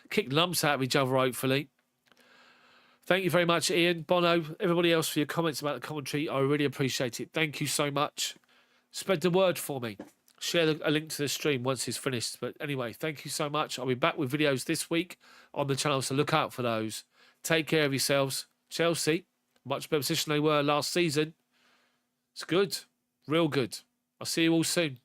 Kick lumps out of each other, hopefully. Thank you very much, Ian, Bono, everybody else for your comments about the commentary. I really appreciate it. Thank you so much. Spread the word for me. Share a link to the stream once it's finished. But anyway, thank you so much. I'll be back with videos this week on the channel, so look out for those. Take care of yourselves. Chelsea, much better position they were last season. It's good. Real good. I'll see you all soon.